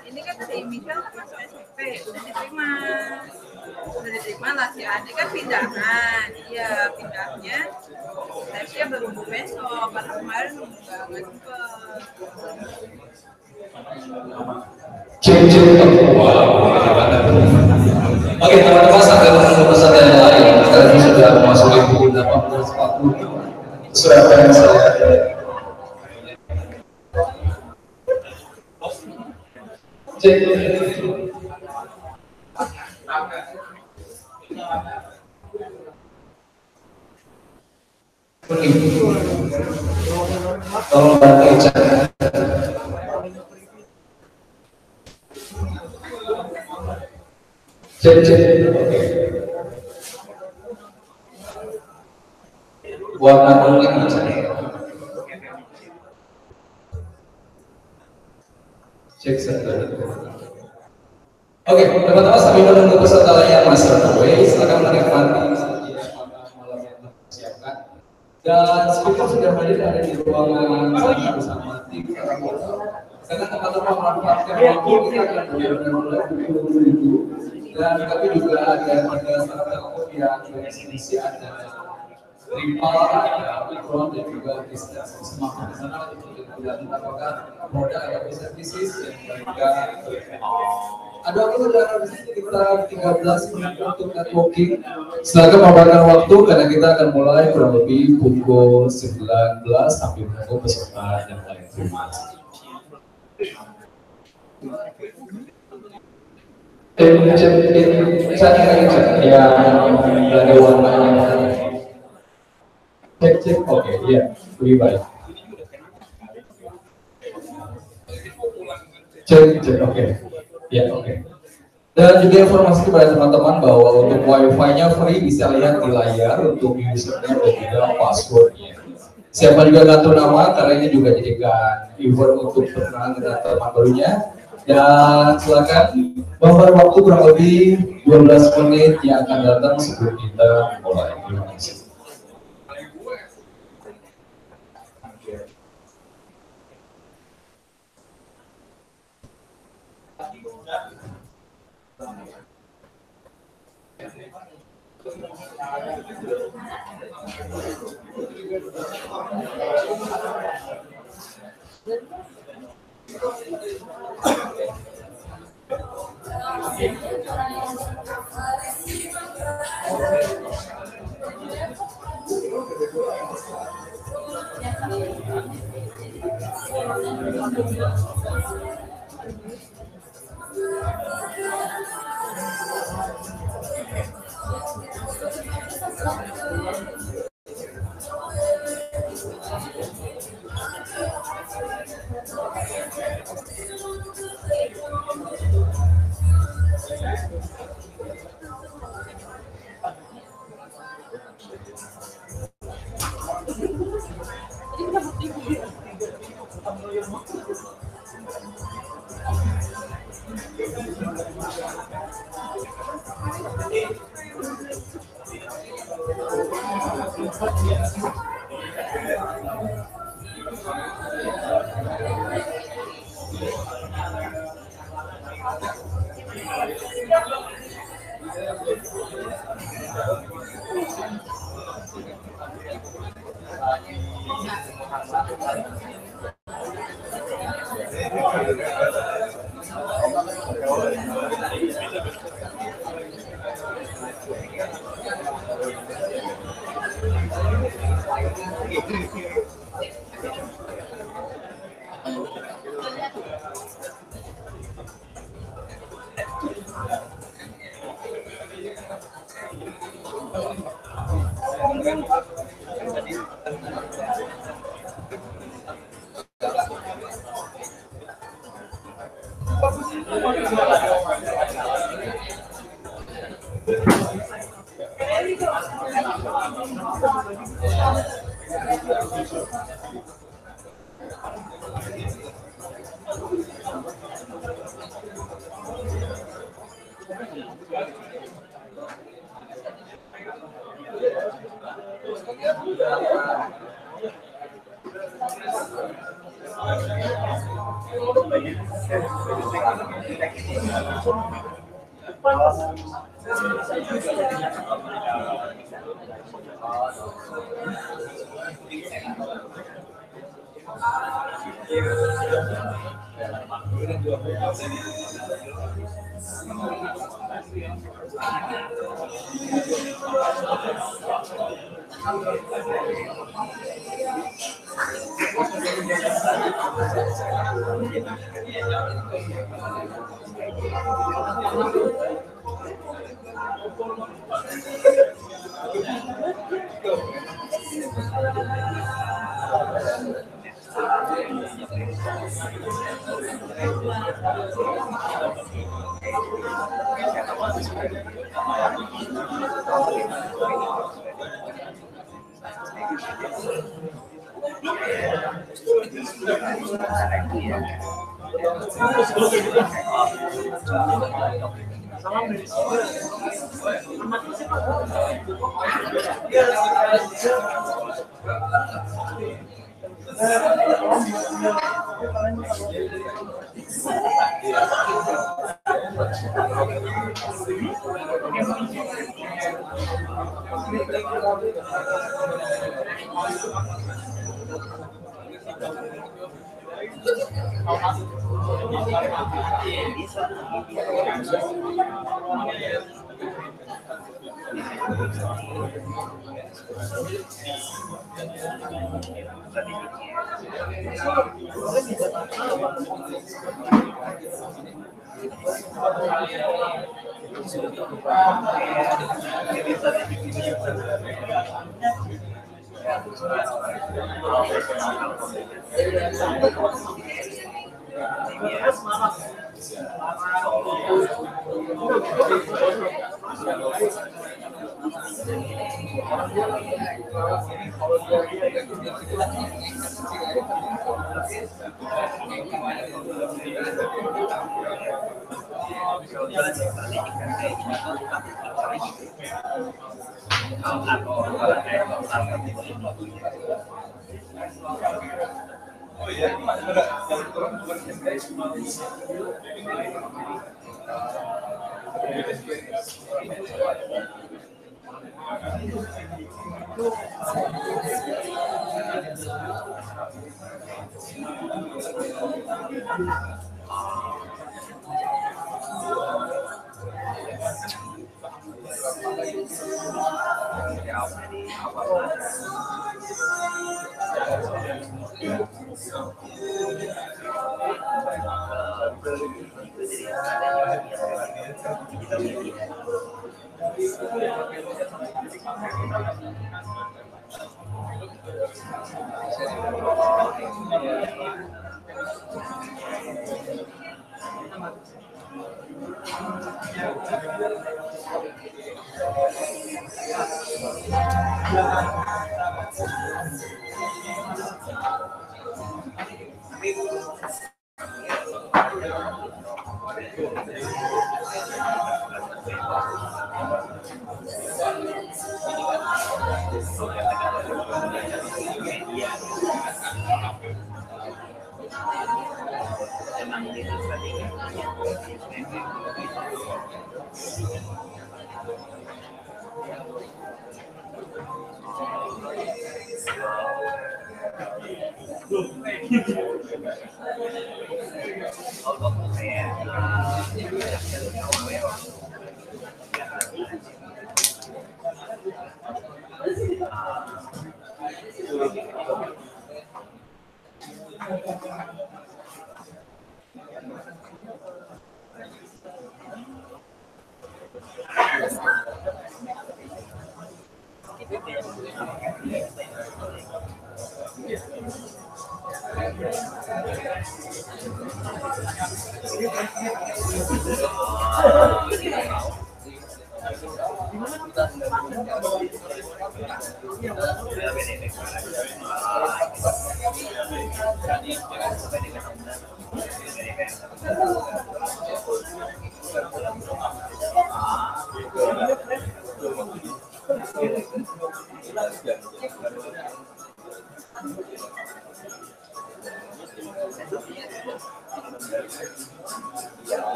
Ini kan si Michelle kan masuk SMP, udah diterima lah si adik kan pindahan, iya pindahnya, tesnya baru besok, karena kemarin nggak sempet. Oke teman-teman, sampai ketemu pesan yang lain. Sekarang ini sudah memasuki pukul 18.40. Sudah pengen saya. Cek. Tolong bantu cek. Cek. Warna kuning cek. Cek satu. Oke, teman-teman sambil menunggu peserta lain yang masih underway, silakan menikmati malam yang disiapkan. Dan speaker sudah hadir ada di ruangan sana bersama tim. Karena teman-teman memanfaatkan waktu kita akan mulai pukul 7. Dan kami juga ada startup telkom yang eksekusi ada rival, ada Mikron dan juga bisnis semakin di sana untuk kita apakah produk ada bisnis dan juga ada waktu dalam sekitar 13 menit untuk networking. Silakan memberikan waktu karena kita akan mulai kurang lebih pukul 19 sampai menunggu peserta yang lain. Terima kasih. Cek yang dari warnanya. Cek, oke, ya, lebih baik. Cek, oke. Ya, oke. Dan juga informasi kepada teman-teman bahwa untuk wifi-nya free, bisa lihat di layar untuk usernya dan juga passwordnya. Siapa juga kartu nama, karena ini juga jadikan event untuk perkenalan dengan teman barunya. Dan silakan memberi waktu kurang lebih 12 menit yang akan datang sebelum kita mulai. Terima kasih.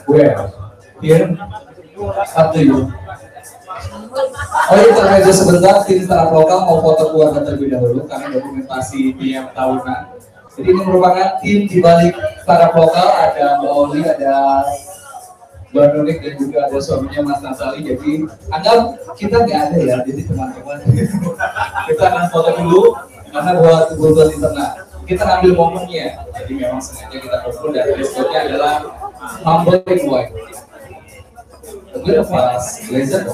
Well, here, up to you. Oh iya, terkait sebentar, tim startup lokal mau foto keluarga terlebih dahulu karena dokumentasi PM tahunan. Jadi ini merupakan tim di balik startup lokal, ada Mbak Oli, ada Mbak Nunik dan juga ada suaminya Mas Nasali. Jadi anggap kita nggak ada ya, jadi teman-teman kita akan foto dulu karena buat kebutuhan internal. Kita ambil momennya, jadi memang sengaja kita kumpul dan besoknya adalah humble white. Tentu pas blazer.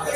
You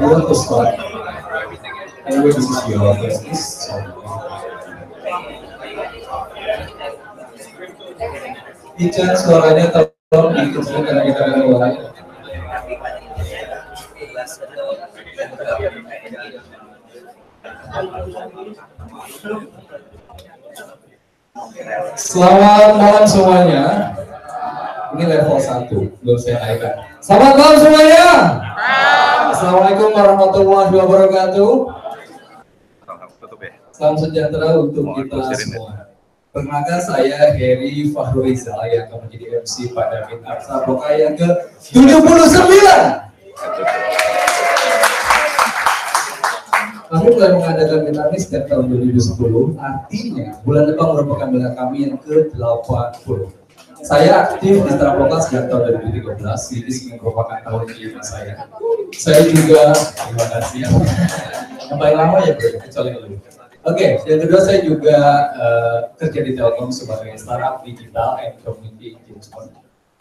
want to start? Anyway, this is your business. Ican suaranya tolong dikecilkan karena kita mulai. Selamat malam semuanya. Ini level 1, belum saya naikkan. Selamat malam semuanya. Assalamualaikum warahmatullahi wabarakatuh. Salam sejahtera untuk kita semua. Perkenalkan saya Heri Fahrurizal yang akan menjadi MC pada MEETUP Sarboka yang ke-79. Kami telah mengadakan MEETUP ini sejak tahun 2010, artinya bulan depan merupakan bulan kami yang ke-80. Saya aktif di Sarboka sejak tahun 2013, ini merupakan tahun kelima saya. Saya juga, terima kasih. Yang paling lama ya bro, kecuali dulu. Oke, yang kedua saya juga kerja di Telkom sebagai startup digital and community engagement.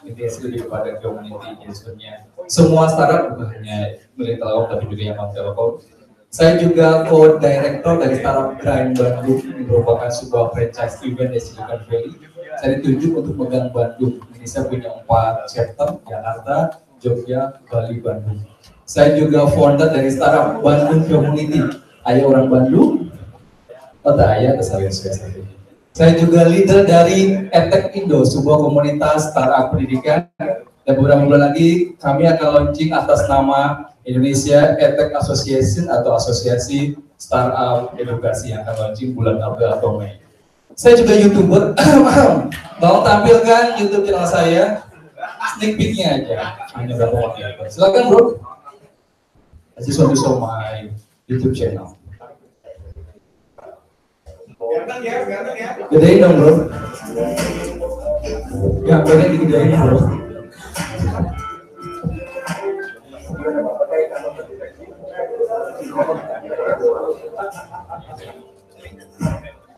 Ini lebih kepada community engagementnya. Semua startup bukan hanya milik Telkom tapi juga yang non Telkom. Saya juga co-director dari startup Grind Bandung, merupakan sebuah franchise event di Silicon Valley. Saya ditunjuk untuk megang Bandung. Ini saya punya 4 chapter, Jakarta, Jogja, Bali, Bandung. Saya juga founder dari startup Bandung Community. Ayo orang Bandung, ayah kesalahan saya. Saya juga leader dari EdTech Indo, sebuah komunitas startup pendidikan. Dan beberapa bulan lagi kami akan launching atas nama Indonesia EdTech Association atau Asosiasi Startup Edukasi yang akan launching bulan April atau Mei. Saya juga YouTuber, mau tampilkan YouTube channel saya, sneak peek-nya aja, hanya berapa waktu. Silakan bro, I just want to show my YouTube channel. Gedein dong bro, gambarnya digedein bro.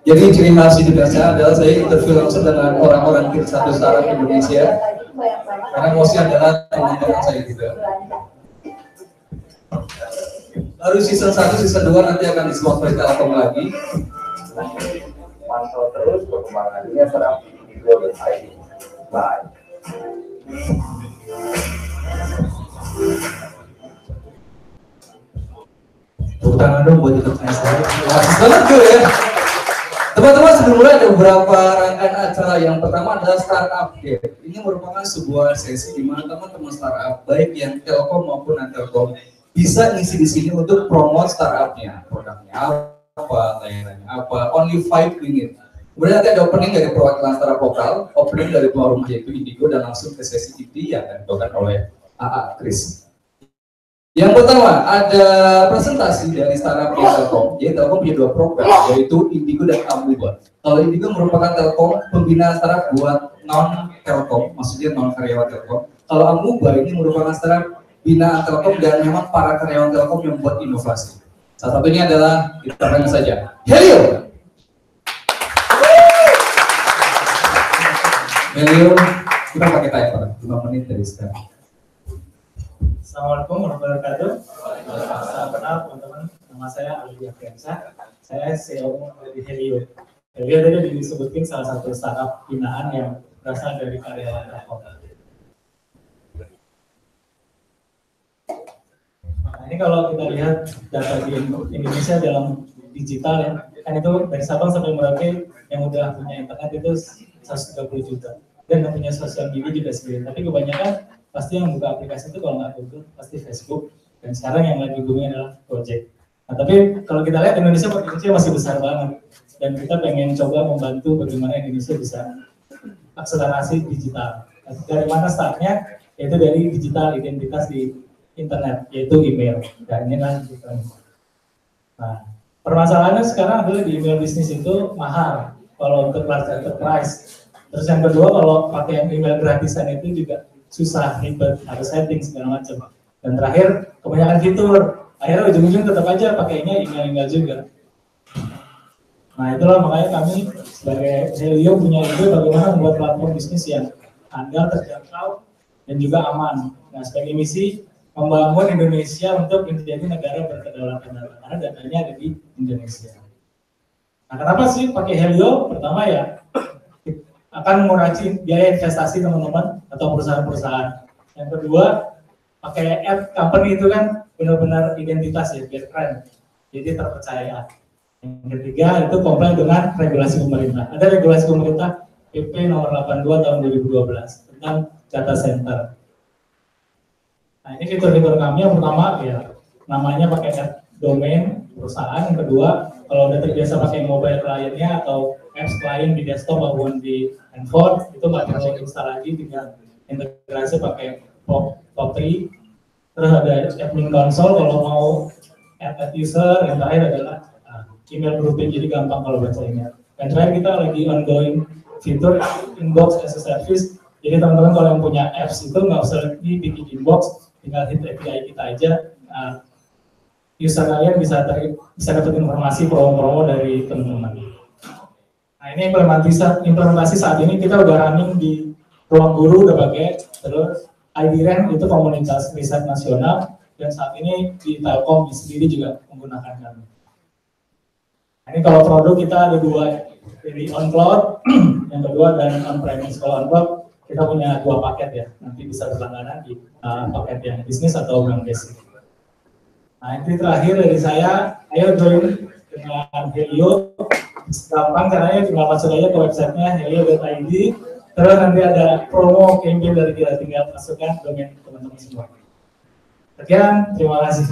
Jadi ciri khas hidup saya adalah saya interview langsung dengan orang-orang di satu startup Indonesia. Karena Mosi adalah teman-teman saya juga. Baru season 1, season 2 nanti akan di-slot di Telkom lagi. Pantau terus perkembangannya startup Indo.id. Bye. Tepuk tangan dong buat YouTube-nya saya. Asik banget tuh ya. Teman-teman, sebelum mulai ada beberapa rangkaian acara. Yang pertama adalah Startup Day. Ini merupakan sebuah sesi di mana teman-teman startup, baik yang telkom maupun non-telkom, bisa ngisi di sini untuk promote startupnya, produknya apa, layanannya apa, only 5 minutes. Kemudian nanti ada opening dari perwakilan startup lokal, opening dari tuan rumah yaitu Indigo, dan langsung ke sesi inti yang akan dibawakan oleh AA Chris. Yang pertama ada presentasi dari startup di Telkom. Jadi Telkom punya 2 program, yaitu Indigo dan Amuba. Kalau Indigo merupakan Telkom pembina startup buat non Telkom, maksudnya non karyawan Telkom. Kalau Amuba ini merupakan startup binaan Telkom dan memang para karyawan Telkom yang membuat inovasi. Salah satunya adalah kita panggil saja Helio. Helio, kita pakai timer 5 menit dari sekarang. Assalamualaikum warahmatullahi wabarakatuh. Salam kenal teman-teman, nama saya Ali Afriansa. Saya CEO dari Helio. Helio tadi disebutin salah satu startup binaan yang berasal dari karyawan Telkom. Nah, ini kalau kita lihat data di Indonesia dalam digital ya, kan itu dari Sabang sampai Merauke yang udah punya internet itu 130 juta dan yang punya sosial media juga segini. Tapi kebanyakan pasti yang buka aplikasi itu kalau nggak Google pasti Facebook, dan sekarang yang lagi booming adalah Gojek. Nah, tapi kalau kita lihat Indonesia potensinya masih besar banget, dan kita pengen coba membantu bagaimana Indonesia bisa akselerasi digital. Nah, dari mana startnya? Yaitu dari digital identitas di internet, yaitu email. Dan ini nanti kita. Nah, permasalahannya sekarang adalah di email bisnis itu mahal kalau untuk large enterprise. Terus yang kedua, kalau pakai email gratisan itu juga susah, ribet, harus setting segala macam. Dan terakhir, kebanyakan fitur. Akhirnya ujung-ujung tetap aja pakainya email-email juga. Nah, itulah makanya kami sebagai Helio punya ide bagaimana membuat platform bisnis yang handal, terjangkau, dan juga aman. Nah, sebagai misi membangun Indonesia untuk menjadi negara berkedaulatan data, karena datanya ada di Indonesia. Nah, kenapa sih pakai Helio? Pertama ya, akan mengurangi biaya investasi teman-teman atau perusahaan-perusahaan. Yang kedua, pakai app company itu kan benar-benar identitas ya, biar keren, jadi terpercaya. Yang ketiga itu komplain dengan regulasi pemerintah. Ada regulasi pemerintah PP nomor 82 tahun 2012 tentang data center. Nah, ini fitur-fitur kami. Yang pertama ya namanya pakai app domain perusahaan. Yang kedua, kalau udah terbiasa pakai mobile client-nya atau apps klien di desktop maupun di handphone, itu nggak perlu install lagi, tinggal integrasi pakai top 3. Terus ada admin console kalau mau add user. Yang terakhir adalah email grouping, jadi gampang kalau baca email. Dan terakhir kita lagi ongoing fitur inbox as a service. Jadi teman-teman kalau yang punya apps itu nggak usah dibikin inbox, tinggal hit API kita aja. User kalian bisa dapat informasi promo-promo dari teman-teman. Nah, ini implementasi saat ini kita udah running di ruang guru udah pakai, terus IDREN itu komunitas riset nasional, dan saat ini di Telkom sendiri juga menggunakan kami. Nah, ini kalau produk kita ada 2, jadi on cloud, yang kedua dan on premise. Kalau on cloud kita punya 2 paket ya, nanti bisa berlangganan di paket yang bisnis atau yang basic. Nah, ini terakhir dari saya, ayo join dengan Helio. Gampang caranya, tinggal masuk aja ke websitenya helio.id. Terus nanti ada promo campaign dari kita, tinggal masukkan domain teman-teman semua. Sekian, terima kasih.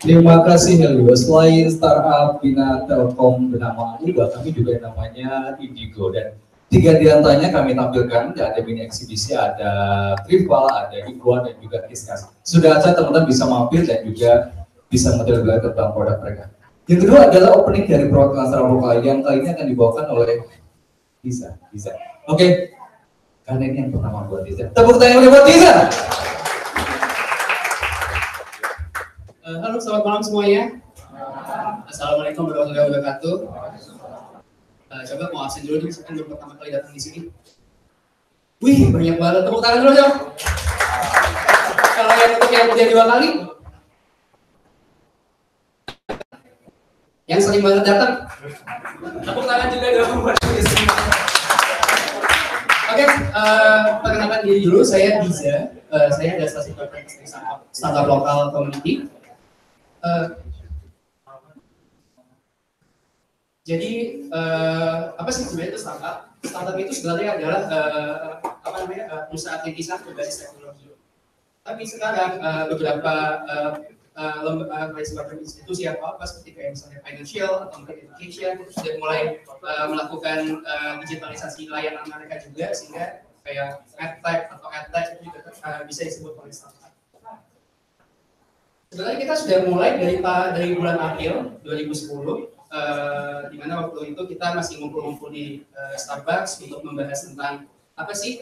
Terima kasih Helio. Selain startup bina Telkom bernama Amuba, kami juga namanya Indigo, dan 3 di antaranya kami tampilkan. Ada mini eksibisi, ada Triple, ada Iguan, dan juga Kiskas. Sudah saja teman-teman bisa mampir dan juga bisa mengetahui lebih tentang produk mereka. Yang kedua adalah opening dari perwakilan startup lokal yang kali ini akan dibawakan oleh Tiza. Oke, karena ini yang pertama buat Tiza. Tepuk tangan buat Tiza. Halo, selamat malam semuanya. Assalamualaikum warahmatullahi wabarakatuh. Coba mau absen dulu nih, misalkan baru pertama kali datang di sini. Wih, banyak banget. Tepuk tangan dulu dong. Kalau yang untuk yang udah 2 kali, yang sering banget datang, tepuk tangan juga dong buat di sini. Oke, perkenalkan diri dulu, saya Diza. Saya adalah salah satu dari startup lokal community. Jadi apa sih sebenarnya itu startup? Startup itu sebenarnya adalah perusahaan rintisan berbasis teknologi. Tapi sekarang beberapa semacam institusi apa seperti kayak misalnya financial atau mungkin education itu sudah mulai melakukan digitalisasi layanan mereka juga, sehingga kayak edtech atau edtech itu juga bisa disebut oleh startup. Sebenarnya kita sudah mulai dari bulan April 2010, di mana waktu itu kita masih ngumpul-ngumpul di Starbucks untuk membahas tentang apa sih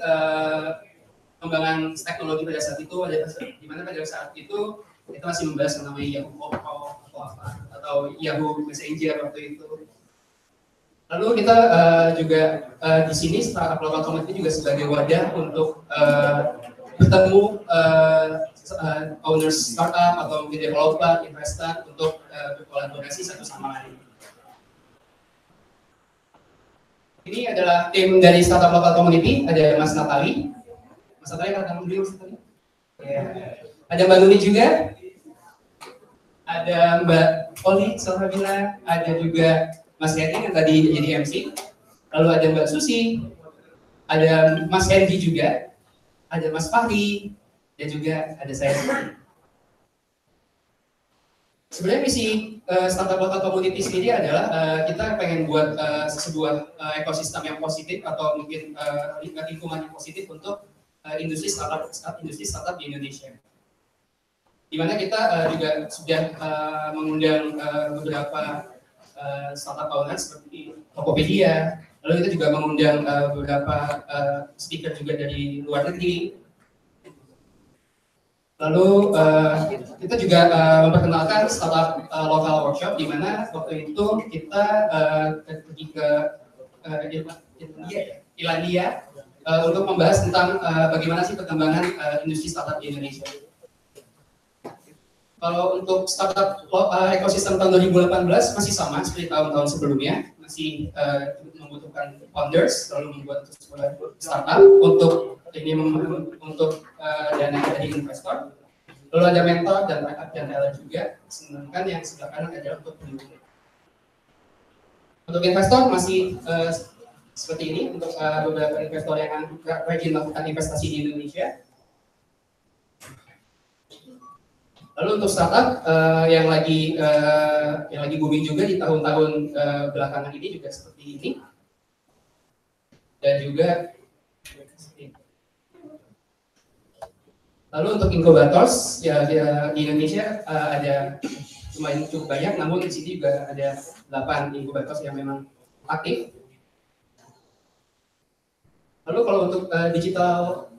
pengembangan teknologi pada saat itu, di mana pada saat itu kita masih membahas yang namanya Yahoo Call atau Yahoo Messenger waktu itu. Lalu kita juga di sini startup lokal community juga sebagai wadah untuk bertemu owners startup atau mungkin developer, investor untuk berkolaborasi satu sama lain. Ini adalah tim dari startup lokal community, ada Mas Natali. Mas Natali, kan kamu dulu Mas Natali? Ya. Ada Mbak Nuni juga. Ada Mbak Oli Salvabila, ada juga Mas Hendy yang tadi jadi MC. Lalu ada Mbak Susi, ada Mas Hendy juga, ada Mas Fahri, dan juga ada saya. Sebenarnya misi startup lokal community sendiri adalah kita pengen buat sebuah ekosistem yang positif atau mungkin lingkungan yang positif untuk industri startup di Indonesia. Di mana kita juga sudah mengundang beberapa startup owner seperti Tokopedia, lalu kita juga mengundang beberapa speaker juga dari luar negeri. Lalu kita juga memperkenalkan startup lokal workshop, di mana waktu itu kita pergi ke Irlandia untuk membahas tentang bagaimana sih perkembangan industri startup di Indonesia. Kalau untuk startup ekosistem tahun 2018 masih sama seperti tahun-tahun sebelumnya, masih membutuhkan founders, lalu membuat sebuah startup untuk untuk dana dari investor. Lalu ada mentor dan backup dan talent juga. Sedangkan yang sebelah kanan adalah untuk pendukung. Untuk investor masih seperti ini untuk beberapa investor yang rajin melakukan investasi di Indonesia. Lalu untuk startup yang lagi booming juga di tahun-tahun belakangan ini juga seperti ini, dan juga lalu untuk incubators ya di Indonesia ada lumayan cukup banyak, namun di sini juga ada 8 incubators yang memang aktif. Lalu kalau untuk digital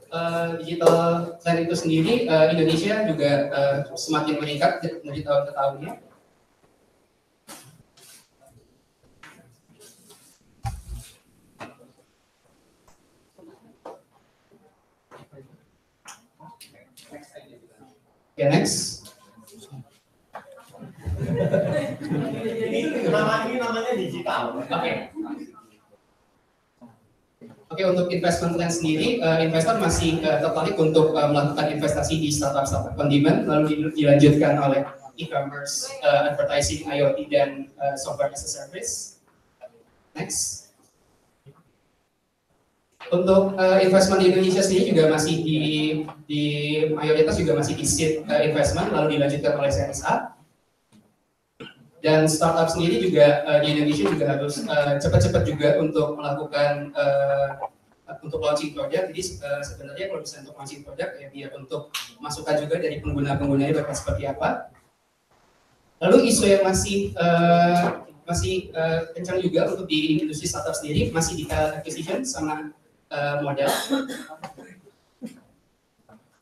trend itu sendiri, Indonesia juga semakin meningkat dari tahun ke tahunnya. Oke, next. Ini namanya digital. Oke, untuk investment trend sendiri, investor masih tertarik untuk melakukan investasi di startup on demand, lalu dilanjutkan oleh e-commerce, advertising, IoT, dan software as a service. Next. Untuk investment di Indonesia sendiri juga masih di mayoritas juga masih di seed investment, lalu dilanjutkan oleh Series A. Dan startup sendiri juga di Indonesia juga harus cepat-cepat juga untuk melakukan untuk launching produk. Jadi sebenarnya kalau bisa untuk launching produk ya biar untuk masukan juga dari pengguna-penggunanya bakal seperti apa. Lalu isu yang masih kencang juga untuk di industri startup sendiri masih di acquisition sama modal.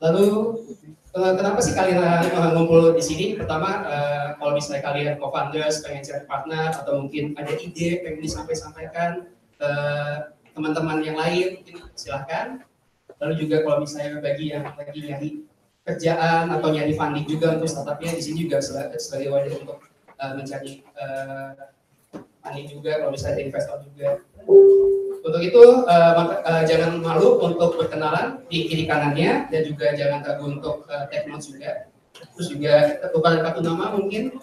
Lalu kenapa sih kalian ngumpul di sini? Pertama, kalau misalnya kalian co-founders pengen cari partner atau mungkin ada ide pengen disampaikan ke teman-teman yang lain, mungkin silahkan. Lalu juga kalau misalnya bagi yang lagi nyari kerjaan atau nyari funding juga untuk startupnya, di sini juga sebagai wadah untuk mencari funding juga kalau misalnya investor juga. Untuk itu jangan malu untuk berkenalan di kiri kanannya dan juga jangan ragu untuk take notes juga. Terus juga bukan kartu nama mungkin.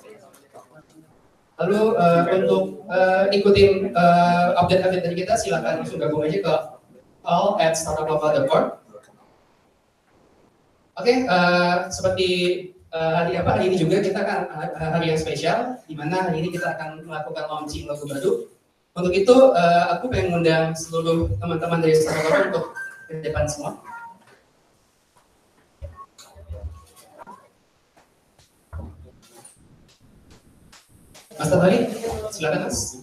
Lalu untuk ikutin update-update dari kita silakan langsung gabung aja ke all@startuplokal.org. Oke, seperti hari ini juga kita kan hari yang spesial, di mana hari ini kita akan melakukan launching logo baru. Untuk itu, aku pengen mengundang seluruh teman-teman dari Startup Lokal untuk ke depan semua. Mas Tadali, silakan Mas.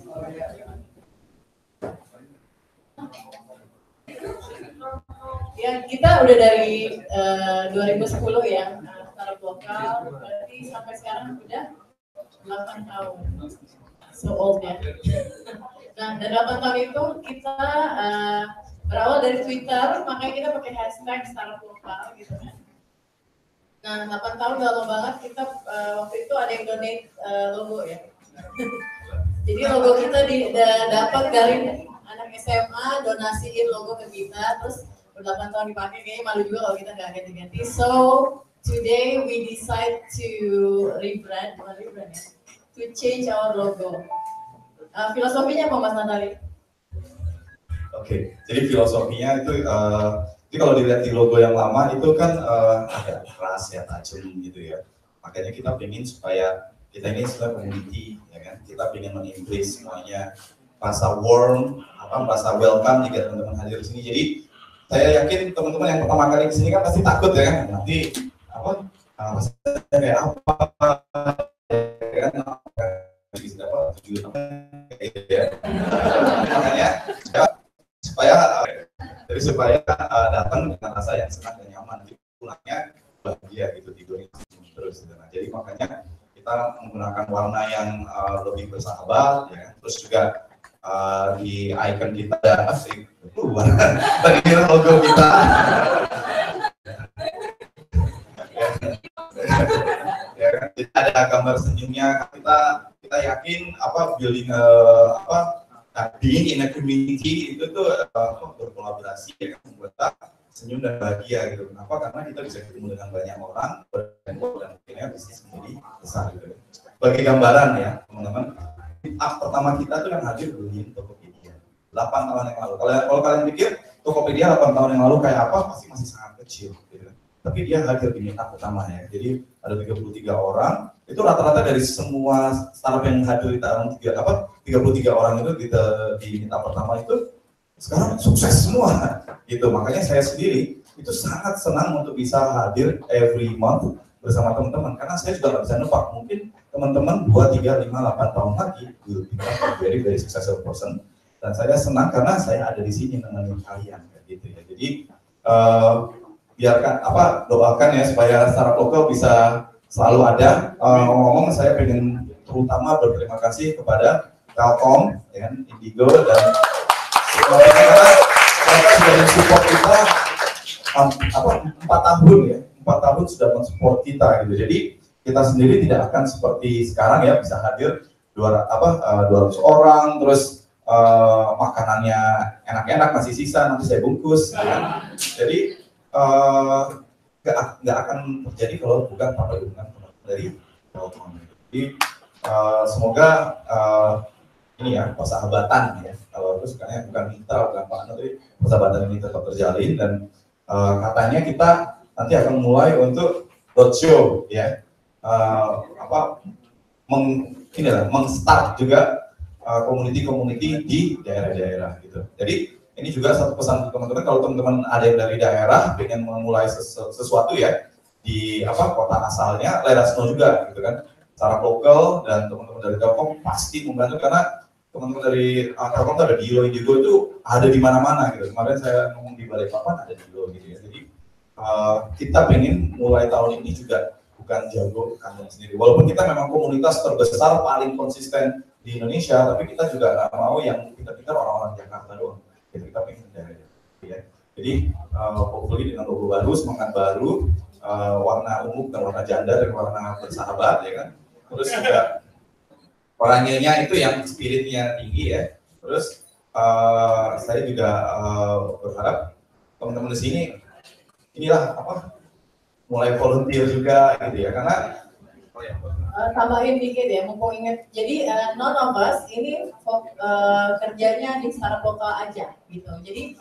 Ya, kita udah dari 2010 ya, Startup Lokal, berarti sampai sekarang udah 8 tahun. So old ya. Nah, dan 8 tahun itu kita berawal dari Twitter, makanya kita pakai hashtag Startup Lokal gitu kan. Nah, 8 tahun udah lama banget, kita waktu itu ada yang donate logo ya. Jadi logo kita dapat dari anak SMA, donasiin logo ke kita, terus udah 8 tahun dipakai, kayaknya malu juga kalau kita nggak ganti-ganti. So, today we decide to rebrand ya, to change our logo. Filosofinya apa Mas Natali? Oke, jadi filosofinya itu kalau dilihat di logo yang lama itu kan agak keras ya, tajam gitu ya. Makanya kita pengen supaya kita ini sebagai community, ya kan? Kita pengen men-embrace semuanya, rasa warm, rasa welcome jika teman-teman hadir di sini. Jadi saya yakin teman-teman yang pertama kali di sini kan pasti takut ya kan, nanti rasanya kayak apa, ya kan? Makanya supaya datang dengan rasa yang senang dan nyaman, pulangnya bahagia gitu, tidurnya terus gitu. Nah, jadi makanya kita menggunakan warna yang lebih bersahabat, ya. Terus juga di icon kita ada tadi logo kita. Ya, ada gambar senyumnya. Kita yakin building being in a community itu tuh berkolaborasi ya, membuat senyum dan bahagia gitu. Kenapa? Karena kita bisa ketemu dengan banyak orang dan akhirnya bisnis menjadi besar gitu. Bagi gambaran ya teman-teman, pertama kita tuh yang hadir beliin Tokopedia 8 tahun yang lalu. Kalau kalian pikir Tokopedia 8 tahun yang lalu kayak apa, pasti masih sangat kecil gitu. Tapi dia hadir di meetup pertama ya. Jadi ada 33 orang, itu rata-rata dari semua startup yang hadir di tahun 33 orang itu di meetup pertama itu sekarang sukses semua gitu. Makanya saya sendiri itu sangat senang untuk bisa hadir every month bersama teman-teman, karena saya juga nggak bisa nebak, mungkin teman-teman 2, 3, 5, 8 tahun lagi will become very successful person, dan saya senang karena saya ada di sini nemenin kalian gitu ya. Jadi biarkan doakan ya supaya Startup Lokal bisa selalu ada. Ngomong-ngomong, saya pengen terutama berterima kasih kepada Telkom, ya, Indigo dan semuanya, karena mereka sudah mensupport kita 4 tahun ya, 4 tahun sudah mensupport kita gitu. Jadi kita sendiri tidak akan seperti sekarang ya, bisa hadir 200 orang, terus makanannya enak-enak masih sisa, nanti saya bungkus gitu. Jadi nggak akan terjadi kalau bukan tanpa dukungan dari Telkom. Jadi semoga ini ya persahabatan ya, kalau itu sekarang bukan mitra, bukan partner, tapi persahabatan ini tetap terjalin, dan katanya kita nanti akan mulai untuk roadshow ya, meng-start juga community di daerah-daerah gitu. Jadi ini juga satu pesan teman-teman, kalau teman-teman ada yang dari daerah pengen memulai sesuatu ya di kota asalnya, let us know juga gitu kan. Startup Lokal dan teman-teman dari Telkom pasti membantu, karena teman-teman dari Telkom ada di Indigo itu ada di mana-mana gitu. Kemarin saya ngomong di Balikpapan ada di gitu ya. Jadi kita pengen mulai tahun ini juga bukan jago kandang sendiri. Walaupun kita memang komunitas terbesar paling konsisten di Indonesia, tapi kita juga nggak mau yang kita pikir orang-orang Jakarta doang. Kita pengen dari ya. Jadi hopefully dengan logo baru, semangat baru, warna ungu dan warna janda dan warna bersahabat ya kan. Terus juga orangnya itu yang spiritnya tinggi ya. Terus saya juga berharap teman-teman di sini inilah mulai volunteer juga gitu ya, karena tambahin dikit ya, mumpung inget. Jadi none of us ini kerjanya di startup lokal aja gitu. Jadi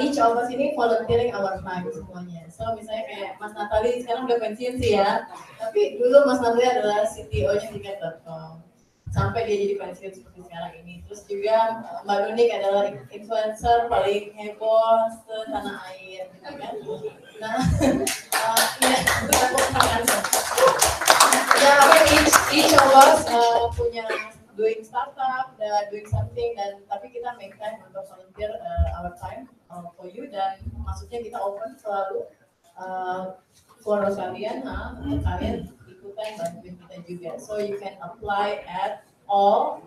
each of us ini volunteering our time semuanya. So misalnya kayak Mas Natali sekarang udah pensiun sih ya, tapi dulu Mas Natali adalah CTO-nya tiket.com. Sampai dia jadi pensiun seperti sekarang ini. Terus juga Mbak Nunik adalah influencer paling heboh setanah air, gitu kan? Nah, ya, each of us punya doing startup, doing something, dan tapi kita make time untuk volunteer our time for you, dan maksudnya kita open selalu for kalian, untuk kalian ikutan bantuin kita juga. So you can apply at all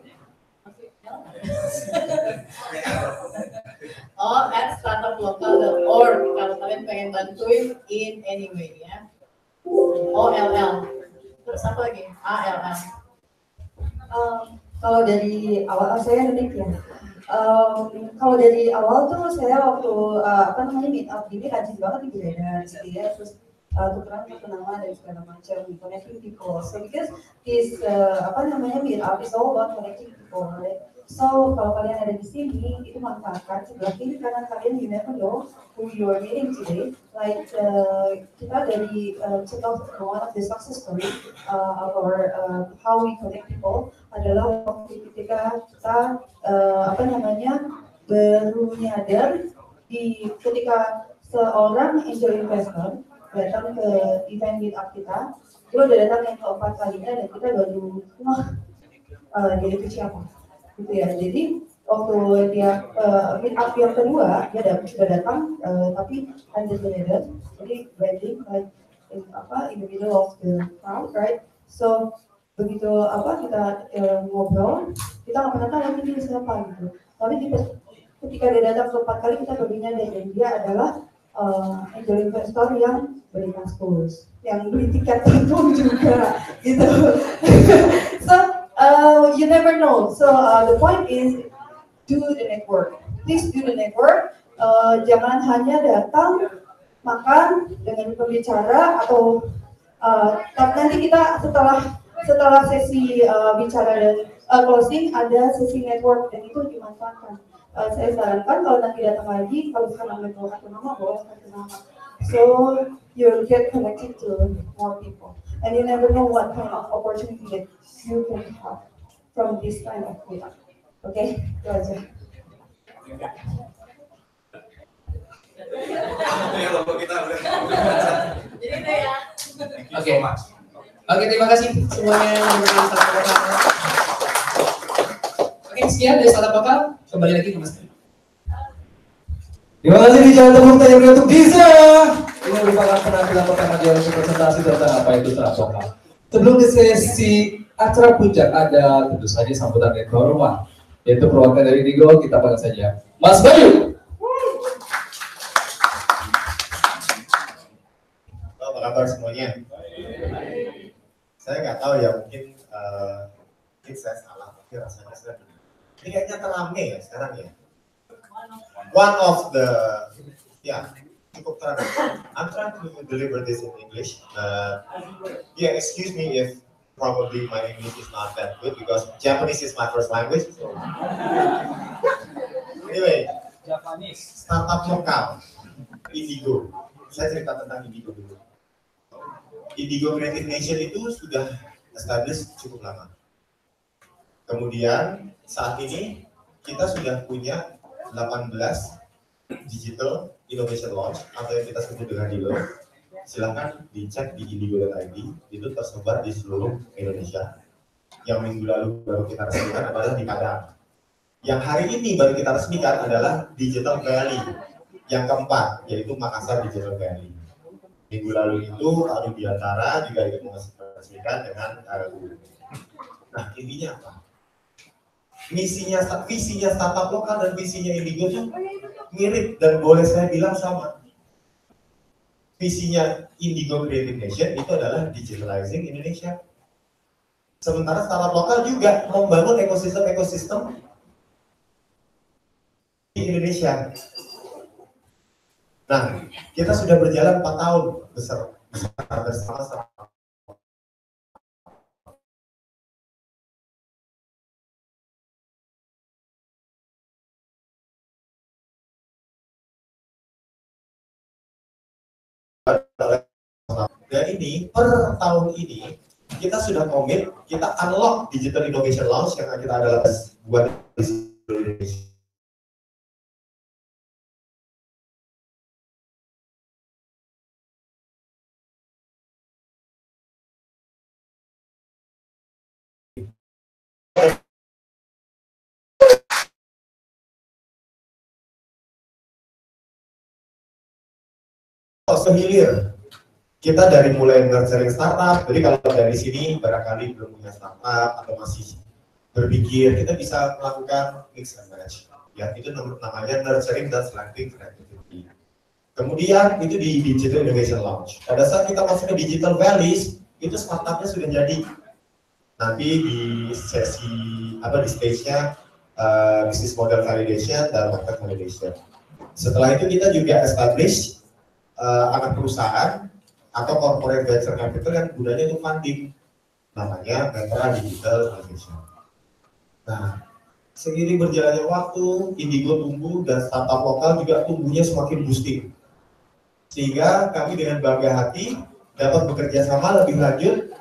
at startuplokal.org kalau kalian pengen bantuin in any way ya. OLL. Terus apa lagi? ALL. Kalau dari awal saya unik ya. Kalau dari awal tuh saya waktu meetup ini rajin banget di beredar gitu ya, terus tukeran nama dan segala macam, connecting people. So because this meetup is all about connecting people, right? So kalau kalian ada di sini itu manfaatkan sebelah kiri karena kalian you never know who you are meeting today. Like kita dari contoh one of the success story or how we connect people adalah waktu ketika kita baru nyadar ketika seorang angel investor datang ke event meetup kita, dia udah datang yang keempat kalinya dan kita baru dia itu siapa, gitu ya. Jadi waktu dia meetup yang kedua dia sudah datang tapi underrated, jadi branding like in the middle of the crowd, right? So begitu kita ngobrol, kita nggak pernah tahu ini siapa gitu. Tapi ketika dia datang keempat kali kita baru nyadar dan dia adalah angel investor yang beli kasus, yang beli tiket itu juga, gitu. So you never know. So the point is do the network. Please do the network. Jangan hanya datang makan dengan pembicara atau nanti kita setelah sesi bicara dan closing ada sesi network dan itu dimanfaatkan. Saya sarankan kalau nanti datang lagi, kalau misalkan ambil bawa kartu nama, bawa kartu nama. So you'll get connected to more people, and you never know what kind of opportunity that you can have from this kind of meetup. Okay, itu aja. Oke, terima kasih semuanya yang memberikan salam lokal. Oke, sekian dari salam lokal. Kembali lagi ke Mas. Terima kasih, di jalan tepuk tangan beri untuk Giza. Ini merupakan penampilan pertama dia untuk presentasi tentang apa itu startup lokal. Sebelum di sesi acara puncak ada tentu saja sambutan dari tuan rumah, yaitu perwakilan dari Indigo. Kita panggil saja Mas Bayu. Apa kabar semuanya? Saya nggak tahu ya, mungkin saya salah, tapi rasanya saya ini kayaknya terame ya sekarang ya. One of the, cukup terame. I'm trying to deliver this in English. Excuse me if probably my English is not that good because Japanese is my first language. So. Anyway, startup lokal, Indigo. Saya cerita tentang Indigo dulu. Indigo Creative Nation itu sudah established cukup lama. Kemudian saat ini kita sudah punya 18 Digital Innovation Launch atau yang kita sebut dengan DILO. Silahkan dicek di indigo.id, itu tersebar di seluruh Indonesia. Yang minggu lalu baru kita resmikan adalah di Padang. Yang hari ini baru kita resmikan adalah Digital Valley. Yang keempat yaitu Makassar Digital Valley. Minggu lalu itu Pak Rudiantara juga ikut meresmikan dengan guru. Nah, intinya apa? Visinya startup lokal dan visinya Indigo itu mirip dan boleh saya bilang sama. Visinya Indigo Creative Nation itu adalah digitalizing Indonesia. Sementara startup lokal juga membangun ekosistem Indonesia. Nah, kita sudah berjalan 4 tahun bersama-sama. Dan ini per tahun ini kita sudah komit, kita unlock Digital Innovation Lounge yang kita adalah buat di seluruh Indonesia. Sehilir kita dari mulai nurturing startup. Jadi kalau dari sini barangkali belum punya startup atau masih berpikir, kita bisa melakukan mix and match. Ya, itu namanya nurturing dan selecting creativity. Kemudian itu di Digital Innovation Lounge. Pada saat kita masuk ke Digital Valleys, itu startupnya sudah jadi. Nanti di sesi di stage-nya business model validation dan market validation. Setelah itu kita juga establish anak perusahaan atau corporate venture capital yang gunanya untuk funding, namanya Metra Digital Innovation. Nah, seiring berjalannya waktu, Indigo tumbuh dan startup lokal juga tumbuhnya semakin boosting. Sehingga kami dengan bangga hati dapat bekerja sama lebih lanjut.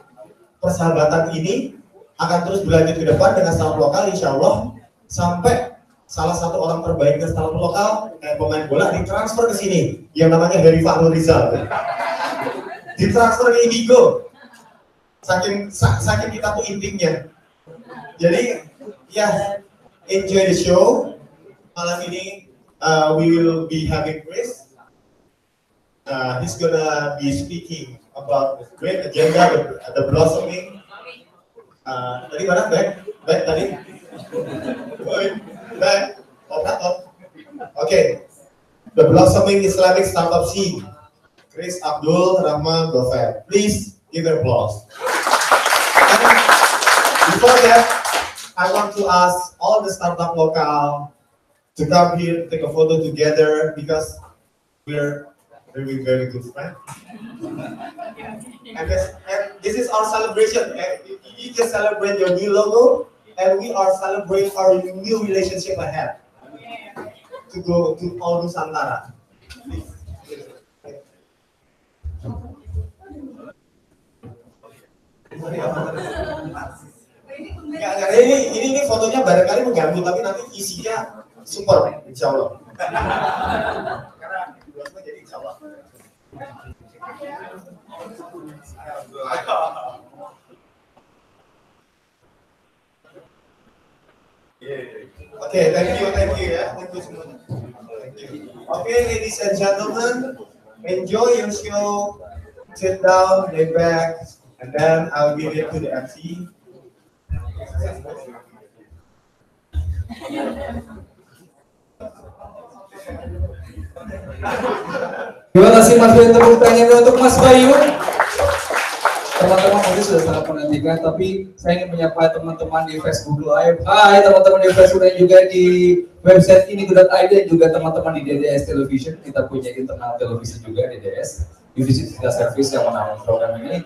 Persahabatan ini akan terus berlanjut ke depan dengan startup lokal, insya Allah, sampai salah satu orang terbaik di startup lokal, pemain bola, ditransfer ke sini, yang namanya Heri Fahrul Rizal. Ditransfer ke Indigo, saking kita tuh intinya. Jadi ya, enjoy the show. Malam ini we will be having Chris. He's gonna be speaking about the great agenda, the blossoming. Tadi mana back tadi? Back. Okay. The blossoming Islamic startup scene. Chris Abdul Rahman Gofar. Please give an applause. And before that, I want to ask all the startup local to come here, take a photo together because we're very, very good friends. And this is our celebration. And you just celebrate your new logo, and we are celebrating our new relationship ahead to go to all Nusantara. Please. Ini fotonya barangkali mengganggu, tapi nanti isinya super, insya Allah. Karena jadi insya Allah. Okay, thank you ya, thank you semuanya. Thank you. Okay, ladies and gentlemen, enjoy your show. Sit down, lay back, and then I'll give it to the MC. Terima kasih Mas Bayu, tepuk tangan untuk Mas Bayu. Teman-teman mungkin sudah sangat menantikan, tapi saya ingin menyapa teman-teman di Facebook Live. Hai teman-teman di Facebook dan juga di website ini.id dan juga teman-teman di DDS Television. Kita punya internal televisi juga DDS, divisi digital service yang menangani program ini.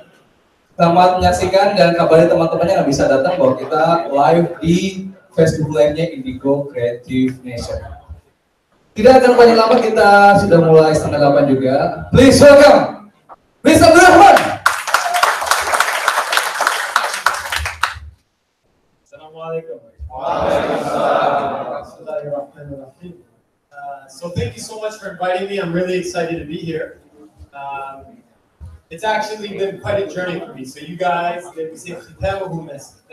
Selamat menyaksikan dan kabari teman-teman yang bisa datang bahwa kita live di Facebook Live-nya Indigo Creative Nation. Tidak akan banyak lama, kita sudah mulai 7:30 juga. Please welcome, Chris Abdul Rahman. Assalamualaikum. So thank you so much for inviting me. I'm really excited to be here. It's actually been quite a journey for me. So you guys, the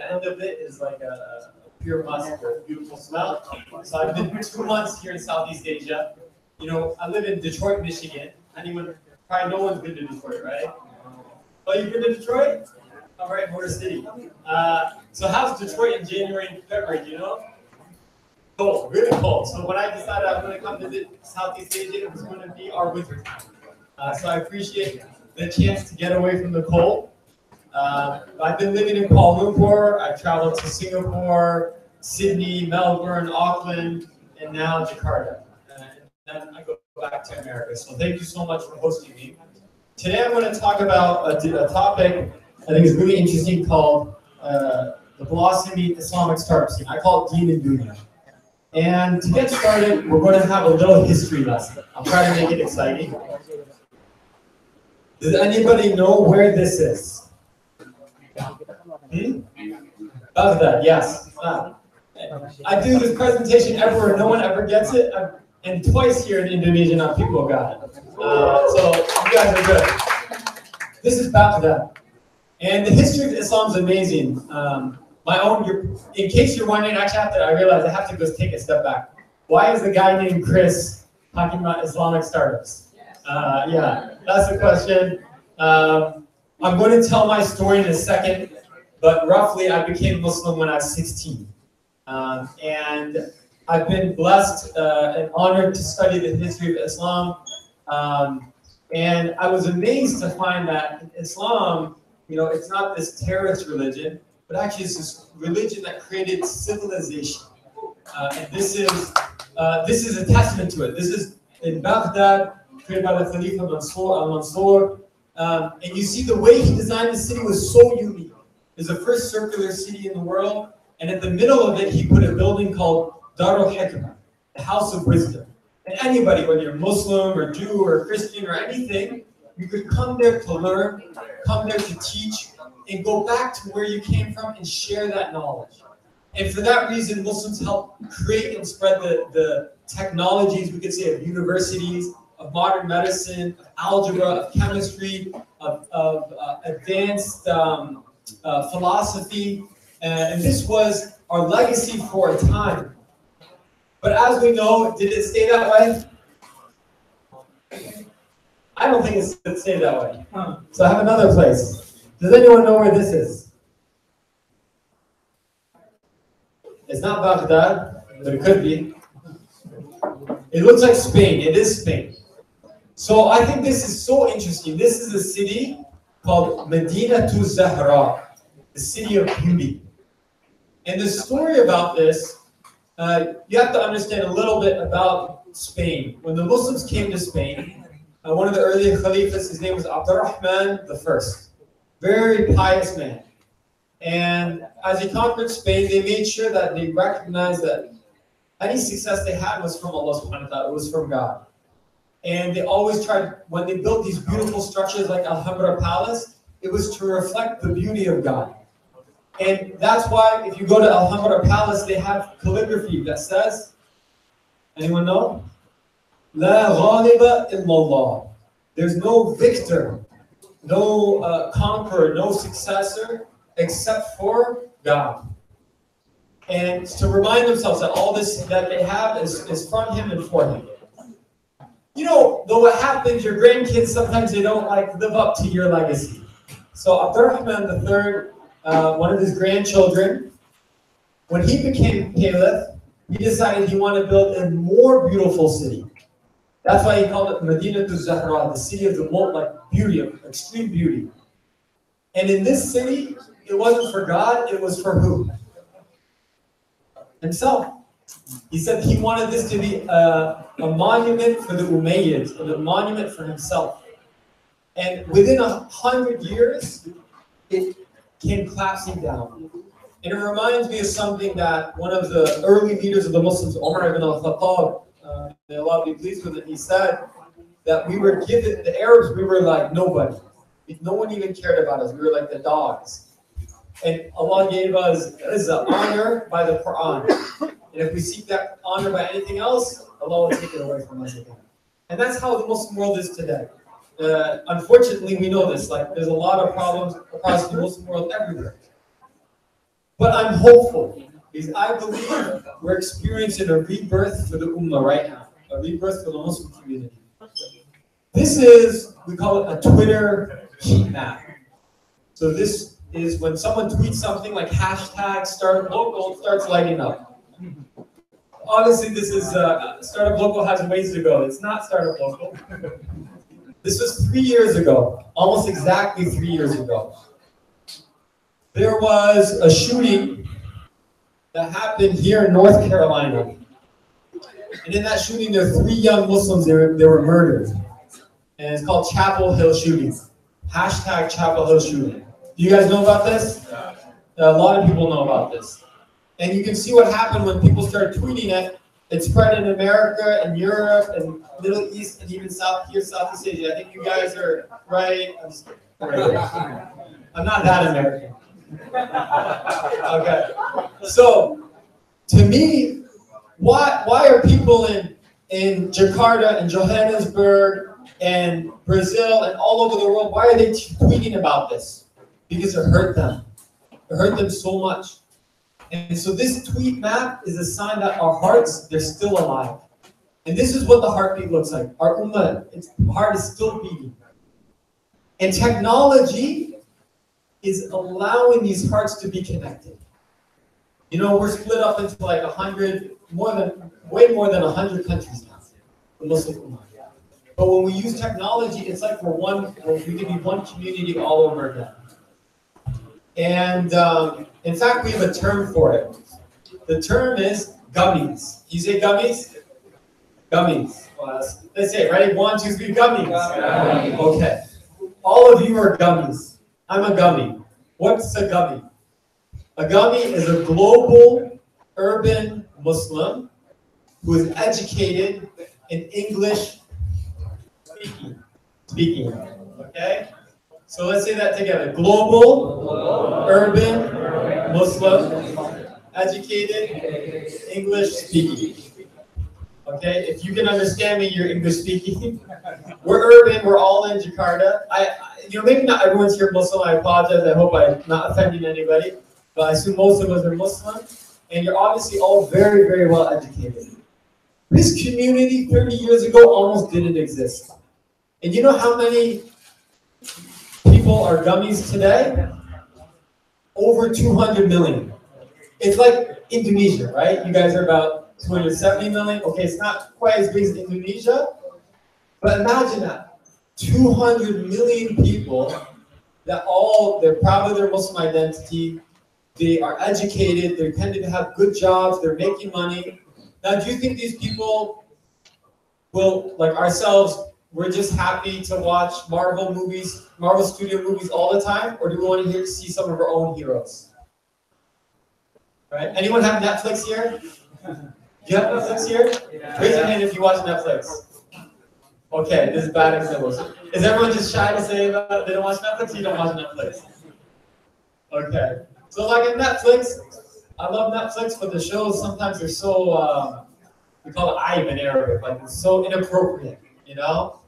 end of it is like a pure musk, a beautiful smell. So I've been 2 months here in Southeast Asia. You know, I live in Detroit, Michigan. Probably no one's been to Detroit, right? Oh, you've been to Detroit? All right, Motor City. So how's Detroit in January and February, you know? Cold, really cold. So when I decided I was going to come visit Southeast Asia, it was going to be our winter time. So I appreciate the chance to get away from the cold. I've been living in Kuala Lumpur. I've traveled to Singapore, Sydney, Melbourne, Auckland, and now Jakarta. And then I go back to America. So thank you so much for hosting me. Today I'm going to talk about a topic I think is really interesting called the blossoming Islamic startup scene. I call it Deen and Dunya. And to get started, we're going to have a little history lesson. I'll try to make it exciting. Does anybody know where this is? Baghdad, yes. I do this presentation everywhere, no one ever gets it. And twice here in Indonesia, now people got it. So you guys are good. This is Baghdad. And the history of Islam is amazing. In case you're wondering, actually I realized I have to just take a step back. Why is a guy named Chris talking about Islamic startups? Yeah, that's the question. I'm going to tell my story in a second, but roughly I became Muslim when I was 16. And I've been blessed and honored to study the history of Islam. And I was amazed to find that Islam, it's not this terrorist religion, but actually it's this religion that created civilization. And this is a testament to it. This is in Baghdad, created by the Khalifa al-Mansur. And you see the way he designed the city was so unique. It's the first circular city in the world. And at the middle of it, he put a building called Darul Hikmah, the House of Wisdom. And anybody, whether you're Muslim or Jew or Christian or anything, you could come there to learn, come there to teach, and go back to where you came from and share that knowledge. And for that reason, Muslims help create and spread the technologies, we could say, of universities, of modern medicine, of algebra, of chemistry, of advanced philosophy. And this was our legacy for a time. But as we know, did it stay that way? I don't think it stayed that way. So I have another place. Does anyone know where this is? It's not Baghdad, but it could be. It looks like Spain. It is Spain. So I think this is so interesting. This is a city called Medinatu Zahra, the city of beauty. And the story about this, you have to understand a little bit about Spain. When the Muslims came to Spain, one of the early Khalifas, his name was Abdurrahman I. Very pious man. And as he conquered Spain, they made sure that they recognized that any success they had was from Allah subhanahu wa ta'ala, it was from God. And they always tried, when they built these beautiful structures like Alhambra Palace, it was to reflect the beauty of God. And that's why if you go to Alhambra Palace, they have calligraphy that says, anyone know? La ghaliba illallah. There's no victor, no conqueror, no successor, except for God. And to remind themselves that all this that they have is from Him and for Him. Though what happens, your grandkids, sometimes they don't live up to your legacy. So Abdurrahman III, one of his grandchildren, when he became caliph, he decided he wanted to build a more beautiful city. That's why he called it Medinatu Zahra, the city of the beauty, of extreme beauty. And in this city, it wasn't for God, it was for who? Himself. He said he wanted this to be a monument for the Umayyads, a monument for himself. And within 100 years, it came collapsing down. And it reminds me of something that one of the early leaders of the Muslims, Umar ibn al-Khattab, may Allah be pleased with it, he said that we were given, the Arabs, we were like nobody. No one even cared about us. We were like the dogs. And Allah gave us izzah, honor by the Quran. And if we seek that honor by anything else, Allah will take it away from us again. And that's how the Muslim world is today. Unfortunately, we know this. There's a lot of problems across the Muslim world everywhere. But I'm hopeful because I believe we're experiencing a rebirth for the Ummah right now, a rebirth for the Muslim community. This is, we call it a Twitter heat map. So this is when someone tweets something like hashtag startup local, it starts lighting up. Honestly, this is Startup Local has ways to go. It's not Startup Local. This was 3 years ago, almost exactly 3 years ago. There was a shooting that happened here in North Carolina. And in that shooting, there were 3 young Muslims, they were murdered. And it's called Chapel Hill shooting. Hashtag Chapel Hill shooting. Do you guys know about this? A lot of people know about this. And you can see what happened when people started tweeting it. It spread in America and Europe and Middle East and even Southeast Asia. I think you guys are right. I'm not that American. Okay. So, to me, why are people in Jakarta and Johannesburg and Brazil and all over the world, why are they tweeting about this? Because it hurt them. It hurt them so much. And so this tweet map is a sign that our hearts, they're still alive. And this is what the heartbeat looks like. Our ummah, its heart is still beating. And technology is allowing these hearts to be connected. You know, we're split up into like 100, way more than 100 countries now, the Muslim ummah. But when we use technology, it's like we can be one community all over again. And in fact, we have a term for it. The term is gummies. You say gummies? Gummies. Well, let's say it. Ready? 1, 2, 3, gummies. Okay. All of you are gummies. I'm a gummy. What's a gummy? A gummy is a global urban Muslim who is educated in English speaking. Okay? So let's say that together. Global, urban, Muslim, educated, English speaking. Okay? If you can understand me, you're English speaking. We're urban, we're all in Jakarta. Maybe not everyone's here Muslim, I apologize. I hope I'm not offending anybody. But I assume most of us are Muslim. And you're obviously all very, very well educated. This community 30 years ago almost didn't exist. And you know how many people are gummies today? Over 200 million. It's like Indonesia, right? You guys are about 270 million. Okay, it's not quite as big as Indonesia, but imagine that. 200 million people that they're proud of their Muslim identity, they are educated, they tend to have good jobs, they're making money. Now, do you think these people will, like ourselves, we're just happy to watch Marvel movies, Marvel Studio movies all the time, or do we want to see some of our own heroes? Right? Anyone have Netflix here? Do you have Netflix here? Yeah. Raise your hand if you watch Netflix. Okay, this is bad examples. Is everyone just shy to say that they don't watch Netflix? Or you don't watch Netflix? Okay. So like in Netflix, I love Netflix, but the shows sometimes are so, we call it ayib in Arabic, like it's so inappropriate, you know?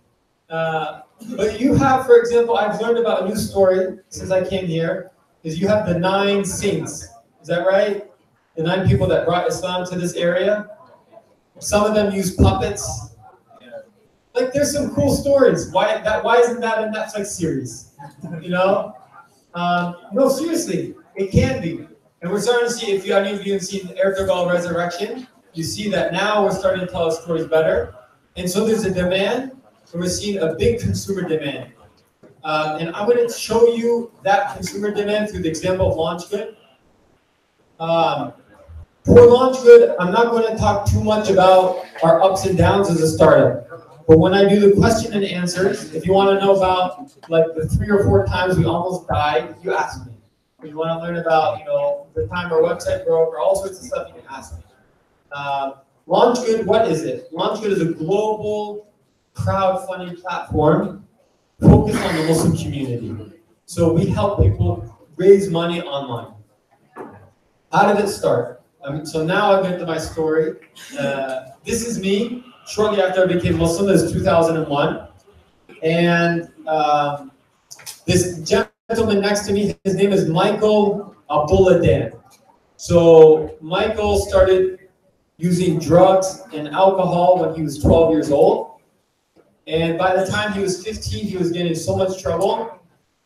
But you have, for example, I've learned about a new story since I came here, is you have the 9 saints. Is that right? The 9 people that brought Islam to this area. Some of them use puppets. Like there's some cool stories. Why isn't that a Netflix series? You know? No, seriously, it can be. And we're starting to see, if any of you have seen Ertugrul Resurrection, you see that now we're starting to tell our stories better. And so there's a demand, and we're seeing a big consumer demand. And I'm going to show you that consumer demand through the example of LaunchGood. For LaunchGood, I'm not going to talk too much about our ups and downs as a startup. But when I do the question and answers, if you want to know about like the 3 or 4 times we almost died, you ask me. If you want to learn about, the time our website broke or all sorts of stuff, you can ask me. LaunchGood, what is it? LaunchGood is a global crowdfunding platform focused on the Muslim community. So we help people raise money online. How did it start? So now I'll get to my story. This is me shortly after I became Muslim. This is 2001. And this gentleman next to me, his name is Michael Abdullah Dan. So Michael started using drugs and alcohol when he was 12 years old. And by the time he was 15, he was getting in so much trouble.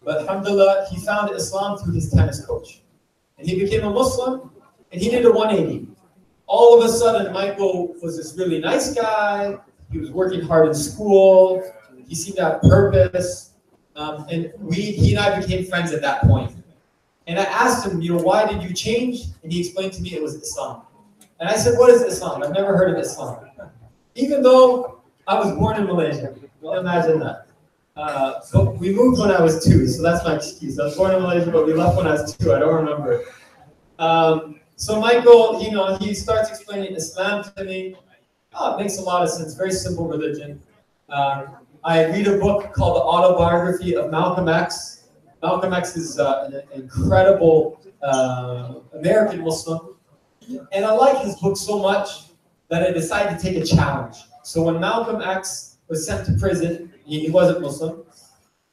But alhamdulillah, he found Islam through his tennis coach. And he became a Muslim, and he did a 180. All of a sudden, Michael was this really nice guy. He was working hard in school. He seemed to have purpose. And he and I became friends at that point. And I asked him, why did you change? And he explained to me it was Islam. And I said, what is Islam? I've never heard of Islam. even though I was born in Malaysia. Imagine that. So we moved when I was 2, so that's my excuse. I was born in Malaysia, but we left when I was 2. I don't remember. So Michael, you know, he starts explaining Islam to me. Oh, it makes a lot of sense. Very simple religion. I read a book called The Autobiography of Malcolm X. Malcolm X is an incredible American Muslim. And I like his book so much that I decided to take a challenge. So when Malcolm X was sent to prison, he wasn't Muslim,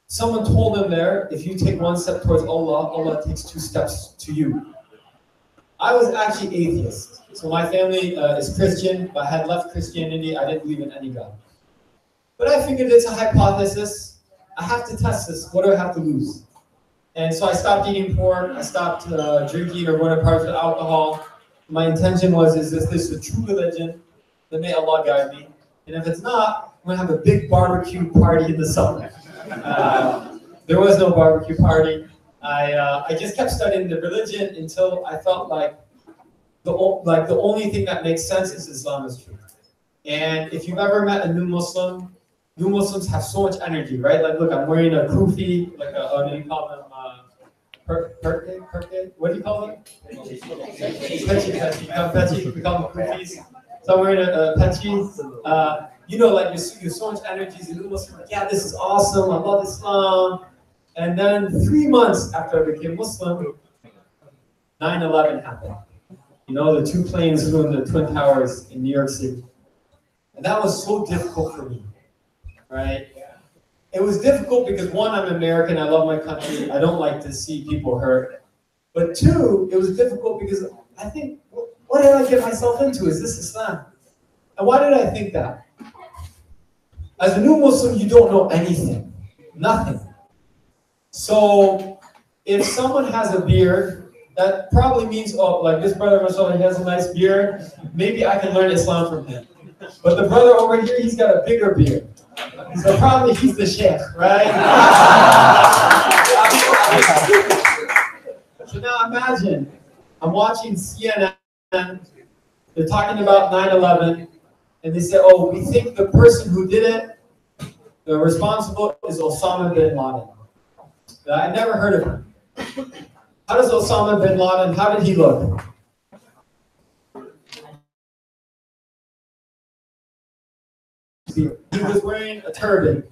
someone told him there, if you take 1 step towards Allah, Allah takes 2 steps to you. I was actually atheist. So my family is Christian, but I had left Christianity. I didn't believe in any God. But I figured it's a hypothesis. I have to test this. What do I have to lose? And so I stopped eating pork. I stopped drinking or going to parties with alcohol. My intention was, is this a true religion? Then may Allah guide me. And if it's not, I'm going to have a big barbecue party in the summer. There was no barbecue party. I just kept studying the religion until I felt like the only thing that makes sense is Islam is true. And if you've ever met a new Muslim, new Muslims have so much energy, right? Like, look, I'm wearing a kufi, like a, what do you call them? What do you call them? Pechi. We call them kufis. So I'm wearing a pechi. You know, like you're so much energy. The new Muslim, like, yeah, this is awesome. I love Islam. And then 3 months after I became Muslim, 9/11 happened. You know, the 2 planes flew in the Twin Towers in New York City. And that was so difficult for me, right? It was difficult because 1, I'm American, I love my country, I don't like to see people hurt. But 2, it was difficult because I think, what did I get myself into? Is this Islam? And why did I think that? As a new Muslim, you don't know anything, nothing. So if someone has a beard, that probably means, oh, like this brother, mashallah, he has a nice beard, maybe I can learn Islam from him. But the brother over here, he's got a bigger beard. So probably he's the sheikh, right? So now imagine, I'm watching CNN, they're talking about 9/11, and they say, oh, we think the person who did it, the responsible is Osama bin Laden. I never heard of him. How does Osama bin Laden, how did he look? He was wearing a turban,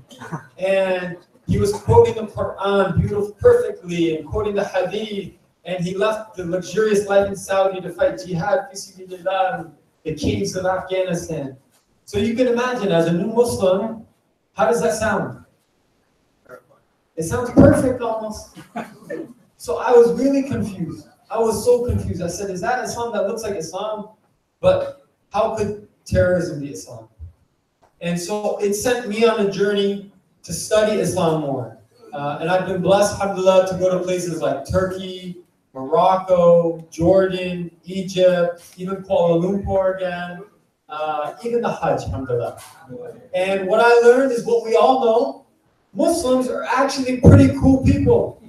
and he was quoting the Quran perfectly, and quoting the Hadith, and he left the luxurious life in Saudi to fight jihad, the caves of Afghanistan. So you can imagine, as a new Muslim, how does that sound? It sounds perfect almost. So I was really confused. I was so confused. I said, is that Islam that looks like Islam? But how could terrorism be Islam? And so it sent me on a journey to study Islam more. And I've been blessed, alhamdulillah, to go to places like Turkey, Morocco, Jordan, Egypt, even Kuala Lumpur again, even the Hajj, alhamdulillah. And what I learned is what we all know, Muslims are actually pretty cool people.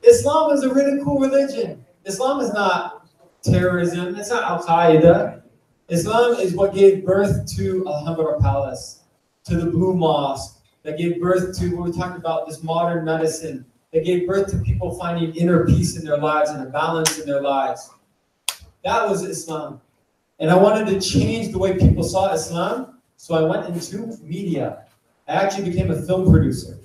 Islam is a really cool religion. Islam is not terrorism, it's not Al-Qaeda. Islam is what gave birth to Alhambra Palace, to the Blue Mosque, that gave birth to what we're talking about, this modern medicine, that gave birth to people finding inner peace in their lives and a balance in their lives. That was Islam. And I wanted to change the way people saw Islam, so I went into media. I actually became a film producer.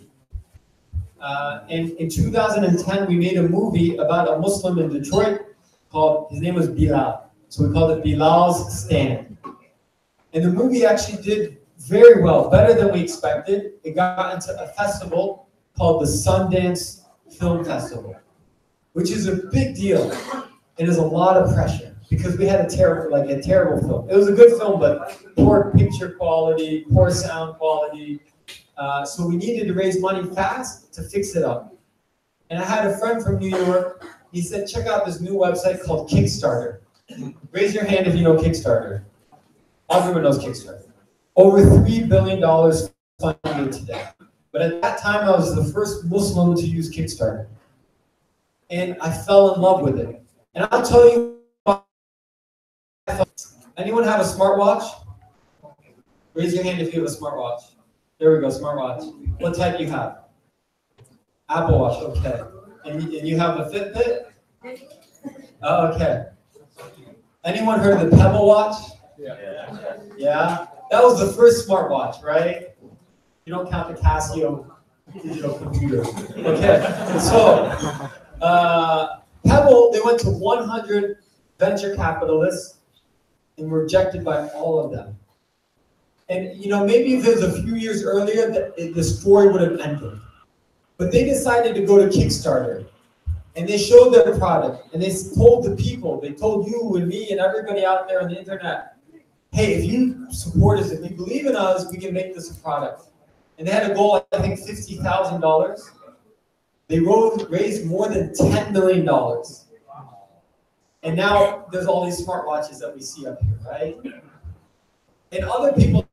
And in 2010, we made a movie about a Muslim in Detroit called, his name was Bilal. So we called it Bilal's Stand. And the movie actually did very well, better than we expected. It got into a festival called the Sundance Film Festival, which is a big deal. And there's a lot of pressure because we had a terrible film. It was a good film, but poor picture quality, poor sound quality. So we needed to raise money fast to fix it up. And I had a friend from New York. He said, check out this new website called Kickstarter. Raise your hand if you know Kickstarter. Everyone knows Kickstarter. Over $3 billion funded today. But at that time, I was the first Muslim to use Kickstarter. And I fell in love with it. And I'll tell you, anyone have a smartwatch? Raise your hand if you have a smartwatch. There we go, smartwatch. What type do you have? Apple Watch, okay. And you have a Fitbit? Oh, okay. Anyone heard of the Pebble Watch? Yeah? That was the first smartwatch, right? You don't count the Casio digital computer. Okay, so Pebble, they went to 100 venture capitalists and were rejected by all of them. And maybe if it was a few years earlier, the story would have ended. But they decided to go to Kickstarter. And they showed their product. And they told the people, they told you and me and everybody out there on the internet, hey, if you support us, if you believe in us, we can make this a product. And they had a goal, I think, $50,000. They raised more than $10 million. And now there's all these smartwatches that we see up here, right? And other people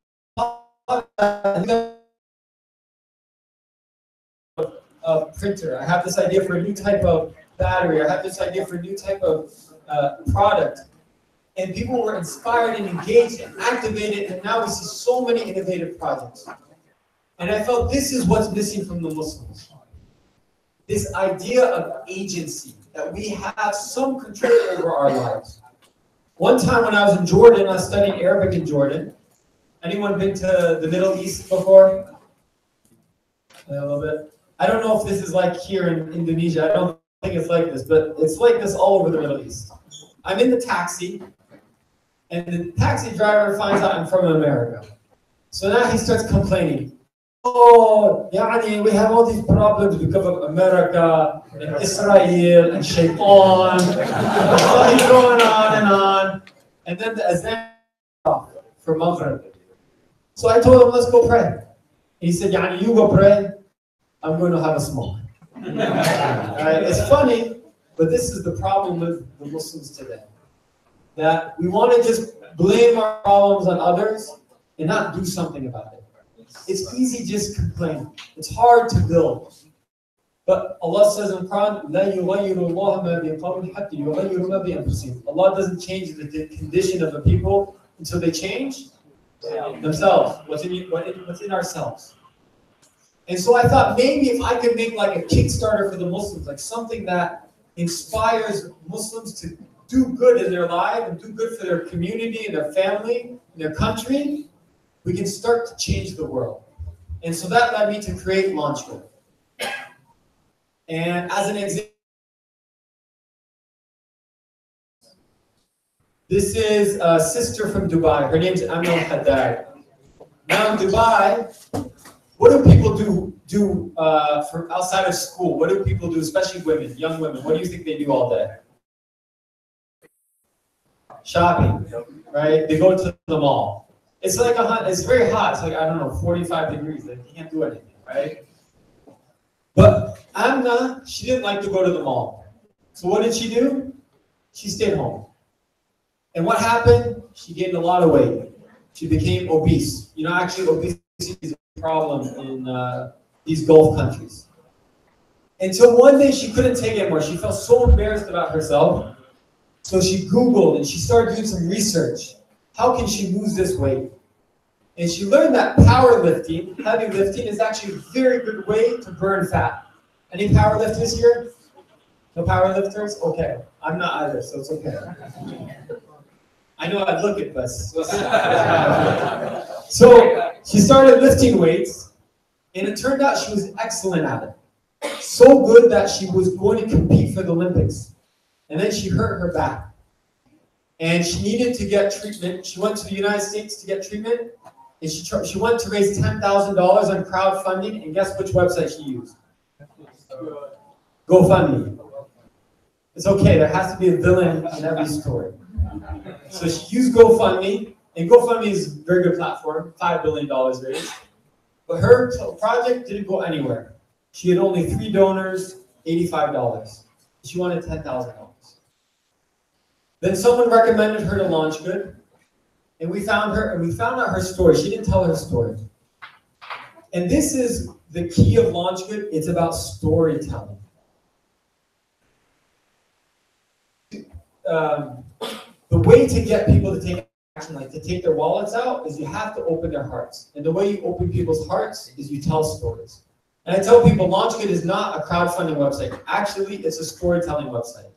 a printer. I have this idea for a new type of battery. I have this idea for a new type of product. And people were inspired and engaged and activated, and now we see so many innovative projects. And I felt this is what's missing from the Muslims. This idea of agency, that we have some control over our lives. One time when I was in Jordan, I was studying Arabic in Jordan. Anyone been to the Middle East before? A little bit. I don't know if this is like here in Indonesia. I don't think it's like this, but it's like this all over the Middle East. I'm in the taxi, and the taxi driver finds out I'm from America. So now he starts complaining. Oh, yani, we have all these problems because of America, and Israel, and Shaitan. So he's going on and on. And then the azan for Maghrib. So I told him, let's go pray. He said, yani, you go pray. I'm going to have a smoke. Right? It's funny, but this is the problem with the Muslims today. That we want to just blame our problems on others and not do something about it. It's easy just complain. It's hard to build. But Allah says in the Quran, لَا يُغَيِّرُ اللَّهُ مَا بِقَوْمٍ حَتَّى يُغَيِّرُ مَا بِأَنفُسِهِمْ. Allah doesn't change the condition of the people until they change themselves. What's in ourselves. And so I thought maybe if I could make like a Kickstarter for the Muslims, like something that inspires Muslims to do good in their life and do good for their community and their family and their country, we can start to change the world. And so that led me to create LaunchGood. And as an example, this is a sister from Dubai. Her name's Amna Haddad. Now in Dubai, what do people do from outside of school? What do people do, especially women, young women? What do you think they do all day? Shopping, right? They go to the mall. It's like it's very hot. It's like, I don't know, 45 degrees. They can't do anything, right? But Amna, she didn't like to go to the mall. So what did she do? She stayed home. And what happened? She gained a lot of weight. She became obese. Actually, obesity is a problem in these Gulf countries. Until one day she couldn't take it anymore. She felt so embarrassed about herself. So she Googled and she started doing some research. How can she lose this weight? And she learned that powerlifting, heavy lifting, is actually a very good way to burn fat. Any powerlifters here? No powerlifters? Okay. I'm not either, so it's okay. I know I'd look at this. So she started lifting weights, and it turned out she was excellent at it. So good that she was going to compete for the Olympics. And then she hurt her back. And she needed to get treatment. She went to the United States to get treatment, and she went to raise $10,000 on crowdfunding, and guess which website she used? GoFundMe. It's okay, there has to be a villain in every story. So she used GoFundMe, and GoFundMe is a very good platform, $5 billion raised. But her project didn't go anywhere. She had only 3 donors, $85. She wanted $10,000. Then someone recommended her to LaunchGood, and we found her, and we found out her story. She didn't tell her story. And this is the key of LaunchGood. It's about storytelling. The way to get people to take like to take their wallets out, is you have to open their hearts. And the way you open people's hearts is you tell stories. And I tell people, LaunchGood is not a crowdfunding website. Actually, it's a storytelling website.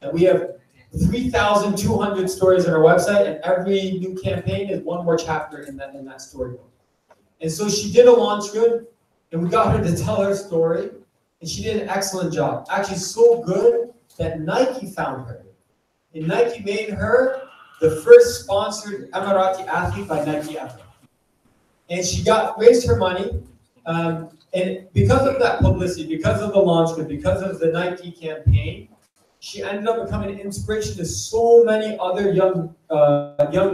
And we have 3,200 stories on our website, and every new campaign is one more chapter in that storybook. And so she did a LaunchGood, and we got her to tell her story, and she did an excellent job. Actually, so good that Nike found her. And Nike made her the first sponsored Emirati athlete by Nike ever. And she raised her money, and because of that publicity, because of the LaunchGood, because of the Nike campaign, she ended up becoming an inspiration to so many other young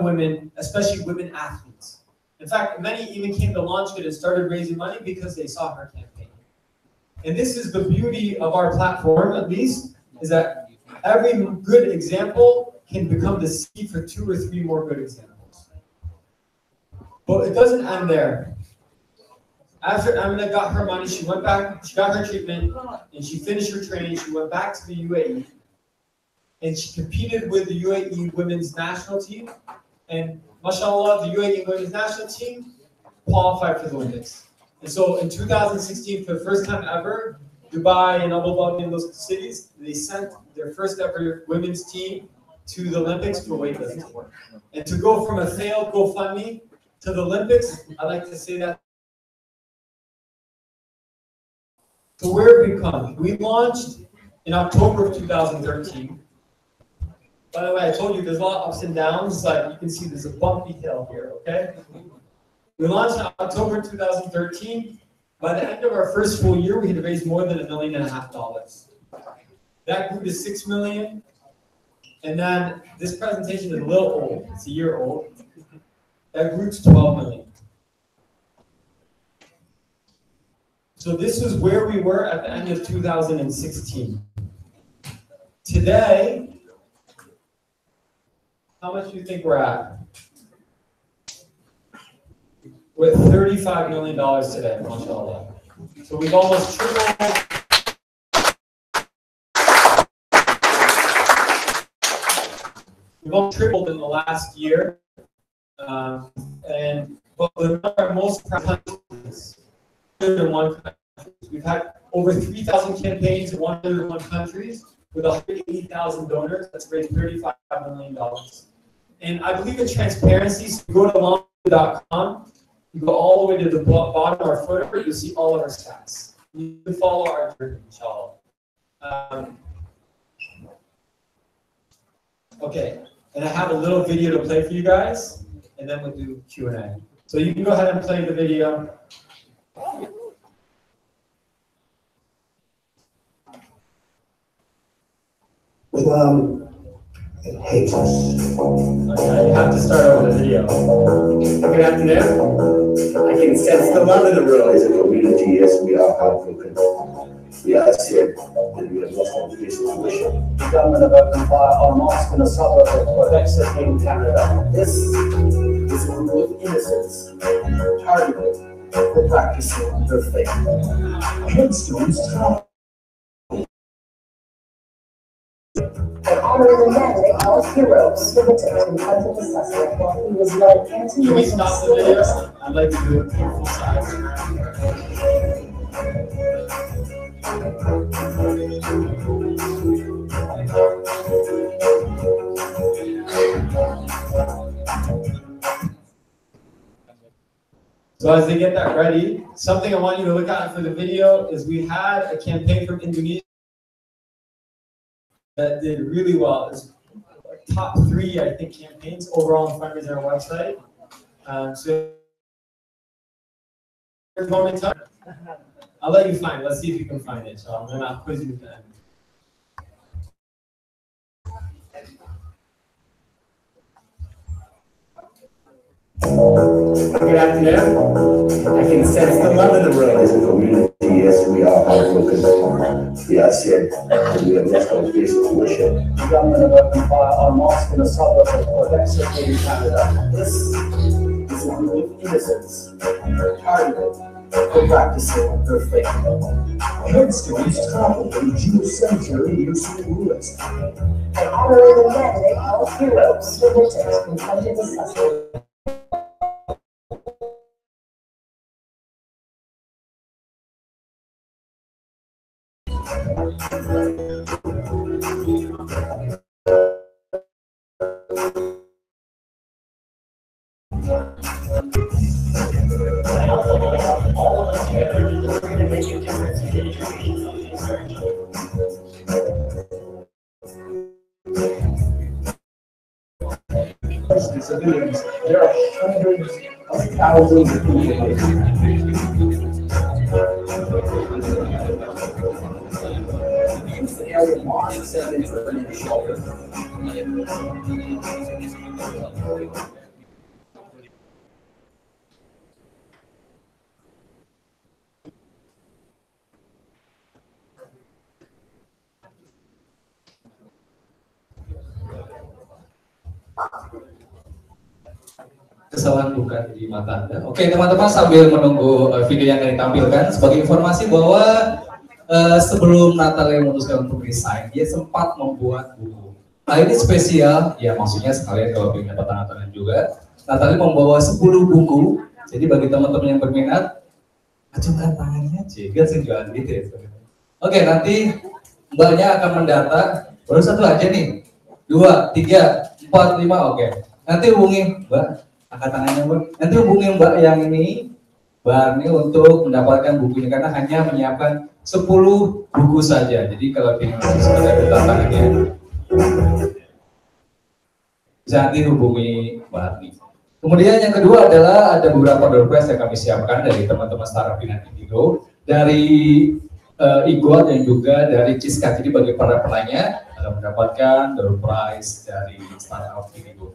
women, especially women athletes. In fact, many even came to LaunchGood and started raising money because they saw her campaign. And this is the beauty of our platform, at least, is that every good example can become the seed for 2 or 3 more good examples. But it doesn't end there. After Amina got her money, she went back, she got her treatment, and she finished her training. She went back to the UAE, and she competed with the UAE women's national team. And mashallah, the UAE women's national team qualified for the Olympics. And so in 2016, for the first time ever, Dubai and Abu Dhabi and those cities, they sent their first ever women's team to the Olympics to a weightlifting sport. And to go from a failed GoFundMe to the Olympics, I like to say that. So where have we come? We launched in October of 2013. By the way, I told you there's a lot of ups and downs. Like you can see there's a bumpy hill here, okay? We launched in October 2013. By the end of our first full year, we had raised more than $1.5 million. That grew to $6 million. And then this presentation is a little old. It's a year old. That grew to $12 million. So this is where we were at the end of 2016. Today, how much do you think we're at? We're at $35 million today, mashallah. So we've almost tripled. We've almost tripled in the last year. But we're most proud countries. In one country. We've had over 3,000 campaigns in 101 countries with 180,000 donors. That's raised $35 million. And I believe in transparency. So you go to LaunchGood.com, you go all the way to the bottom of our footer, you'll see all of our stats. You can follow our journey, inshallah. Okay, and I have a little video to play for you guys, and then we'll do Q&A. So you can go ahead and play the video. Hates us. Okay, you have to start over the video. Good afternoon. I can sense the love in the room. As a community, yes, we are heartbroken. We are sad that we have lost our this situation. The government have opened fire on mosque in a suburb of Quebec in Canada. This is a group of innocents targeted for practicing their faith. Headstones tell. And honoring the memory of heroes who attempted to hunt the suspect while he was led into Can we stop the video? I'd like to do it full size. So as they get that ready, something I want you to look at for the video is we had a campaign from Indonesia that did really well. It's top 3, I think, campaigns overall in fundraising on our website. So I'll let you find it. Let's see if you can find it. So I'm gonna quiz you at the end. Good afternoon. I can sense the love in the room. As a community, yes, we are heartbroken. We are sad that we have lost our this situation. The government have opened fire on mosque in a suburb of Quebec in Canada. This is a group of innocents targeted for practicing their faith. Headstones toppled the Jewish cemetery near St. Louis. And honoring the men they call heroes for the victims confronted the suspect. Civilians, there are hundreds of thousands of people. The area mosques have been turned into shelter. Kesalahan bukan di mata Anda. Oke teman-teman, sambil menunggu video yang akan ditampilkan, sebagai informasi bahwa sebelum Natalia memutuskan untuk resign, dia sempat membuat buku. Nah ini spesial, ya maksudnya sekalian kalau ingin dapat tanda tangan juga. Natalia membawa 10 buku, jadi bagi teman-teman yang berminat, acungkan tangannya, jika senjualan gitu ya. Oke, nanti mbaknya akan mendata, baru satu aja nih, 2, 3, 4, 5, oke. Nanti hubungi mbak. Angkat tangannya mbak. Nanti hubungi mbak yang ini, Mbak Arni untuk mendapatkan buku ini karena hanya menyiapkan 10 buku saja. Jadi kalau ingin sekedar tantangannya, bisa nanti hubungi Mbak Arni. Kemudian yang kedua adalah ada beberapa door prize yang kami siapkan dari teman-teman startup Binaan Indigo, dari Igor dan juga dari Ciska. Jadi bagi para penanya akan mendapatkan door prize dari startup Indigo.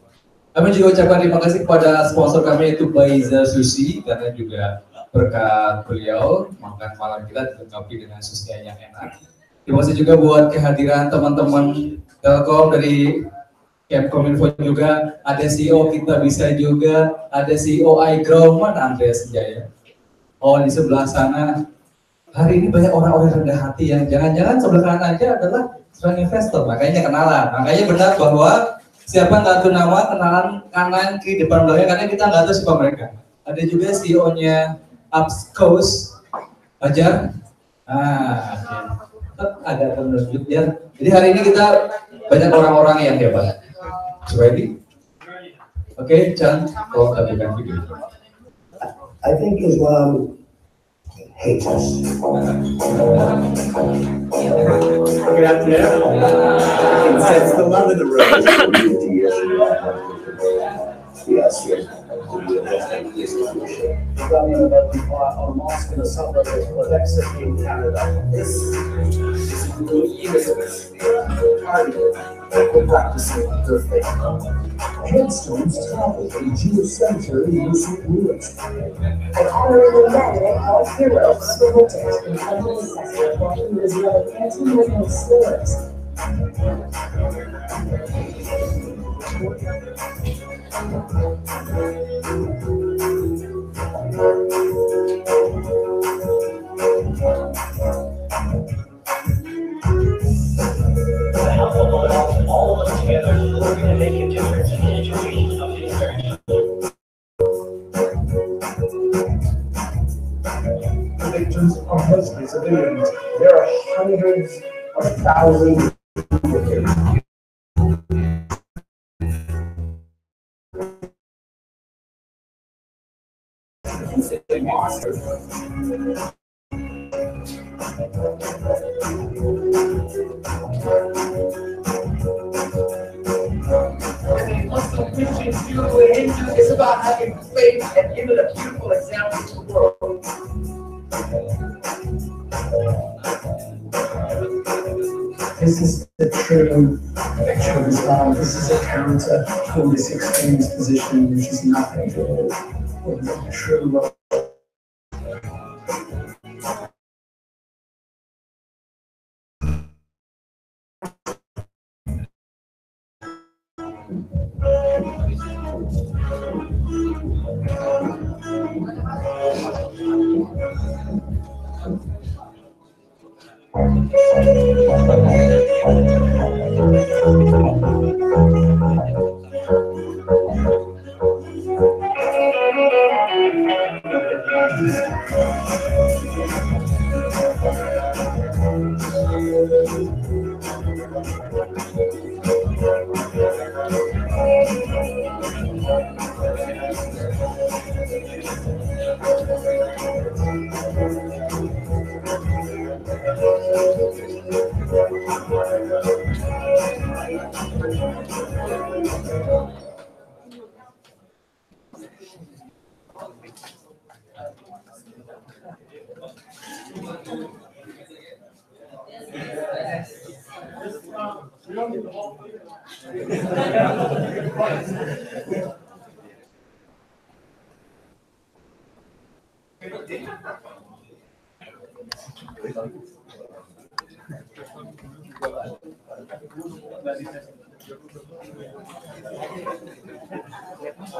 Kami juga ucapkan terima kasih kepada sponsor kami yaitu Baiza Sushi karena juga berkat beliau makan malam kita dilengkapi dengan sushi yang enak. Terima kasih juga buat kehadiran teman-teman Telkom dari Kemkominfo juga, ada CEO kita bisa juga, ada CEO iGrow, mana Andreas Jaya. Oh di sebelah sana, hari ini banyak orang-orang rendah hati yang jangan-jangan sebelah kanan aja adalah seorang investor, makanya kenalan. Makanya benar bahwa siapa nggak tahu nama, kenalan kanan, kiri, depan, belakang, karena kita nggak tahu siapa mereka. Ada juga CEO-nya Upcoast, Fajar. Agak menunjuk ya. Jadi hari ini kita banyak orang-orang yang hebat. Ready? Okay, Chan, tolong tampilkan video. I think Islam hates us. Good afternoon. I can sense the love in the room. Yes, yes. Our mosque in the suburb is Quebec in Canada. This is for practicing their faith. Headstones toppled the Jewish cemetery near St. Louis. And honoring the men they call heroes for victims confronted the suspect while he was yelling anti-Muslim slurs. All of us together, we're going to make a difference in the education of these churches. The victims are mostly civilians. There are hundreds of thousands of victims. It's about having faith and giving a beautiful example to the world. This is the true picture of Islam. This is a counter to this extremist position, which is nothing to do with the true love.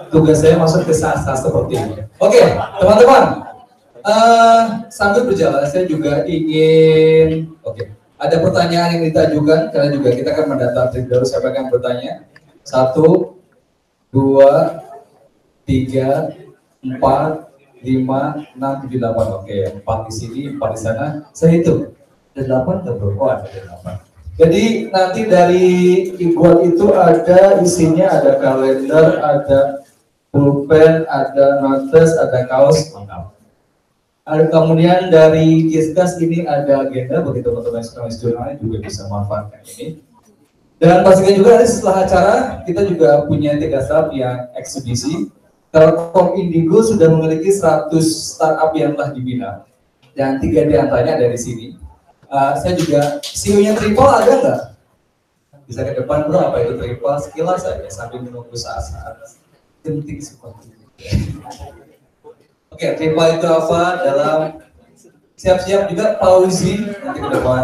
Tugas saya masuk ke saat-saat seperti ini. Oke, teman-teman, sambil berjalan saya juga ingin, ada pertanyaan yang ditajukan karena juga kita akan mendata dulu siapa yang bertanya. 1, 2, 3, 4, 5, 6, 7, 8. Oke, 4 di sini, 4 di sana. Saya hitung. Ada 8 atau berapa? Oh, ada 8. Jadi nanti dari igual itu ada isinya, ada kalender, ada pulpen, ada notes, ada kaos, lengkap. Ada kemudian dari Kiskas ini ada agenda bagi teman-teman yang jurnalnya juga bisa manfaatkan ini. Dan pastikan juga nanti setelah acara kita juga punya 3 startup yang eksibisi. Telkom Indigo sudah memiliki 100 startup yang telah dibina dan 3 diantaranya ada di sini. Saya juga CEO-nya Triple ada nggak? Bisa ke depan bro, apa itu Triple? Sekilas saja sambil menunggu saat-saat penting seperti itu. Oke, Triple itu apa? Dalam siap-siap juga Pauzi nanti ke depan.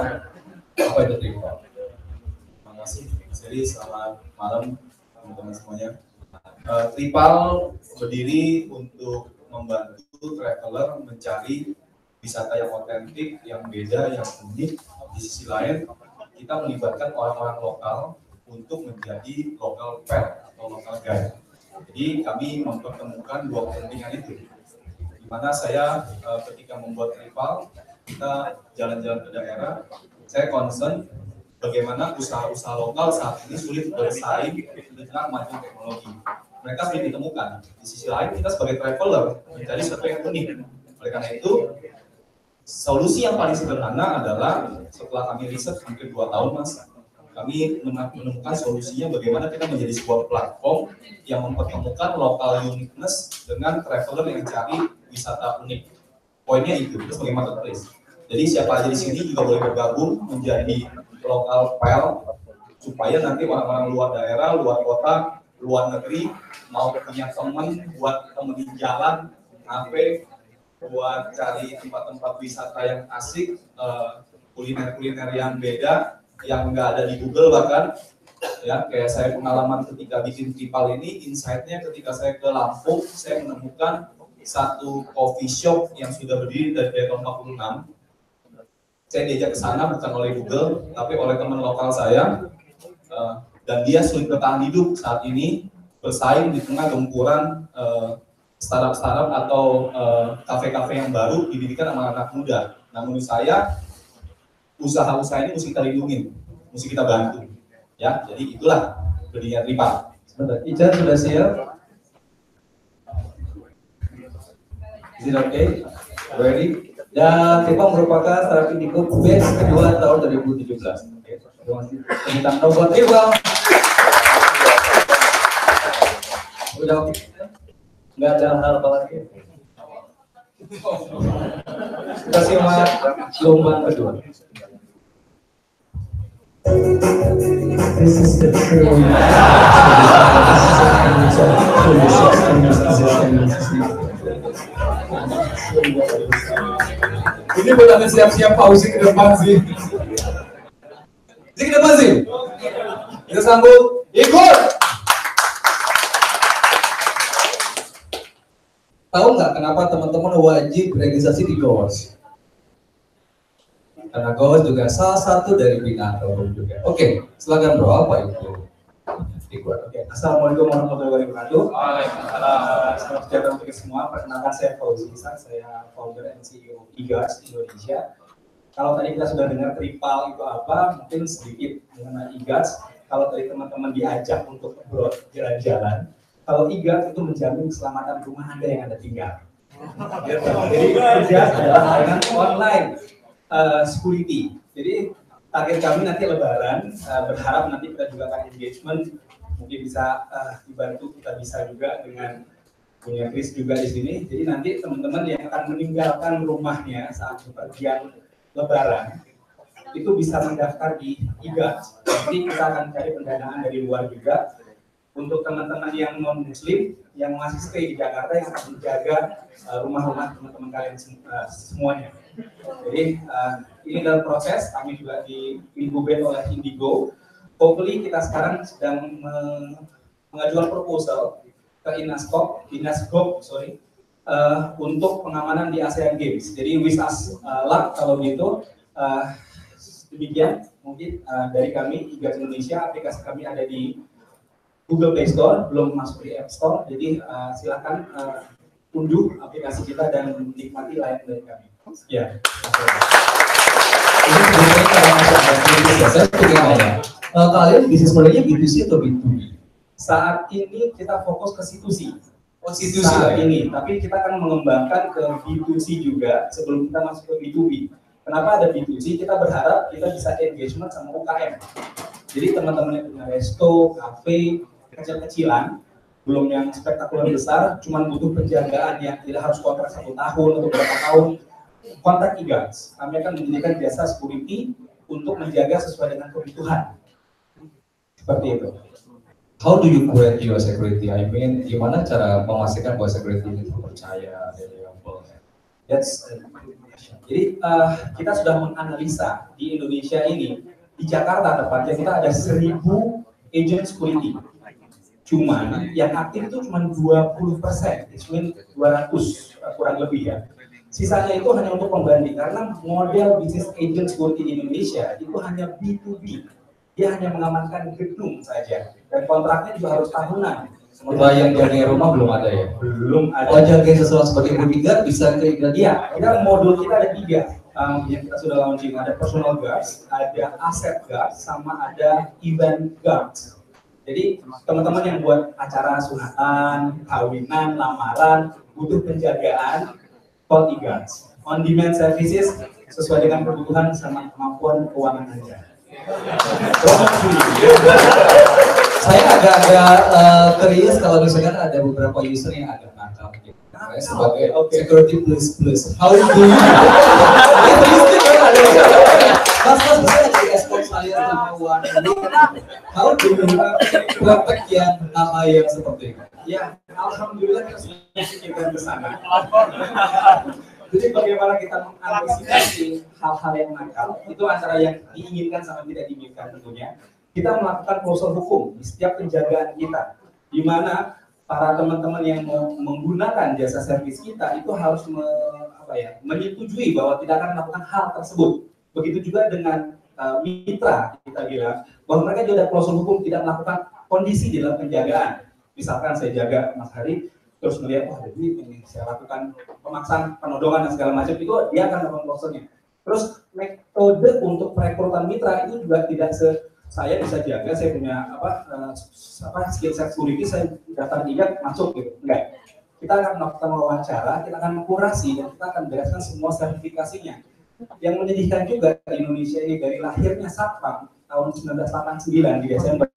Apa itu Triple? Terima kasih, jadi selamat malam teman-teman semuanya. Triple berdiri untuk membantu traveler mencari wisata yang otentik, yang beda, yang unik. Di sisi lain, kita melibatkan orang-orang lokal untuk menjadi local pair atau local guide. Jadi kami mempertemukan 2 kepentingan itu. Di mana saya ketika membuat Triple, kita jalan-jalan ke daerah, saya concern bagaimana usaha-usaha lokal saat ini sulit bersaing dengan maju teknologi. Mereka sulit ditemukan. Di sisi lain, kita sebagai traveler mencari sesuatu yang unik. Oleh karena itu, solusi yang paling sederhana adalah setelah kami riset hampir 2 tahun mas, kami menemukan solusinya bagaimana kita menjadi sebuah platform yang mempertemukan local uniqueness dengan traveler yang cari wisata unik. Poinnya itu sebagai marketplace. Jadi siapa aja di sini juga boleh bergabung menjadi local pair supaya nanti orang-orang luar daerah, luar kota, luar negeri mau punya teman buat temenin jalan, ngapain, buat cari tempat-tempat wisata yang asik, kuliner-kuliner yang beda, yang nggak ada di Google bahkan. Ya, kayak saya pengalaman ketika bikin Triple ini, insight-nya ketika saya ke Lampung, saya menemukan satu coffee shop yang sudah berdiri dari tahun 46. Saya diajak ke sana bukan oleh Google, tapi oleh teman lokal saya, dan dia sulit bertahan hidup saat ini, bersaing di tengah gempuran startup-startup atau kafe-kafe yang baru didirikan sama anak muda. Nah menurut saya usaha-usaha ini mesti kita lindungi, mesti kita bantu. Ya, jadi itulah berdirinya Triple. Sebentar, Ica sudah siap? Is it okay? Ready? Dan Triple merupakan startup Indigo batch kedua tahun 2017. Oke, terima kasih. Tentang nomor Triple. Udah oke? Nggak ada hal apa lagi. Kita simak gelombang kedua. This is the true Ini buat anda siap-siap pausi ke depan sih. Ke depan sih. Kita sambut ikut. Tahu nggak kenapa teman-teman wajib registrasi di GOWAS? Karena Ghost juga salah satu dari binator juga. Oke, silakan bro, apa itu? Oke, Assalamualaikum warahmatullahi wabarakatuh. Selamat sejahtera untuk kita semua. Perkenalkan saya Fauzi, saya founder and CEO e-Guards Indonesia. Kalau tadi kita sudah dengar tripal itu apa, mungkin sedikit mengenai e-Guards. Kalau tadi teman-teman diajak untuk jalan-jalan, kalau e-Guards itu menjamin keselamatan rumah Anda yang Anda tinggal. Jadi kerja adalah dengan online security. Jadi target kami nanti Lebaran, berharap nanti kita juga akan engagement, mungkin bisa dibantu, kita bisa juga dengan punya Chris juga di sini. Jadi nanti teman-teman yang akan meninggalkan rumahnya saat bepergian Lebaran itu bisa mendaftar di e-Guards. Nanti kita akan cari pendanaan dari luar juga untuk teman-teman yang non Muslim yang masih stay di Jakarta yang akan menjaga rumah-rumah teman-teman kalian semuanya. Jadi ini dalam proses, kami juga di-incubate oleh Indigo. Hopefully kita sekarang sedang mengajukan proposal ke Inaskop, untuk pengamanan di ASEAN Games. Jadi wish us luck kalau gitu. Demikian mungkin dari kami e-Guards Indonesia. Aplikasi kami ada di Google Play Store, belum masuk di App Store. Jadi silakan unduh aplikasi kita dan nikmati layanan dari kami. Ya. Ini sebenarnya saya tanya, kalian bisnis modelnya B2C atau B2B? Saat ini kita fokus ke C2C. C2C saat ini, tapi kita akan mengembangkan ke B2C juga sebelum kita masuk ke B2B. Kenapa ada B2C? Kita berharap kita bisa engagement sama UKM. Jadi teman-teman yang punya resto, cafe, kecil-kecilan, belum yang spektakuler besar, cuma butuh penjagaan yang tidak harus kontrak 1 tahun atau berapa tahun. Kontak e-Guards, kami akan menyediakan jasa security untuk menjaga sesuai dengan kebutuhan. Seperti itu. How do you create your security? I mean, gimana cara memastikan bahwa security ini terpercaya, reliable? Jadi kita sudah menganalisa di Indonesia ini, di Jakarta tepatnya kita ada 1000 agent security. Cuman yang aktif itu cuma 20%, itu 200 kurang lebih ya. Sisanya itu hanya untuk pembanding karena model bisnis agent security di Indonesia itu hanya B2B. Dia hanya mengamankan gedung saja dan kontraknya juga harus tahunan. Sementara yang jaga rumah belum ada ya? Belum ada. Oh, jaga sesuatu sebagai bodyguard bisa ke e-Guards? Iya, kita modul kita ada 3 yang kita sudah launching. Ada personal guards, ada asset guards, sama ada event guards. Jadi teman-teman yang buat acara sunatan, kawinan, lamaran, butuh penjagaan, call e-Guards. On demand services sesuai dengan kebutuhan sama kemampuan keuangan Anda. Saya agak-agak curious kalau misalkan ada beberapa user yang agak nakal gitu. Sebagai security plus. How do you? Mas bisa jadi export saya sama uang ini. How do you protect yang nama yang seperti itu? Ya, alhamdulillah kita sudah memikirkan ke sana. Jadi bagaimana kita mengantisipasi hal-hal yang nakal, itu antara yang diinginkan sama tidak diinginkan tentunya. Kita melakukan prosedur hukum di setiap penjagaan kita, di mana para teman-teman yang mau menggunakan jasa servis kita itu harus menyetujui bahwa tidak akan melakukan hal tersebut. Begitu juga dengan mitra, kita bilang bahwa mereka juga ada prosedur hukum tidak melakukan kondisi di dalam penjagaan. Misalkan saya jaga Mas Hari, terus melihat wah ada duit ini, saya lakukan pemaksaan, penodongan dan segala macam, itu dia akan melakukan prosesurnya. Terus metode untuk perekrutan mitra itu juga tidak saya bisa jaga, saya punya skill set security, saya daftar tiga masuk gitu, enggak. Kita akan melakukan wawancara, kita akan kurasi dan kita akan bereskan semua sertifikasinya. Yang menyedihkan juga di Indonesia ini dari lahirnya Satpam tahun 1989 di Desember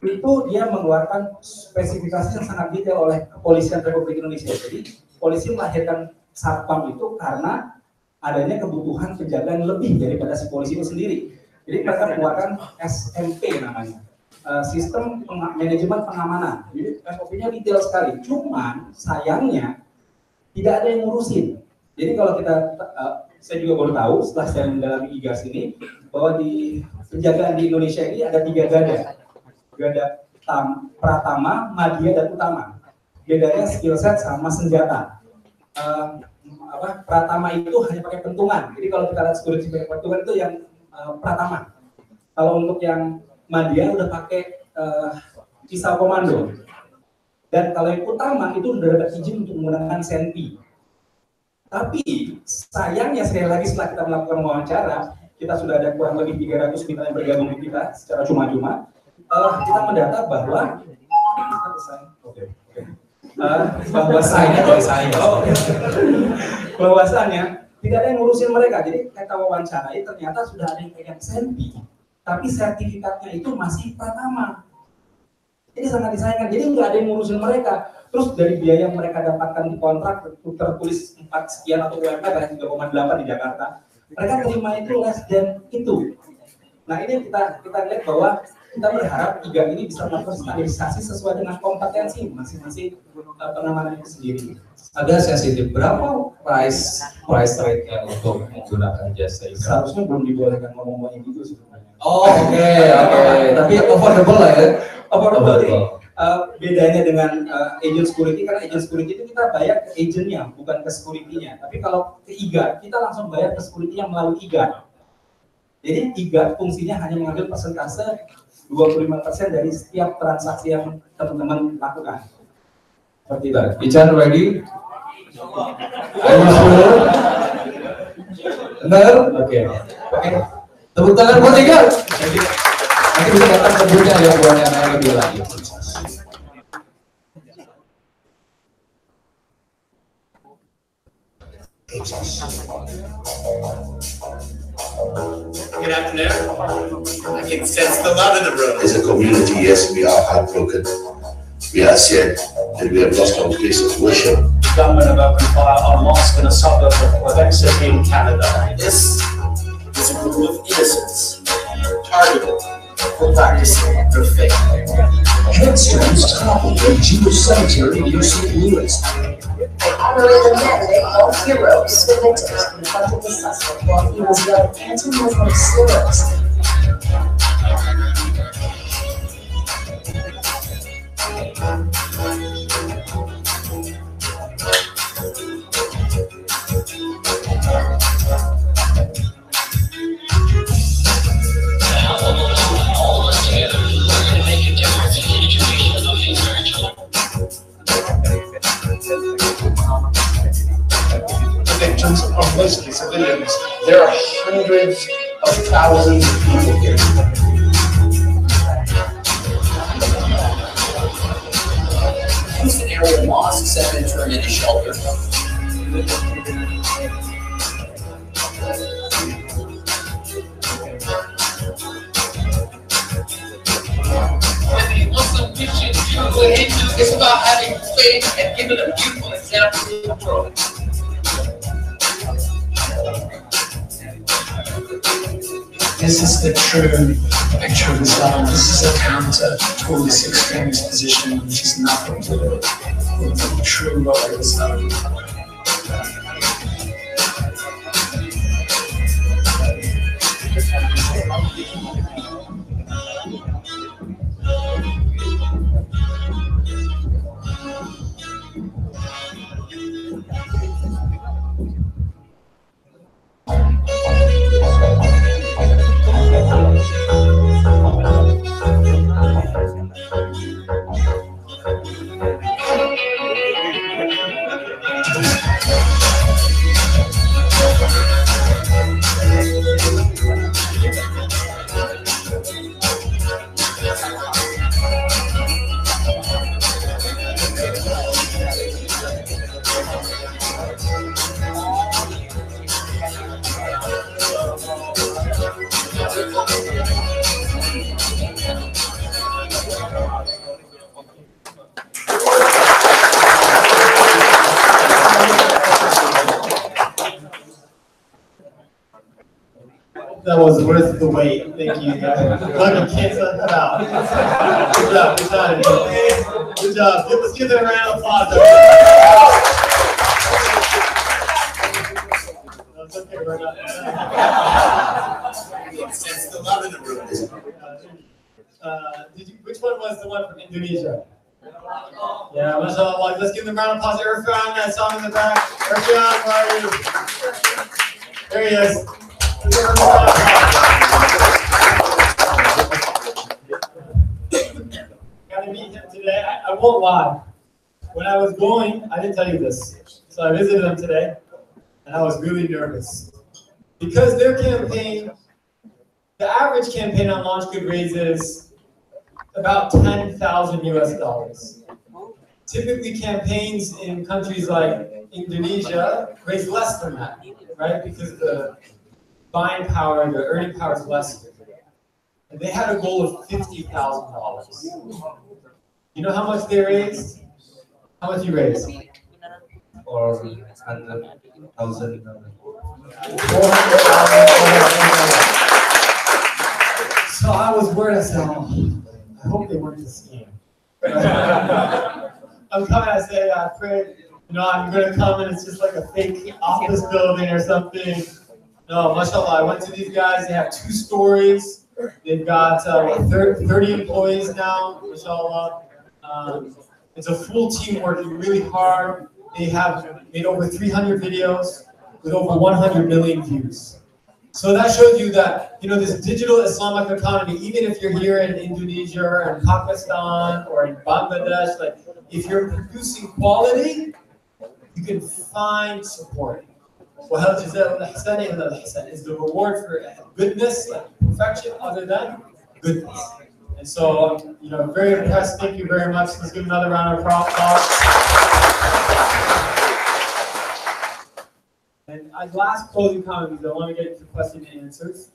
itu dia mengeluarkan spesifikasi yang sangat detail oleh Kepolisian Republik Indonesia. Jadi polisi melahirkan Satpam itu karena adanya kebutuhan penjagaan lebih daripada si polisi itu sendiri. Jadi mereka mengeluarkan SMP namanya, sistem manajemen pengamanan. Jadi SOP-nya detail sekali. Cuman sayangnya tidak ada yang ngurusin. Jadi kalau kita, saya juga baru tahu setelah saya mendalami e-Guards ini bahwa di penjagaan di Indonesia ini ada 3 garda. Garda Pratama, Madya, dan Utama. Bedanya skill set sama senjata. Pratama itu hanya pakai pentungan. Jadi kalau kita lihat security pakai pentungan itu yang Pratama. Kalau untuk yang Madya udah pakai pisau komando. Dan kalau yang utama itu sudah dapat izin untuk menggunakan senpi. Tapi sayangnya sekali lagi setelah kita melakukan wawancara, kita sudah ada kurang lebih 300 mitra yang bergabung di kita secara cuma-cuma. Kita mendata bahwa bahwasanya tidak ada yang ngurusin mereka. Jadi kita wawancarai ternyata sudah ada yang pegang senpi, tapi sertifikatnya itu masih Pratama. Jadi sangat disayangkan. Jadi nggak ada yang ngurusin mereka. Terus dari biaya yang mereka dapatkan di kontrak tertulis 4 sekian atau UMR dari 3,8 di Jakarta, mereka terima itu less than itu. Nah ini kita lihat bahwa kita berharap tiga ini bisa melakukan standarisasi sesuai dengan kompetensi masing-masing penanganan itu sendiri. Agak sensitif. Berapa price rate-nya untuk menggunakan jasa ini? Seharusnya belum dibolehkan ngomong-ngomong gitu sebenarnya. Oh oke. Tapi affordable lah ya. Affordable. Bedanya dengan agent security, karena agent security itu kita bayar ke agentnya, bukan ke security-nya. Tapi kalau ke IGA, kita langsung bayar ke security-nya melalui IGA. Jadi IGA fungsinya hanya mengambil persentase 25% dari setiap transaksi yang teman-teman lakukan. Seperti itu. Ican ready? Are you sure? Benar? Oke. Tepuk tangan buat Ican. Nanti bisa datang ke booth-nya ya buat yang lebih lagi. Good afternoon. I can sense the love in the room. As a community, yes, we are heartbroken. We are sad that we have lost our place of worship. The government have opened fire on mosque in a suburb of Quebec City in Canada. This is a group of innocents targeted for practicing their faith. Headstones toppled a Jewish cemetery near St. Louis. They honored the men they called heroes, the victims confronted the suspect while he was yelling anti-Muslim slurs. The victims are mostly civilians. There are hundreds of thousands of people here. Houston area mosques have been turned into shelter. Muslim, Christian, Jew, or Hindu, it's about having faith and giving a beautiful example to the world. This is the true picture of Islam. This is a counter to all this extremist position, which is nothing to do with the true role of Islam. That was worth the wait. Thank you guys. Look, you can't set that out. Good job, good job. Good job. Let's give them a round of applause. That's okay, we're not. Sense the love in the room. Which one was the one from Indonesia? Yeah, mashallah. Let's give them a round of applause to Irfan, that song in the back. Irfan, where are you? There he is. Got to meet him today. I won't lie. When I was going, I didn't tell you this. So I visited them today, and I was really nervous. Because their campaign, the average campaign on LaunchGood raises about 10,000 US dollars. Typically, campaigns in countries like Indonesia raise less than that, right? Because the buying power, the earning power is less. And they had a goal of $50,000. You know how much they raised? How much you raised? Or 100,000. So I was worried. I said, oh, I hope they weren't a scam. I'm coming, I say, I prayed, I'm going to come and it's just like a fake office building or something. No, mashallah, I went to these guys. They have 2 stories. They've got 30 employees now, mashallah. It's a full team working really hard. They have made over 300 videos with over 100 million views. So that shows you that, this digital Islamic economy, even if you're here in Indonesia or in Pakistan or in Bangladesh, like if you're producing quality, you can find support. وَهَلْ جَزَاءُ الْإِحْسَانِ إِلَّا الْإِحْسَانِ is the reward for goodness, like perfection, other than goodness. And so, very impressed. Thank you very much. Let's give another round of applause. And last closing comments, I want to get to question and answers.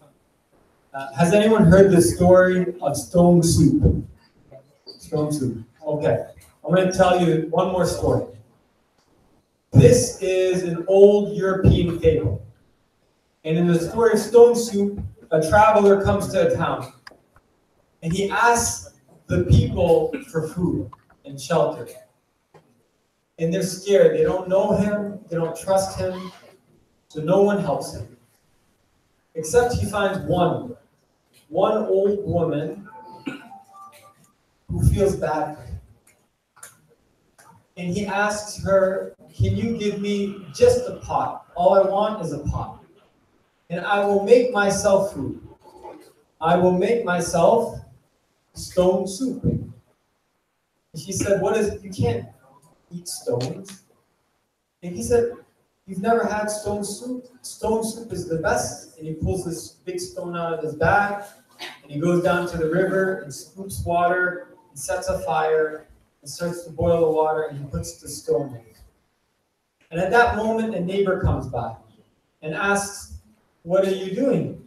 Has anyone heard the story of stone soup? Stone soup. Okay. I'm going to tell you one more story. This is an old European fable. And in the story of stone soup, a traveler comes to a town. And he asks the people for food and shelter. And they're scared. They don't know him. They don't trust him. So no one helps him. Except he finds one old woman who feels bad for him. And he asks her, can you give me just a pot? All I want is a pot. And I will make myself food. I will make myself stone soup. And she said, what is it? You can't eat stones. And he said, you've never had stone soup? Stone soup is the best. And he pulls this big stone out of his bag, and he goes down to the river and scoops water and sets a fire and starts to boil the water, and he puts the stone in. And at that moment, a neighbor comes by and asks, what are you doing?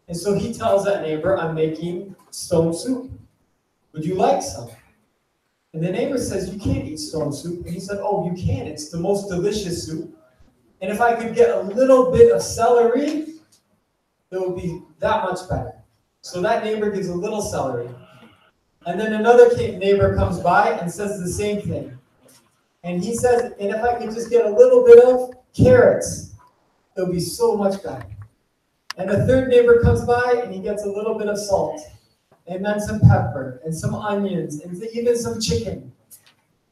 And so he tells that neighbor, I'm making stone soup. Would you like some? And the neighbor says, you can't eat stone soup. And he said, oh, you can. It's the most delicious soup. And if I could get a little bit of celery, it would be that much better. So that neighbor gives a little celery. And then another neighbor comes by and says the same thing. And he says, and if I could just get a little bit of carrots, it would be so much better. And a third neighbor comes by and he gets a little bit of salt, and then some pepper, and some onions, and even some chicken.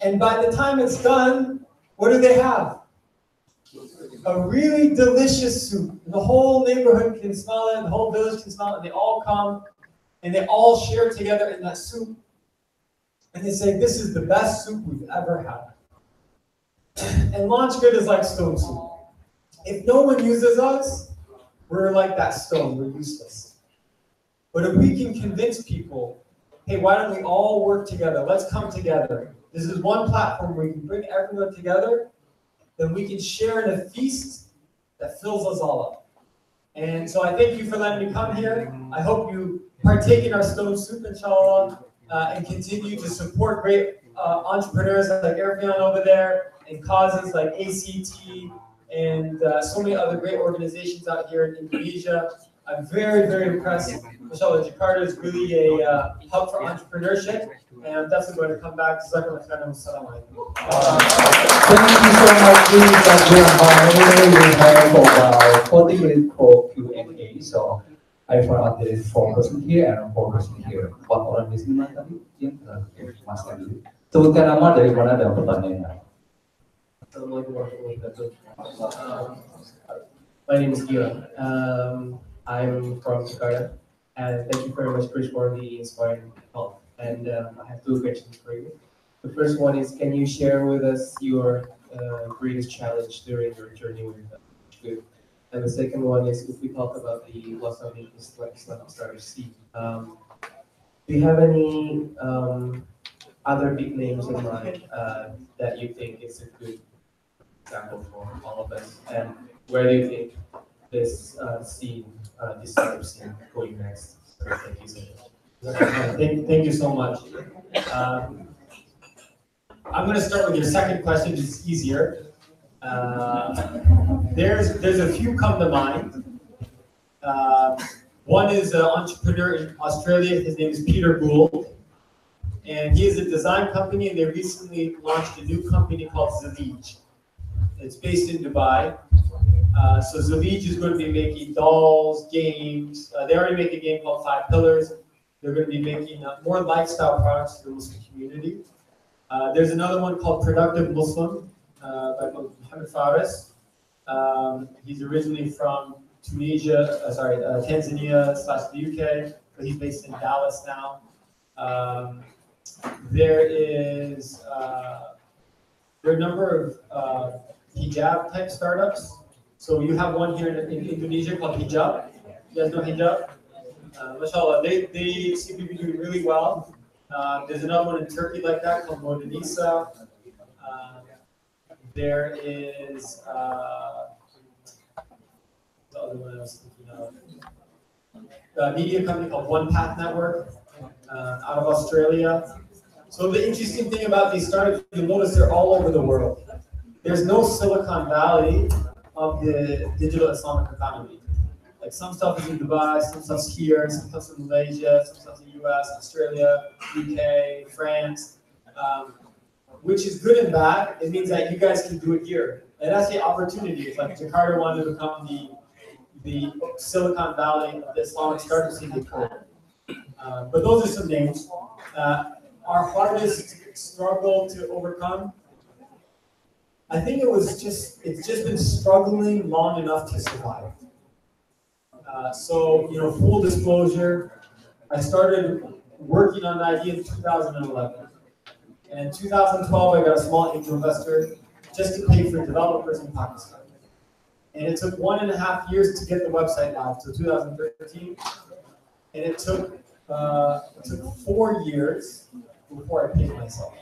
And by the time it's done, what do they have? A really delicious soup. The whole neighborhood can smell it, the whole village can smell it, and they all come, and they all share together in that soup. And they say, this is the best soup we've ever had. And LaunchGood is like stone soup. If no one uses us, we're like that stone, we're useless. But if we can convince people, hey, why don't we all work together? Let's come together. This is one platform where we can bring everyone together, then we can share in a feast that fills us all up. And so I thank you for letting me come here. I hope you partake in our stone soup, inshallah, and continue to support great entrepreneurs like Irfan over there, and causes like ACT, and so many other great organizations out here in Indonesia. I'm very, very impressed. Inshallah, Jakarta is really a hub for entrepreneurship, and I'm definitely going to come back. Thank you so much, we have about 40 minutes for Q&A. So I found there is 4 person here and 4 person here. What orang di sini tadi? Mas Andrew. Sebutkan nama dari mana ada pertanyaannya. Assalamualaikum warahmatullahi wabarakatuh. My name is Gira. I'm from Jakarta, and thank you very much, Chris, for the inspiring talk. And I have two questions for you. The first one is, can you share with us your greatest challenge during your journey with Good? And the second one is, if we talk about the Islamic starter scene, do you have any other big names in mind that you think is a good example for all of us? And where do you think this scene, this startup scene, going next? So thank you so much. Thank you so much. I'm going to start with your second question. It's easier. There's a few come to mind. One is an entrepreneur in Australia. His name is Peter Gould, and he is a design company. And they recently launched a new company called Zavij. It's based in Dubai. So Zavij is going to be making dolls, games. They already make a game called 5 Pillars. They're going to be making more lifestyle products for the Muslim community. There's another one called Productive Muslim by Mohammed Faris. He's originally from Tanzania / the UK, but he's based in Dallas now. There are a number of hijab type startups. So you have one here in Indonesia called Hijab. You guys know Hijab? Mashallah, they seem to be doing really well. There's another one in Turkey like that called Modernisa. There is the other one I was thinking of. A media company called One Path Network out of Australia. So the interesting thing about these startups, you'll notice they're all over the world. There's no Silicon Valley of the digital Islamic economy. Like some stuff is in Dubai, some stuff's here, some stuff's in Malaysia, some stuff's in the US, Australia, UK, France, which is good and bad. It means that you guys can do it here. And that's the opportunity. It's like Jakarta wanted to become the Silicon Valley of the Islamic startup scene. But those are some names. Our hardest struggle to overcome, I think it's just been struggling long enough to survive. So, full disclosure, I started working on the idea in 2011. And in 2012, I got a small angel investor just to pay for developers in Pakistan. And it took 1.5 years to get the website live, so 2013. And it took 4 years before I paid myself.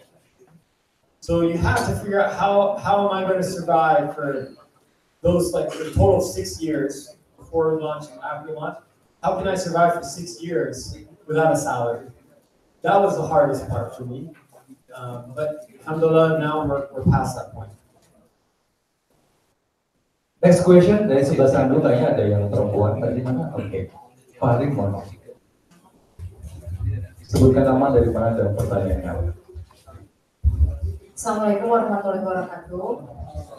So you have to figure out how am I going to survive for those the total of 6 years before launch and after launch. How can I survive for 6 years without a salary? That was the hardest part for me. But alhamdulillah, now we're past that point. Next question dari sebelah sana dulu, kayaknya ada yang perempuan tadi mana? Oke, Farid mohon. Sebutkan nama dari mana dan pertanyaannya. Assalamualaikum warahmatullahi wabarakatuh.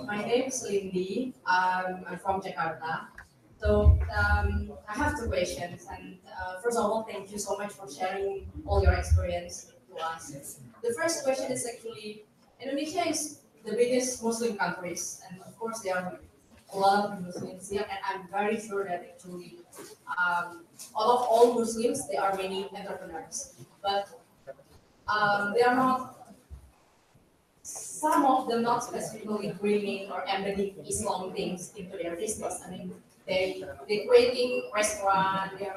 My name is Lindy. I'm from Jakarta. So I have 2 questions. And first of all, thank you so much for sharing all your experience to us. The first question is actually, Indonesia is the biggest Muslim countries, and of course there are a lot of Muslims here, and I'm very sure that actually all Muslims, there are many entrepreneurs, but they are not. Some of them not specifically bringing or embedding Islam things into their business. I mean, they're creating restaurant, they're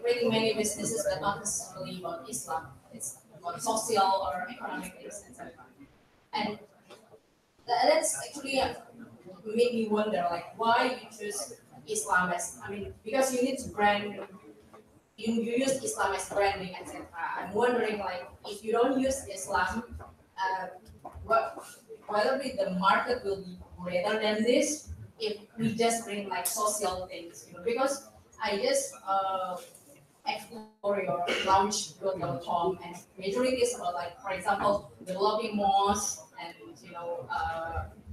creating many businesses, but not necessarily about Islam. It's about social or economic things, etc. And that's actually made me wonder, why you choose Islam as, because you need to brand, you use Islam as branding, etc. I'm wondering, if you don't use Islam, whether the market will be greater than this if we just bring social things, because I just explore your launch.com, and majority is about for example, developing mosques and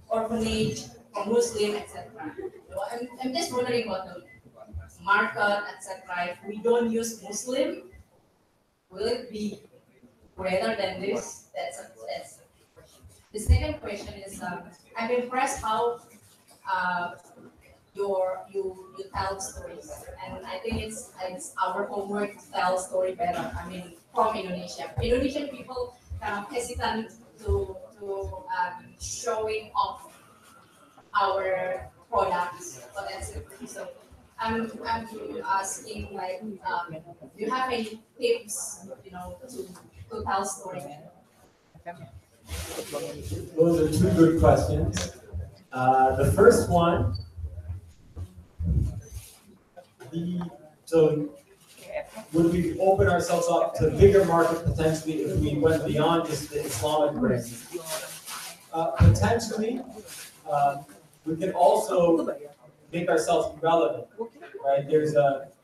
orphanage for Muslim, etc. I'm just wondering about the market, etc. If we don't use Muslim, will it be greater than this? That's The second question is, I'm impressed how you tell stories, and I think it's our homework to tell story better. I mean, from Indonesia, Indonesian people kind of hesitant to showing off our products, but that's it. So I'm asking like, do you have any tips, to tell story better? Those are two good questions. The first one, so would we open ourselves up to bigger market potentially if we went beyond just the Islamic brand? Potentially, we can also make ourselves relevant, right?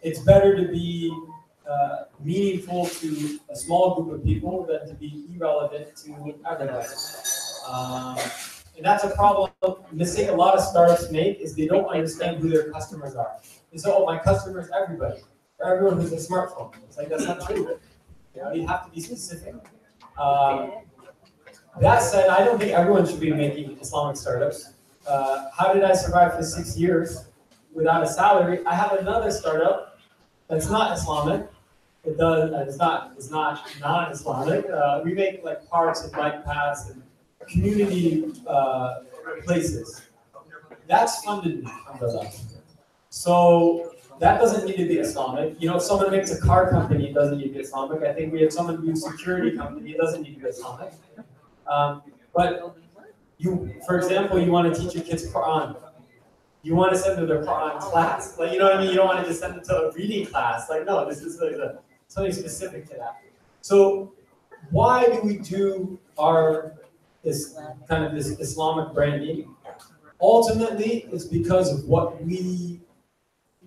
It's better to be meaningful to a small group of people than to be irrelevant to everybody. And that's a problem, mistake a lot of startups make is they don't understand who their customers are. They say, oh, my customer is everybody, or everyone who's a smartphone. It's like, that's not true. You have to be specific. That said, I don't think everyone should be making Islamic startups. How did I survive for 6 years without a salary? I have another startup that's not Islamic. It's not non-Islamic. We make like parks and bike paths and community places. That's funded under us. So that doesn't need to be Islamic. If someone makes a car company, it doesn't need to be Islamic. I think we have someone who's a security company, it doesn't need to be Islamic. But for example, you want to teach your kids Quran. You want to send them to a Quran class. Like, you know what I mean? You don't want to just send them to a reading class. Like, no, this is like something specific to that. So why do we do this Islamic branding? Ultimately, it's because of what we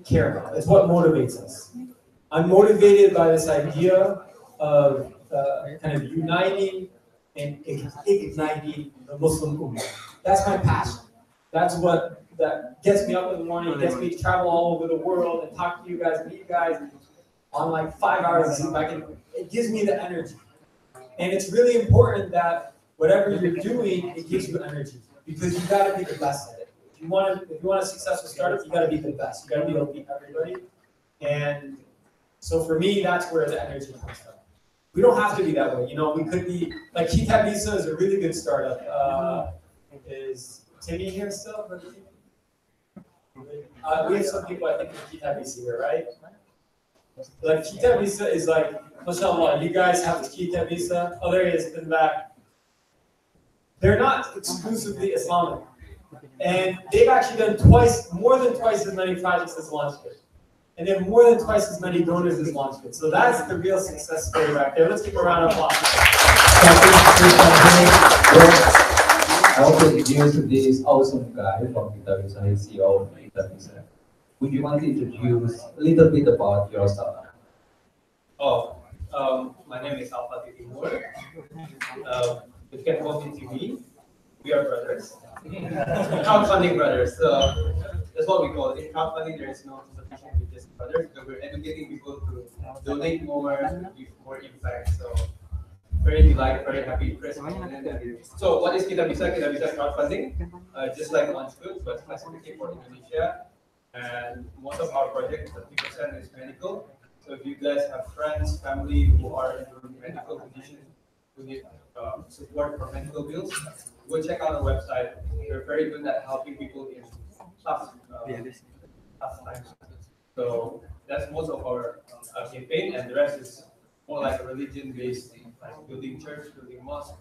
care about. It's what motivates us. I'm motivated by this idea of kind of uniting and igniting the Muslim Ummah. That's my passion. That's what that gets me up in the morning, gets me to travel all over the world and talk to you guys, meet you guys on like 5 hours of sleep. It gives me the energy. And it's really important that whatever you're doing, it gives you energy because you got to be the best at it. If you want a successful startup, you got to be the best. You got to be able to beat everybody. And so for me, that's where the energy comes from. We don't have to be that way. We could be like MEETUP is a really good startup. Is Timmy here still? We have some people I think in MEETUP here, right? Like MEETUP is like, mashallah, you guys have MEETUP. Oh, there he is in the back. They're not exclusively Islamic. And they've actually done more than twice as many projects as LaunchPad. And they have more than twice as many donors as LaunchPad. So that's the real success story back there. Let's give a round of applause. I also introduce this awesome guy from MEETUP, he's CEO of MEETUP. Would you want to introduce a little bit about yourself? My name is Alpha Timur. You can call me TV. We are brothers. Crowdfunding brothers. So that's what we call it. In crowdfunding, there is no competition with just brothers, but we're educating people to donate more, give more impact. So very delighted, very happy, impressed. So what is Kita Bisa? Kita Bisa crowdfunding, just like LaunchPad, but specifically for Indonesia. And most of our project, 30% is medical. So if you guys have friends, family who are in medical conditions, who need support for medical bills, go check out our website. We're very good at helping people in tough times. So that's most of our campaign, and the rest is more like a religion-based, like building church, building mosque,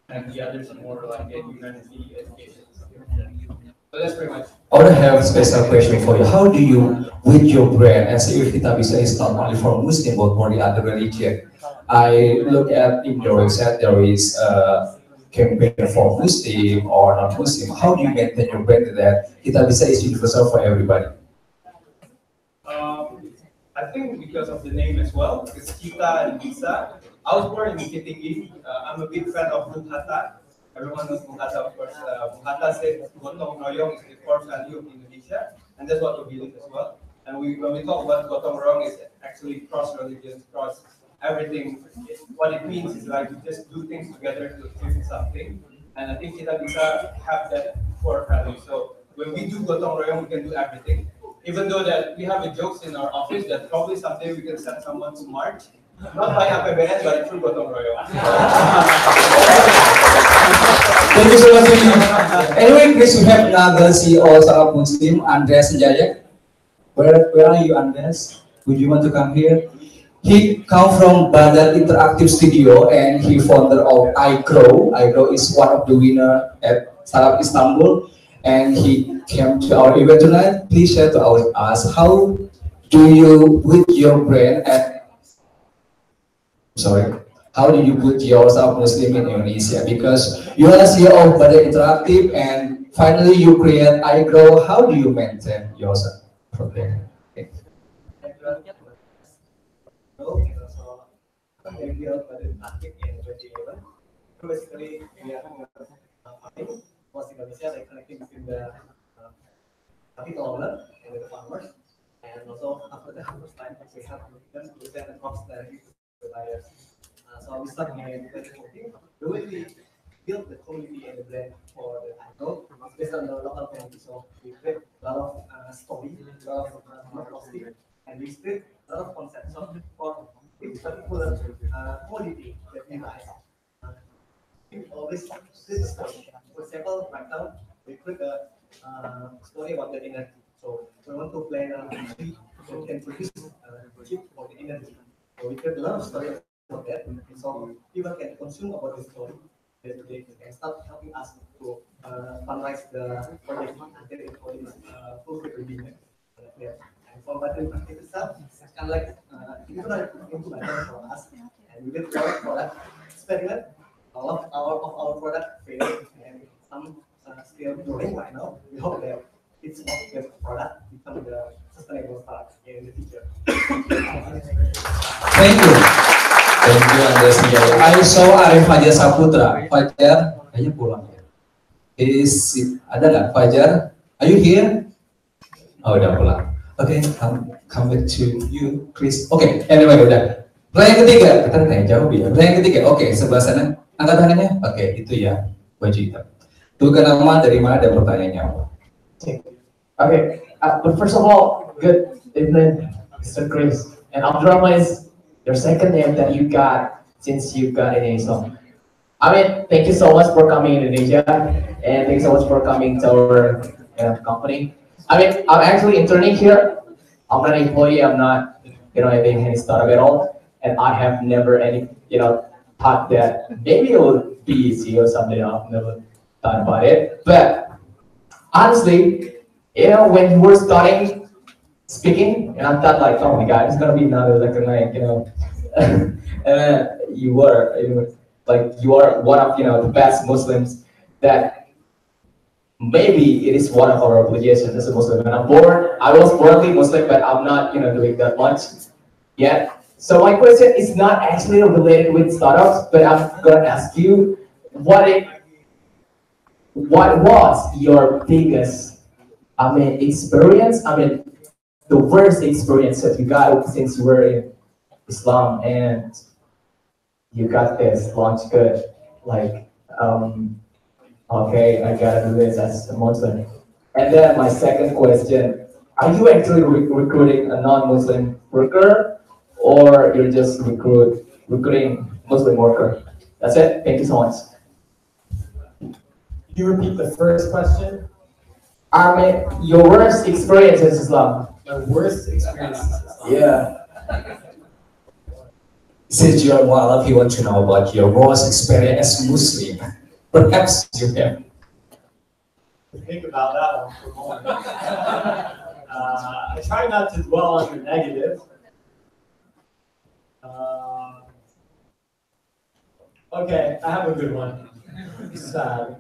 and the others are more like humanity, education. So that's pretty much. I want to have a special question for you. How do you, with your brand, and say if Kita Bisa is not only for Muslim but for the other religion? I look at in your website there is a campaign for Muslim or non-Muslim. How do you maintain your brand that Kita Bisa is universal for everybody? I think because of the name as well, because Kita and Bisa. I was born in Bukit Tinggi. I'm a big fan of Bung Hatta. Everyone knows Bung Hatta, of course. Bung Hatta said gotong royong is the core value of Indonesia, and that's what we believe as well. And when we talk about gotong royong, is actually cross religions, cross everything. What it means is like we just do things together to achieve something. and I think kita bisa have that core value. So when we do gotong royong, we can do everything. Even though that we have the jokes in our office that probably someday we can send someone to March, not by APBN, but through gotong royong. Thank you so much. Anyway, Chris, we have another CEO Sarap Muslim, Andreas Jaya. Where are you, Andreas? Would you want to come here? He come from Badan Interactive Studio and he founder of iGrow. iGrow is one of the winner at Startup Istanbul, and he came to our event tonight. Please share to us how do you put your brand at how do you put yourself Muslim in Indonesia? Because you are CEO of Badan Interactive and finally you create iGrow. How do you maintain yourself from there? Okay. We built Badan Interactive in 2011. Basically, we are farming across Indonesia, like connecting between the capital owner and the farmers. And also after the harvest time, we have them to send the crops directly to the buyers. So we started in 2014. The way we built the community and the brand for the iGrow is based on the local community. So we create a lot of story, a lot of posting, and we spread a lot of concepts. So for each particular commodity that we buy, we always create a story. For example, right now we create a story about the energy. So we want to plan a tree that can produce cheap for the energy. So we create a lot of stories about that, so people can consume about the story. They can start helping us to finalize the project until it is fulfilled. Yeah. And for Badan Interactive itself, it's kind of like incubator for us, and we did a lot of product experiment. A lot of our product failed, and some still growing right now. We hope that it's not the product become the sustainable product in the future. Thank you. Thank you, Andreas. I saw Arif Fajar Saputra. Fajar, kayaknya pulang ya. Ada nggak Fajar? Are you here? Oh, udah pulang. Okay, come back to you, Chris. Okay, anyway, udah. Pertanyaan ketiga, kita tanya jawab ya. Pertanyaan ketiga, oke, sebelah sana. Angkat tangannya. Oke, itu ya, baju hitam. Tuliskan nama, dari mana, dan pertanyaannya apa. Okay, but first of all, good evening, Mr. Chris. And Abdurrahman is your second name that you got since you got in Islam. I mean, thank you so much for coming in Indonesia, and thank you so much for coming to our company. I mean, I'm actually interning here. I'm not an employee. I'm not, having any startup at all, and I have never thought that maybe it would be easy or something. I've never thought about it. But honestly, when you were starting speaking, and I thought like, oh my God, it's gonna be another and you are one of the best Muslims that. Maybe it is one of our obligations as a Muslim. And I was bornly Muslim, but I'm not, doing that much yet. So my question is not actually related with startups, but I'm gonna ask you, what was your biggest, experience? The worst experience that you got since you were in Islam and you got this launch good, okay, I gotta do this as a Muslim. And then my second question, are you actually recruiting a non-Muslim worker, or you're just recruiting Muslim worker? That's it, thank you so much. Can you repeat the first question? Your worst experience in Islam. My worst experience in Islam? Yeah. Since you're Mu'alaf, you want to know about your worst experience as Muslim. Perhaps you can. Think about that one for a moment. I try not to dwell on the negative. Okay, I have a good one. Sad.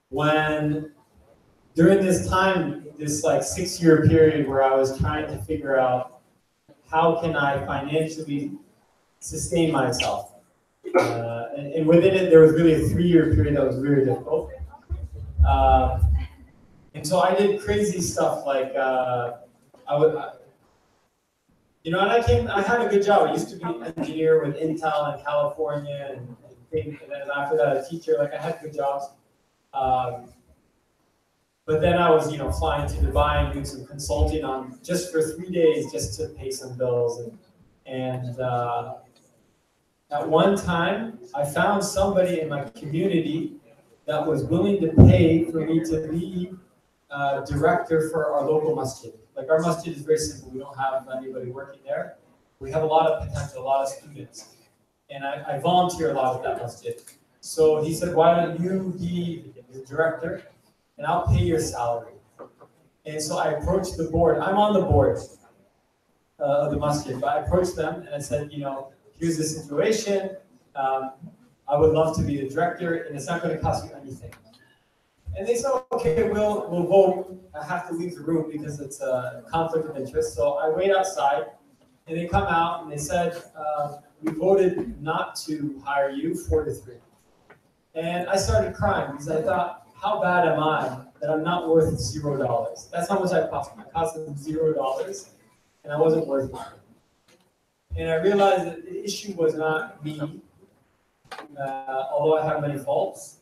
When during this time, this 6-year period where I was trying to figure out how can I financially sustain myself. And within it, there was really a 3-year period that was very difficult. And so I did crazy stuff like I had a good job. I used to be an engineer with Intel in California and think, and then after that a teacher. Like I had good jobs, but then I was, flying to Dubai and doing some consulting on just for 3 days just to pay some bills. And at one time, I found somebody in my community that was willing to pay for me to be director for our local masjid. Like our masjid is very simple. We don't have anybody working there. We have a lot of potential, a lot of students. And I volunteer a lot at that masjid. So he said, why don't you be the director and I'll pay your salary. And so I approached the board. I'm on the board of the masjid, but I approached them and I said, here's the situation. I would love to be the director, and it's not going to cost you anything. And they said, okay, we'll vote. I have to leave the room because it's a conflict of interest. So I wait outside, and they come out and they said, we voted not to hire you 4-3. And I started crying because I thought, how bad am I that I'm not worth $0? That's how much I cost them. I cost them $0, and I wasn't worth it. And I realized that the issue was not me, although I have many faults.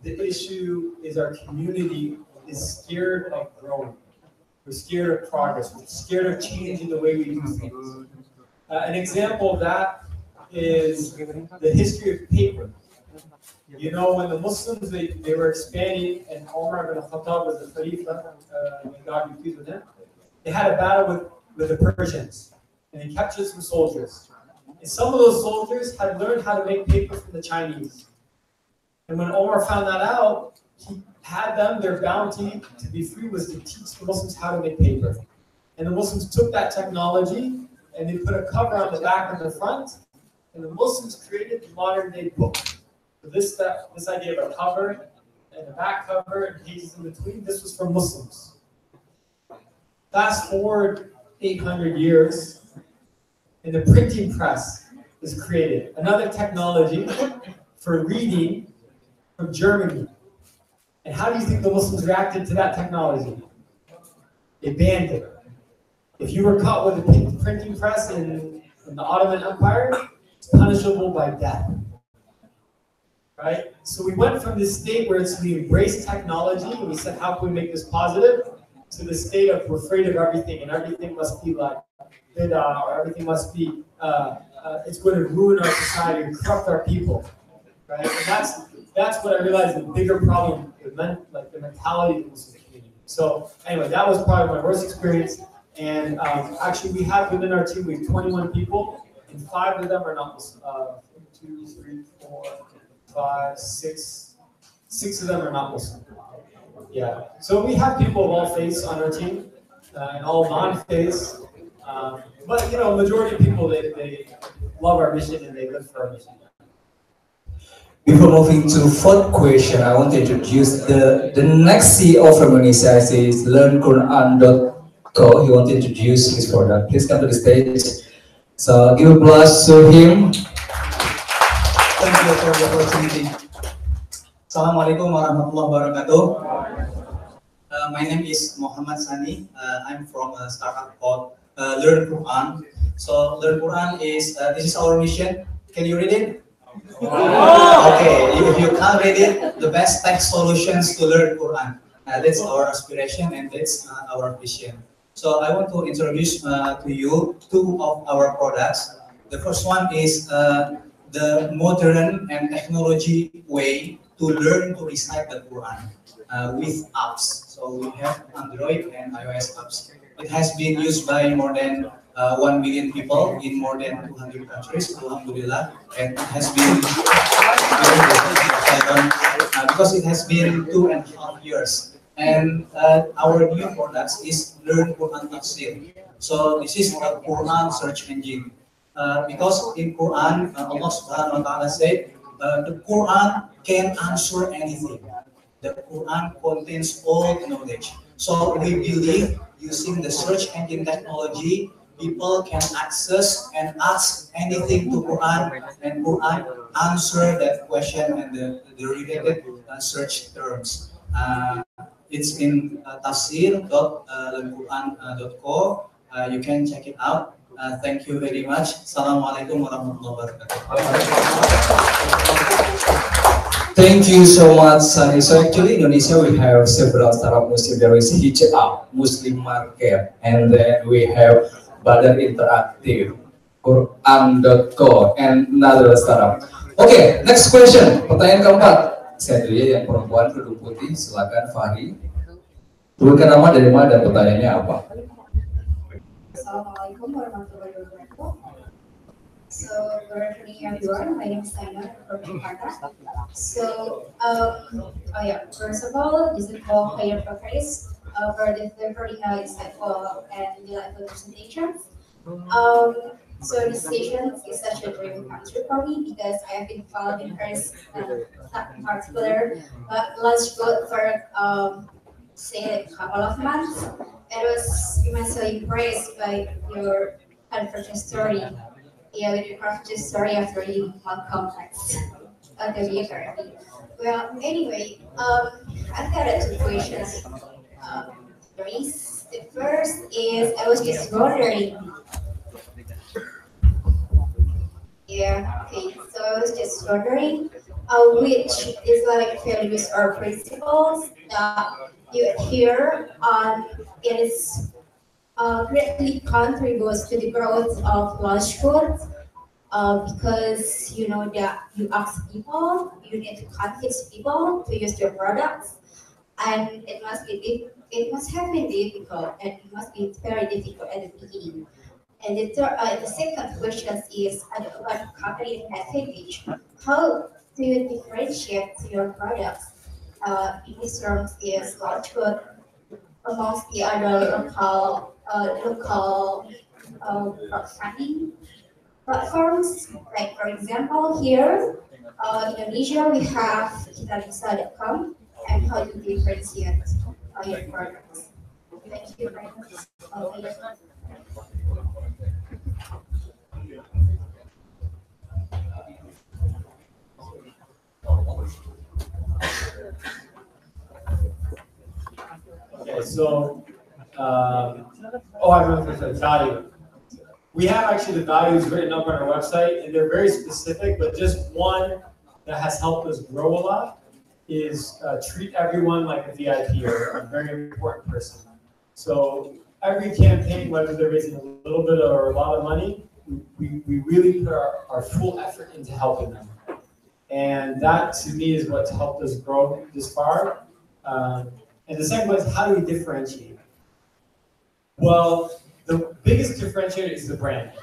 The issue is our community is scared of growing. We're scared of progress. We're scared of changing the way we do things. An example of that is the history of paper. When the Muslims, they were expanding, and Umar ibn Khattab was the Khalifa, may God be pleased with him, they had a battle with the Persians, and they captured some soldiers. And some of those soldiers had learned how to make paper from the Chinese. And when Omar found that out, he had them, their bounty to be free was to teach the Muslims how to make paper. And the Muslims took that technology, and they put a cover on the back and the front, and the Muslims created the modern day book. So this idea of a cover and a back cover and pages in between, this was for Muslims. Fast forward 800 years, and the printing press is created. Another technology for reading from Germany. And how do you think the Muslims reacted to that technology? They banned it. If you were caught with a printing press in the Ottoman Empire, it's punishable by death. Right? So we went from this state where we embraced technology and we said, how can we make this positive? To the state of we're afraid of everything and everything must be like bid'ah, or everything must be, it's going to ruin our society and corrupt our people. Right? And that's what I realized the bigger problem, like the mentality of the Muslim community. So anyway, that was probably my worst experience. And actually we have within our team, we have 21 people, and 5 of them are not Muslim. 2, 3, 4, 5, 6. 6 of them are not Muslim. Yeah. So we have people of all faiths on our team, and all non-faiths. But majority of people, they love our mission and they live for our mission. Before moving to fourth question, I want to introduce the next CEO from Indonesia. Is LearnQuran.co. He wants to introduce his product. Please come to the stage. So give applause to him. Thank you for the opportunity. Assalamualaikum warahmatullahi wabarakatuh. My name is Muhammad Sani. I'm from a startup called Learn Quran. So Learn Quran is this is our mission. Can you read it? Okay, if you can't read it, the best tech solutions to learn Quran. That's our aspiration and that's our vision. So I want to introduce to you 2 of our products. The first one is the modern and technology way to learn to recite the Quran with apps. So we have Android and iOS apps. It has been used by more than 1 million people in more than 200 countries, alhamdulillah, and it has been because it has been 2.5 years. And our new products is Learn Quran Tafsir. So this is a Quran search engine. Because in Quran, Allah Subhanahu wa Taala said, the Quran can answer anything. The Quran contains all knowledge. So we believe using the search engine technology, people can access and ask anything to Quran, and Quran answer that question and the related search terms. It's in tafsir.learnquran.co. You can check it out. Thank you very much. Assalamualaikum warahmatullahi wabarakatuh. Thank you so much, Sunny. So actually, in Indonesia we have several startup Muslim. There is MEETUP, Muslim Market, and then we have Badar Interactive, Quran.co, and another startup. Okay, next question. Pertanyaan keempat. Saya dulu yang perempuan kerudung putih. Silakan Fahri. Tuliskan nama dari mana dan pertanyaannya apa? Assalamualaikum warahmatullahi wabarakatuh. So, good afternoon everyone. My name is Simon from Jakarta. So, first of all, this is for higher purpose for the very insightful and delightful presentations. So this station is such a dream come true for me because I have been following first in particular launch code for say a couple of months. I was immensely impressed by your conversion story. Yeah, with your conversion story of really complex of the therapy. Well, anyway, I've got two questions. The first is I was just wondering. Yeah, okay. So I was just wondering which Islamic values or principles that you adhere on is greatly contributes to the growth of large food because you know that you ask people, you need to convince people to use your products, and it must have been difficult, and it must be very difficult at the beginning. And the second question is about competitive advantage. How do you differentiate your products in these terms is large food amongst the other local crowdfunding platforms? Like for example, here in Indonesia we have kitabisa.com, and how do you differentiate your products? Thank you very much. Okay, so, I don't know if it's value. We have actually the values written up on our website, and they're very specific, but just one that has helped us grow a lot is treat everyone like a VIP or a very important person. So every campaign, whether they're raising a little bit or a lot of money, we really put our full effort into helping them. And that, to me, is what's helped us grow this far. And the second one is, how do we differentiate? Well, the biggest differentiator is the brand.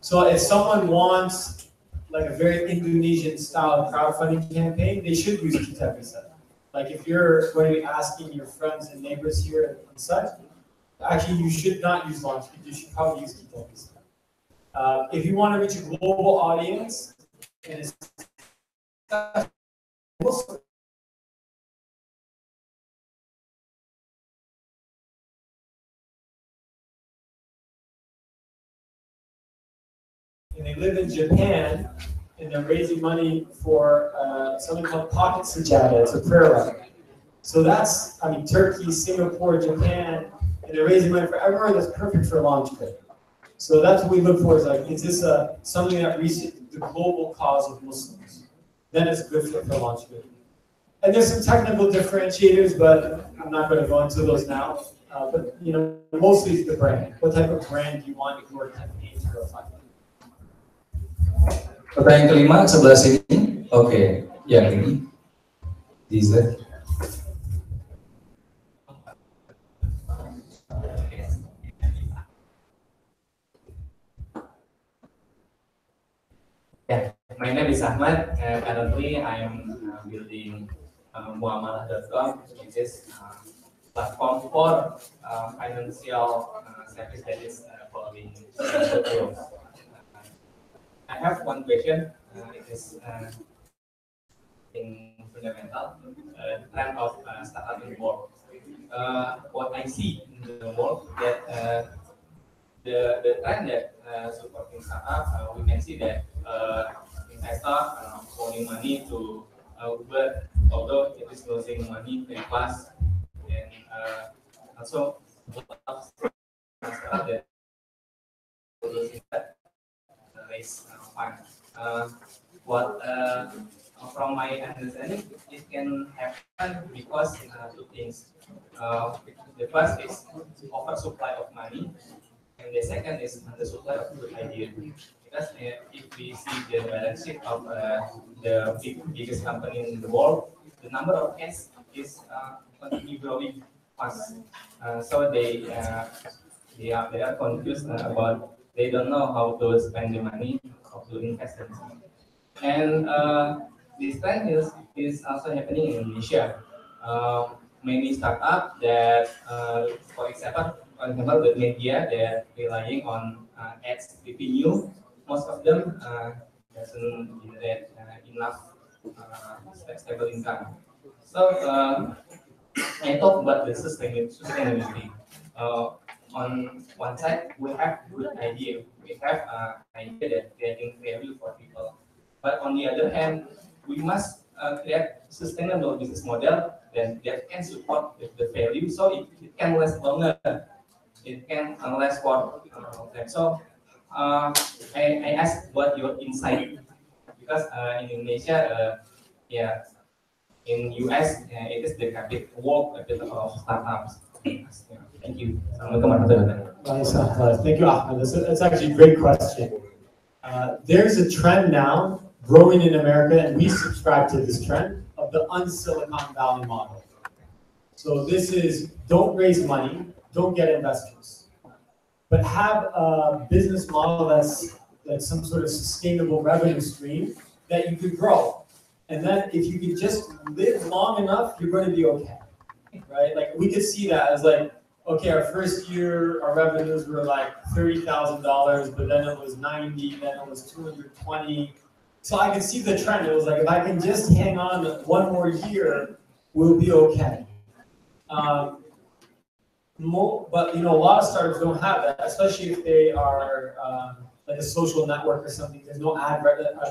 So if someone wants like a very Indonesian style crowdfunding campaign, they should use kitabisa. Like if you're going to be asking your friends and neighbors here and such, actually you should not use Launchpad, you should probably use kitabisa. If you want to reach a global audience, and it's and they live in Japan, and they're raising money for something called Pocket Sajada. It's a prayer rug. So that's, Turkey, Singapore, Japan, and they're raising money for everywhere. That's perfect for Launchpad. So that's what we look for, is this something that reaches the global cause of Muslims? Then it's a good fit for Launchpad. And there's some technical differentiators, but I'm not going to go into those now. But mostly it's the brand. What type of brand do you want your campaign to reflect? Pertanyaan kelima sebelah sini. Oke, yang ini. Diza. Yeah, my name is Ahmad. Currently, I am building muamalah.com, which is platform for financial service that is following growth. I have one question. It is in fundamental trend of startup in the world. What I see in the world that the trend that supporting startup, we can see that investors are pouring money to Uber, although it is losing money very fast, and also startup that fun. What from my understanding, it can happen because two things. The first is oversupply of money, and the second is undersupply of good idea. Because if we see the balance sheet of the biggest company in the world, the number of cash is continue growing fast. So they are confused about, they don't know how to spend the money of to invest. And this trend is also happening in Indonesia. Many startups that, for example, the media they're relying on ads revenue. Most of them doesn't generate enough stable income. So I talk about the sustainability. On one side, we have good idea. We have idea that creating value for people. But on the other hand, we must create sustainable business model that can support the value, so it can last longer. It can last for time. So I asked what your insight, because in Indonesia, yeah, in US it is the capital work a bit of startups. Thank you. Nice, thank you, Ahmed. That's actually a great question. There's a trend now growing in America, and we subscribe to this trend of the un-Silicon Valley model. So this is, don't raise money, don't get investors, but have a business model that's some sort of sustainable revenue stream that you could grow. And then if you could just live long enough, you're going to be okay, right? Like we could see that as like, okay, our first year, our revenues were like $30,000, but then it was 90, then it was 220. So I could see the trend. It was like, if I can just hang on one more year, we'll be okay. But you know, a lot of startups don't have that, especially if they are like a social network or something. There's no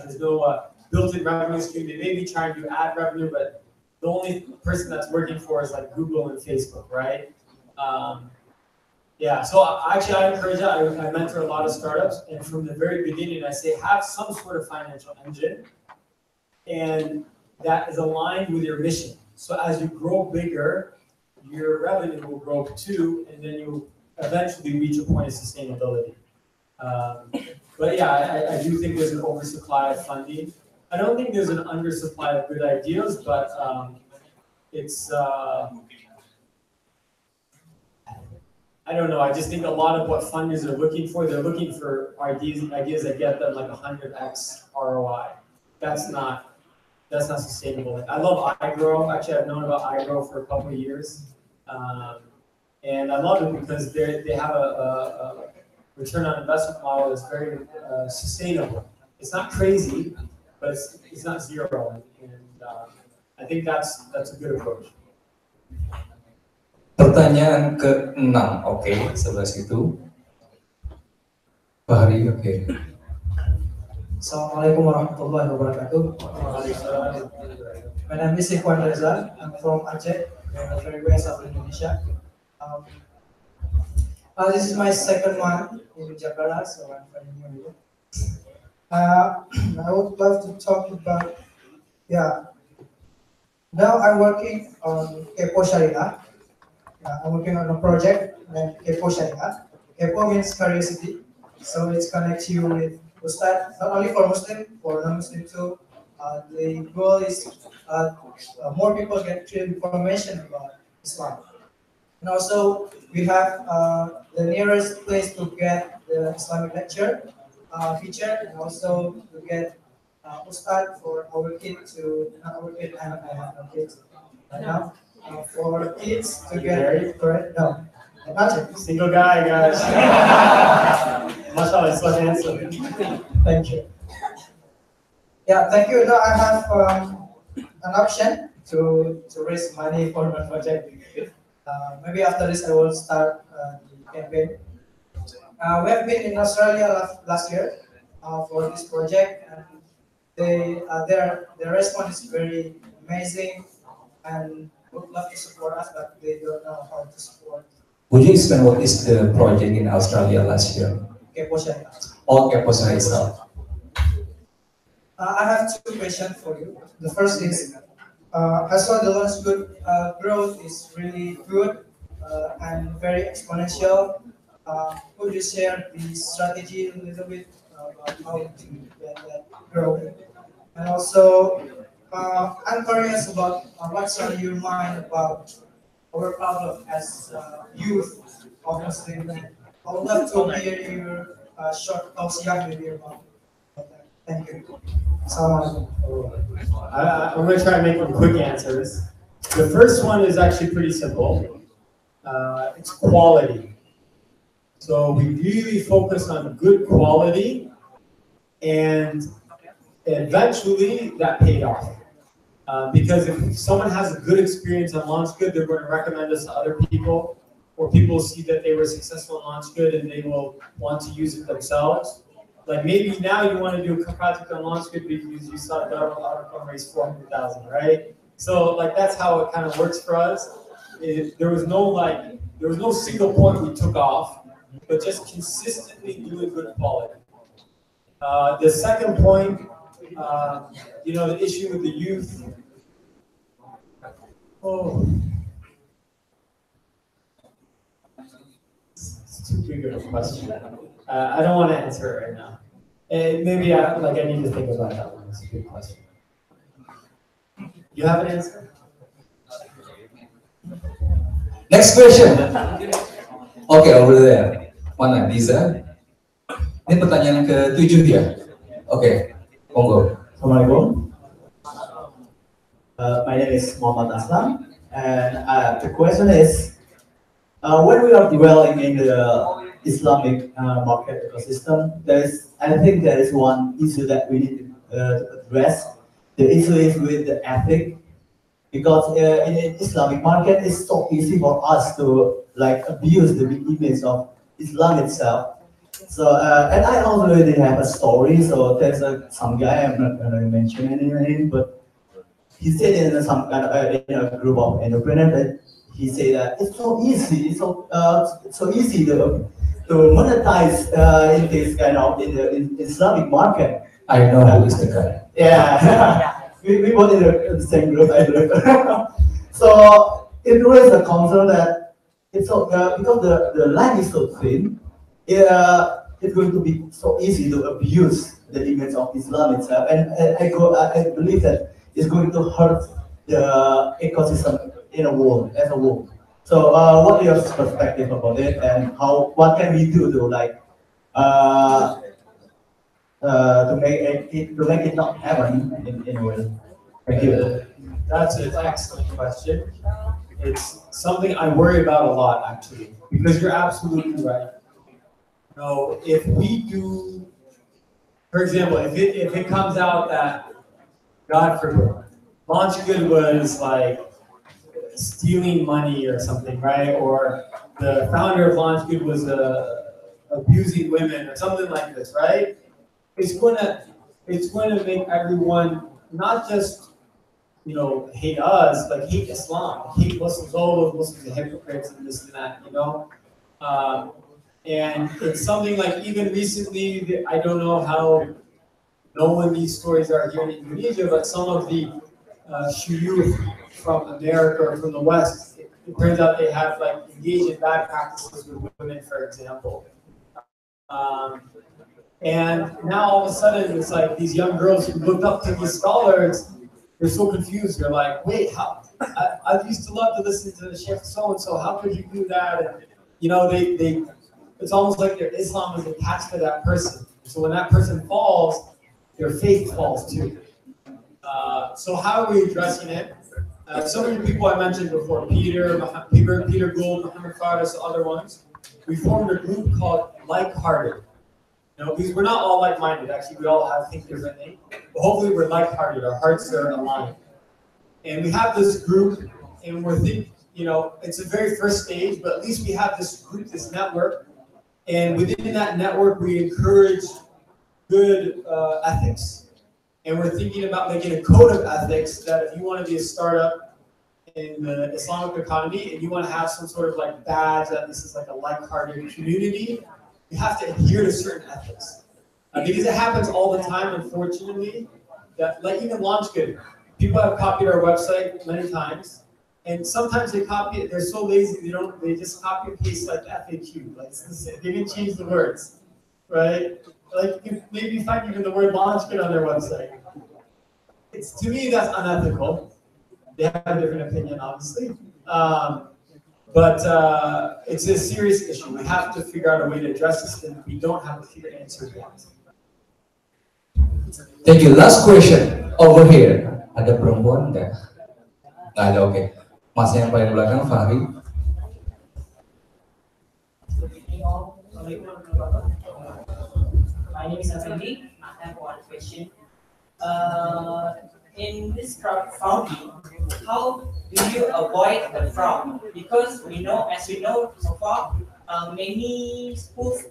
there's no built-in revenue stream. They may be trying to do ad revenue, but the only person that's working for is like Google and Facebook, right? Yeah, so actually I encourage that. I mentor a lot of startups, and from the very beginning I say have some sort of financial engine, and that is aligned with your mission. So as you grow bigger, your revenue will grow too, and then you'll eventually reach a point of sustainability. But yeah, I do think there's an oversupply of funding. I don't think there's an undersupply of good ideas, but it's I don't know. I just think a lot of what funders are looking for, they're looking for ideas that get them like 100x ROI. That's not sustainable. Like, I love iGrow. Actually, I've known about iGrow for a couple of years, and I love it because they have a return on investment model that's very sustainable. It's not crazy, but it's not zero, and I think that's a good approach. Pertanyaan ke-6, oke, sebelah situ. Bahari, oke. Assalamualaikum warahmatullahi wabarakatuh. My name is Ikhwan Reza. I'm from Aceh, very west of Indonesia. This is my second month in Jakarta, so I'm very new. I would love to talk about, now I'm working on Kepo Syariah. I'm working on a project named Kepo Syariah. Kepo means curiosity, so it connects you with Ustad, not only for Muslim, for non-Muslim too. The goal is more people get information about Islam. And also, we have the nearest place to get the Islamic lecture feature, and also to get Ustad for our kids to, not our kid, I have no kids right now. For kids to get correct, no, single guy, guys. Mashallah, it's so handsome. Thank you. Yeah, thank you. Now I have an option to raise money for my project. Maybe after this I will start the campaign. We have been in Australia last year for this project, and their response is very amazing, and would love to support us, but they don't know how to support. Would you explain what is the project in Australia last year? Kepo Syariah. Oh, Kepo Syariah. I have two questions for you. The first is, I saw the launch good growth is really good and very exponential. Could you share the strategy a little bit about how to get that growth? And also, I'm curious about what's on your mind about our problem as youth of Muslim. I would love to hear your short tausiah maybe about that. Thank you. I'm going to try and make them quick answers. The first one is actually pretty simple. It's quality. So we really focus on good quality, and eventually that paid off. Because if someone has a good experience on LaunchGood, they're going to recommend us to other people, or people will see that they were successful on LaunchGood and they will want to use it themselves. Like maybe now you want to do a project on LaunchGood because you saw Darul raise 400,000, right? So like that's how it kind of works for us. There was no single point we took off, but just consistently doing good quality. The second point, the issue with the youth. Oh, it's too big of a question. I don't want to answer it right now. Maybe I need to think about that one. It's a good question. You have an answer? Next question. Okay, over there. Mana, Lisa? Ini pertanyaan ke-7 ya? Oke, monggo. Assalamualaikum. My name is Muhammad Aslam, and the question is, when we are dwelling in the Islamic market ecosystem, I think there is one issue that we need to address. The issue is with the ethic, because in the Islamic market, it's so easy for us to abuse the image of Islam itself. So, and I already have a story. So there's some guy, I'm not going to mention any name, but he said in some kind of in a group of entrepreneurs that he said that it's so easy, it's so easy to monetize in this kind of in the Islamic market. I know who is the guy. Yeah, we both in the same group, I believe. So it raised a concern that it's so because the line is so thin. It's going to be so easy to abuse the image of Islam itself, and I believe that it's going to hurt the ecosystem in a world as a whole. So, what is your perspective about it, and what can we do to make it not happen in a way? Thank you. That's an excellent question. It's something I worry about a lot, actually, because you're absolutely right. If we do, for example, if it comes out that, God forbid, LaunchGood was like stealing money or something, right? Or the founder of LaunchGood was abusing women or something like this, right? It's going to make everyone not just hate us, like hate Islam, hate Muslims, all those Muslims are hypocrites and this and that, And it's something like even recently, I don't know how known these stories are here in Indonesia, but some of the shuyukh from America or from the West, it turns out they have engaged in bad practices with women, for example. And now all of a sudden, it's like these young girls who looked up to these scholars, they're so confused. They're like, wait, how? I used to love to listen to the Sheikh so-and-so. How could you do that? And, it's almost like their Islam is attached to that person. So when that person falls, their faith falls too. So how are we addressing it? Some of the people I mentioned before, Peter Gould, Muhammad Faris, other ones, we formed a group called Like-Hearted. Because we're not all like-minded. Actually, we all think differently. But hopefully we're like-hearted. Our hearts are aligned. And we have this group, and we're thinking, it's a very first stage, but at least we have this group, this network. And within that network, we encourage good ethics. And we're thinking about making a code of ethics that if you want to be a startup in the Islamic economy and you want to have some sort of badge that this is a like-hearted community, you have to adhere to certain ethics. Because it happens all the time, unfortunately, that, like even LaunchGood, people have copied our website many times, and sometimes they copy it. They're so lazy they just copy and paste like FAQ. Like it's the same. They didn't change the words, right? Like you maybe find even the word LaunchGood on their website. It's to me that's unethical. They have a different opinion, obviously. But it's a serious issue. We have to figure out a way to address this, and we don't have a clear answer yet. Thank you. Last question over here. Ada perempuan nggak? Nggak ada. Oke. Mas yang paling belakang, Fahri. My name is Afendi. I have one question. In this crowdfunding, how do you avoid the fraud? Because as we know so far, many schools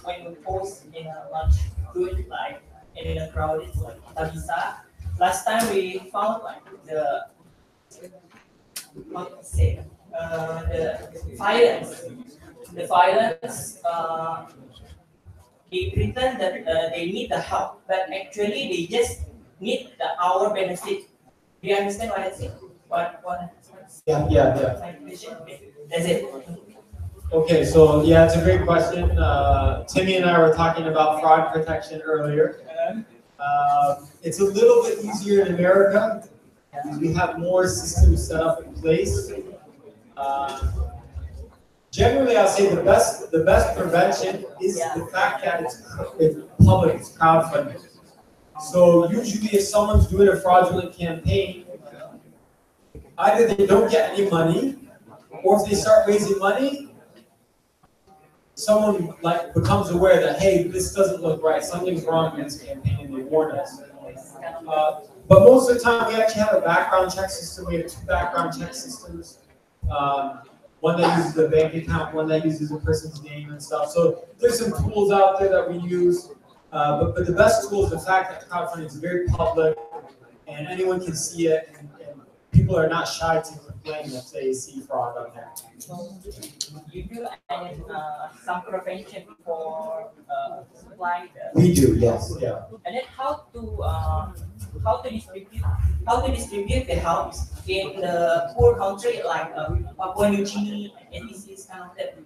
when we post in a lunch good like in a crowded like Tabisa. Last time we found like the violence. The violence. They pretend that they need the help, but actually they just need our benefit. Do you understand what I say? What? Yeah. That's it. Okay, so yeah, it's a great question. Timmy and I were talking about fraud protection earlier. It's a little bit easier in America because we have more systems set up in place. Generally, I'll say the best prevention is the fact that it's public, it's crowdfunding. So usually if someone's doing a fraudulent campaign, either they don't get any money, or if they start raising money, someone like becomes aware that, hey, this doesn't look right, something's wrong with this campaign, and they warn us. But most of the time, we actually have a background check system. We have 2 background check systems. One that uses the bank account, one that uses a person's name and stuff. So there's some tools out there that we use. But the best tool is the fact that crowdfunding is very public and anyone can see it, and people are not shy to complain if they see fraud on there. So you do some prevention for supply. We do, yes, yeah. And then how to distribute the help in the poor country like Papua New Guinea and this kind of that.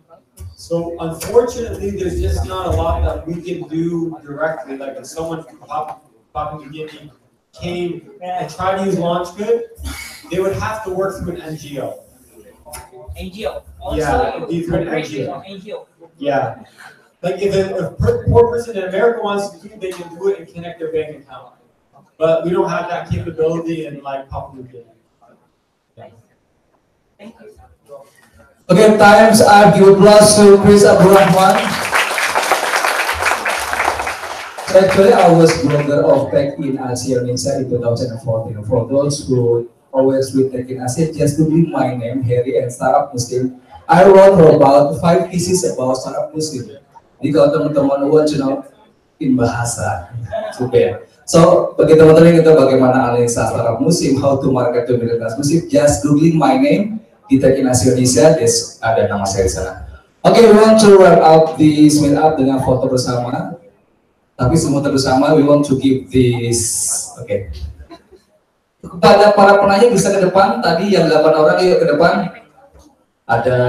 So unfortunately, there's just not a lot that we can do directly. Like if someone from Papua New Guinea came and tried to use LaunchGood, they would have to work through an NGO. NGO. Also, yeah, it'd be through an NGO. NGO. Yeah. Like if a poor person in America wants to do it, they can do it and connect their bank account. But we don't have that capability in like Papua New Guinea. Thank you. Okay, times up. Give applause to Chris Abdurrahman. So actually, I was blogger of back in Asia Indonesia in 2014. For those who always retake in Asia, just Googling my name, Harry, and Startup Muslim. I wrote about 5 theses about Startup Muslim. Jadi kalau teman-teman want to know in bahasa, super. So bagi teman-teman kita bagaimana analisa Startup Muslim, how to market to middle class Muslim, just Googling my name. Di Tech in Asia Indonesia, ada nama saya di sana. Okay, we want to wrap up this meetup dengan foto bersama. Tapi semua bersama, we want to give this. Okay. Kepada para penanya bisa ke depan. Tadi yang 8 orang yuk ke depan. Ada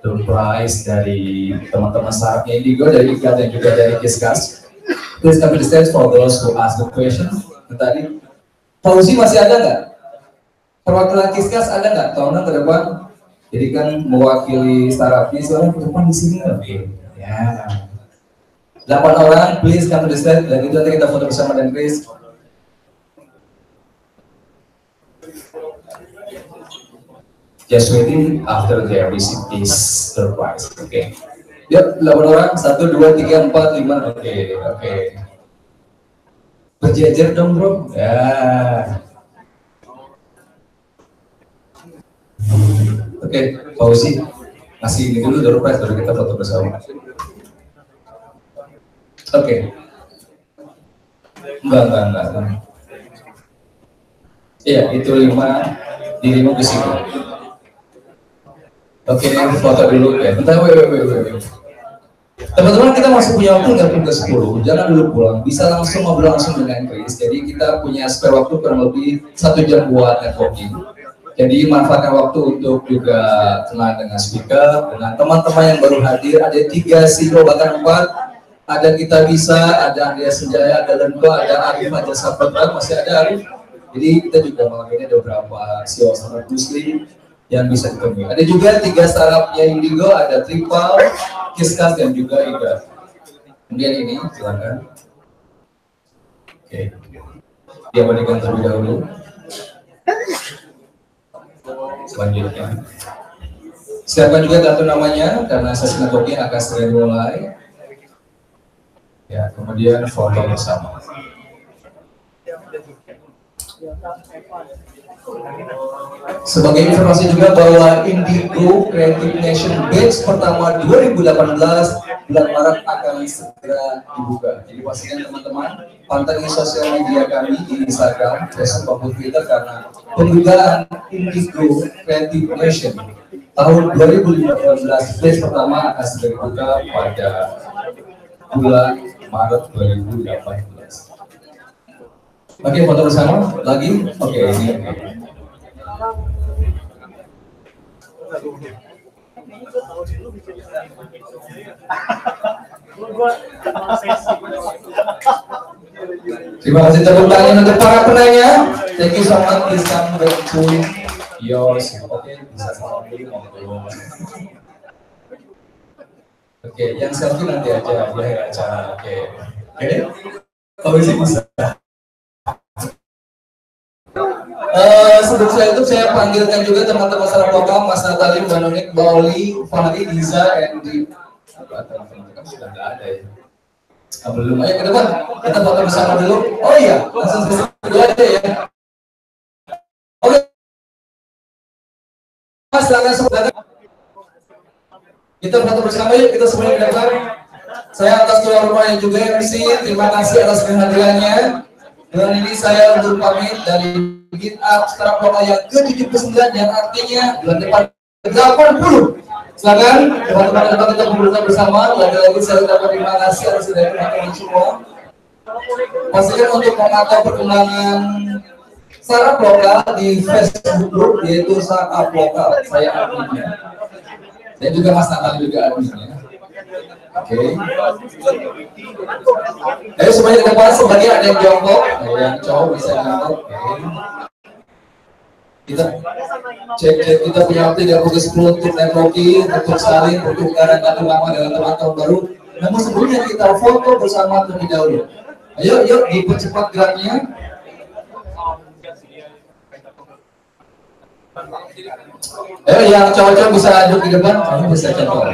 door prize dari teman-teman startupnya Indigo, dari Ikat dan juga dari Kiskas. Please come to the stage for those who ask the question. Tadi, Fauzi masih ada nggak? Perwakilan Kiskas ada nggak? Tolong ke depan. Jadi kan mewakili startupnya, soalnya ke depan di sini lebih. Ya. 8 orang, please come to the stage. Dan itu nanti kita foto bersama dan Chris. Just waiting after they receive this surprise. Oke. Yuk, 8 orang. 1, 2, 3, 4, 5. Oke. Berjejer dong, bro. Ya. Oke, Fauzi, masih ini dulu door prize, baru kita foto bersama. Oke. Enggak. Iya, itu 5, dirimu ke sini. Oke, foto dulu ya. Bentar, wait. Teman-teman, kita masih punya waktu nggak ke 10, jangan dulu pulang, bisa langsung ngobrol langsung dengan Chris. Jadi kita punya spare waktu kurang lebih 1 jam buat networking. Jadi manfaatkan waktu untuk juga kenalan dengan speaker, dengan teman-teman yang baru hadir. Ada 3 CEO bahkan 4. Ada Kita Bisa, ada Andrea Senjaya, ada Lento, ada Arif Aja Saputra, masih ada Arif. Jadi kita juga malam ini ada beberapa CEO startup Muslim yang bisa ditemui. Ada juga 3 startupnya Indigo, ada Triple, Kiskas, dan juga Ida. Kemudian ini, silakan. Oke, dia berikan terlebih dahulu. Selanjutnya, siapkan juga kartu namanya karena sesi networking akan segera dimulai. Ya, kemudian foto bersama. Sebagai informasi juga bahwa Indigo Creative Nation Batch pertama 2018 bulan Maret akan segera dibuka. Jadi pastikan teman-teman pantengin sosial media kami di Instagram, Facebook, maupun Twitter karena pembukaan Indigo Creative Nation tahun 2018 batch pertama akan segera dibuka pada bulan Maret 2018. Oke, foto bersama lagi. Oke, ini. Terima kasih tepuk tangan untuk para penanya. Thank you so much. Please come back to yours. Oke, bisa salam dulu. Oke, yang selfie nanti aja di akhir acara. Oke, kalau bisa. Sebelum saya tutup, saya panggilkan juga teman-teman masyarakat lokal, Mas Natali, Mbak Nonik, Mbak Oli, Fahri, Liza, Andy. Teman-teman sudah nggak ada ya. Belum, ayo ke depan, kita foto bersama dulu. Oh iya, langsung dulu aja ya. Oke, Mas, silakan sebentar. Kita foto bersama yuk, kita semuanya ke depan. Saya atas tuan rumah yang juga MC, terima kasih atas kehadirannya. Dan ini saya undur pamit dari MEETUP Startup Lokal yang ke-79 yang artinya bulan depan ke-80. Silakan teman-teman kita berbuka bersama. Lagi-lagi saya ucapkan terima kasih atas sudah teman-teman semua. Pastikan untuk memantau perkembangan startup lokal di Facebook group yaitu Startup Lokal. Saya adminnya. Dan juga Mas Natal juga adminnya. Oke. Ayo semuanya ke depan, sebagian ada yang jongkok, yang cowok bisa jongkok. Kita cek kita punya waktu 30 untuk networking, untuk saling pertukaran kartu lama dengan teman tahun baru. Namun sebelumnya kita foto bersama terlebih dahulu. Ayo, yuk dipercepat geraknya. Yang cowok-cowok bisa duduk di depan, kamu bisa contoh.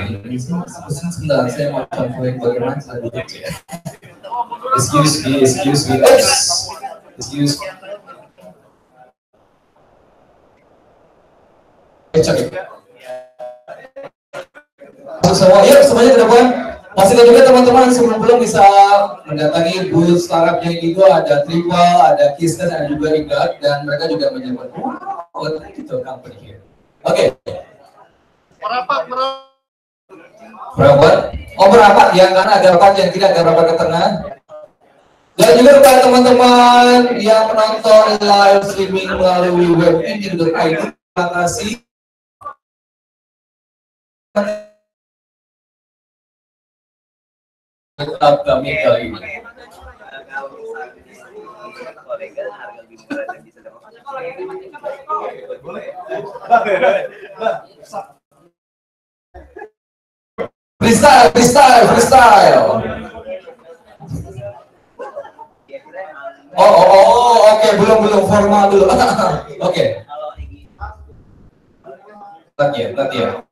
Sebentar, saya mau contohin bagaimana saya duduk ya. Excuse me. Excuse me. Semuanya ke depan. Pastikan juga teman-teman sebelum bisa mendatangi booth startupnya Indigo, ada Triple, ada Kisses, ada juga Igat, dan mereka juga menyebut itu company here. Oke. Merapat? Oh merapat ya, karena agak rapat yang tidak agak rapat ke tengah. Dan juga kepada teman-teman yang menonton live streaming melalui web Indigo.id, terima kasih. Tetap kami kali ini. Freestyle. Oke, belum formal dulu. Oke. Latihan.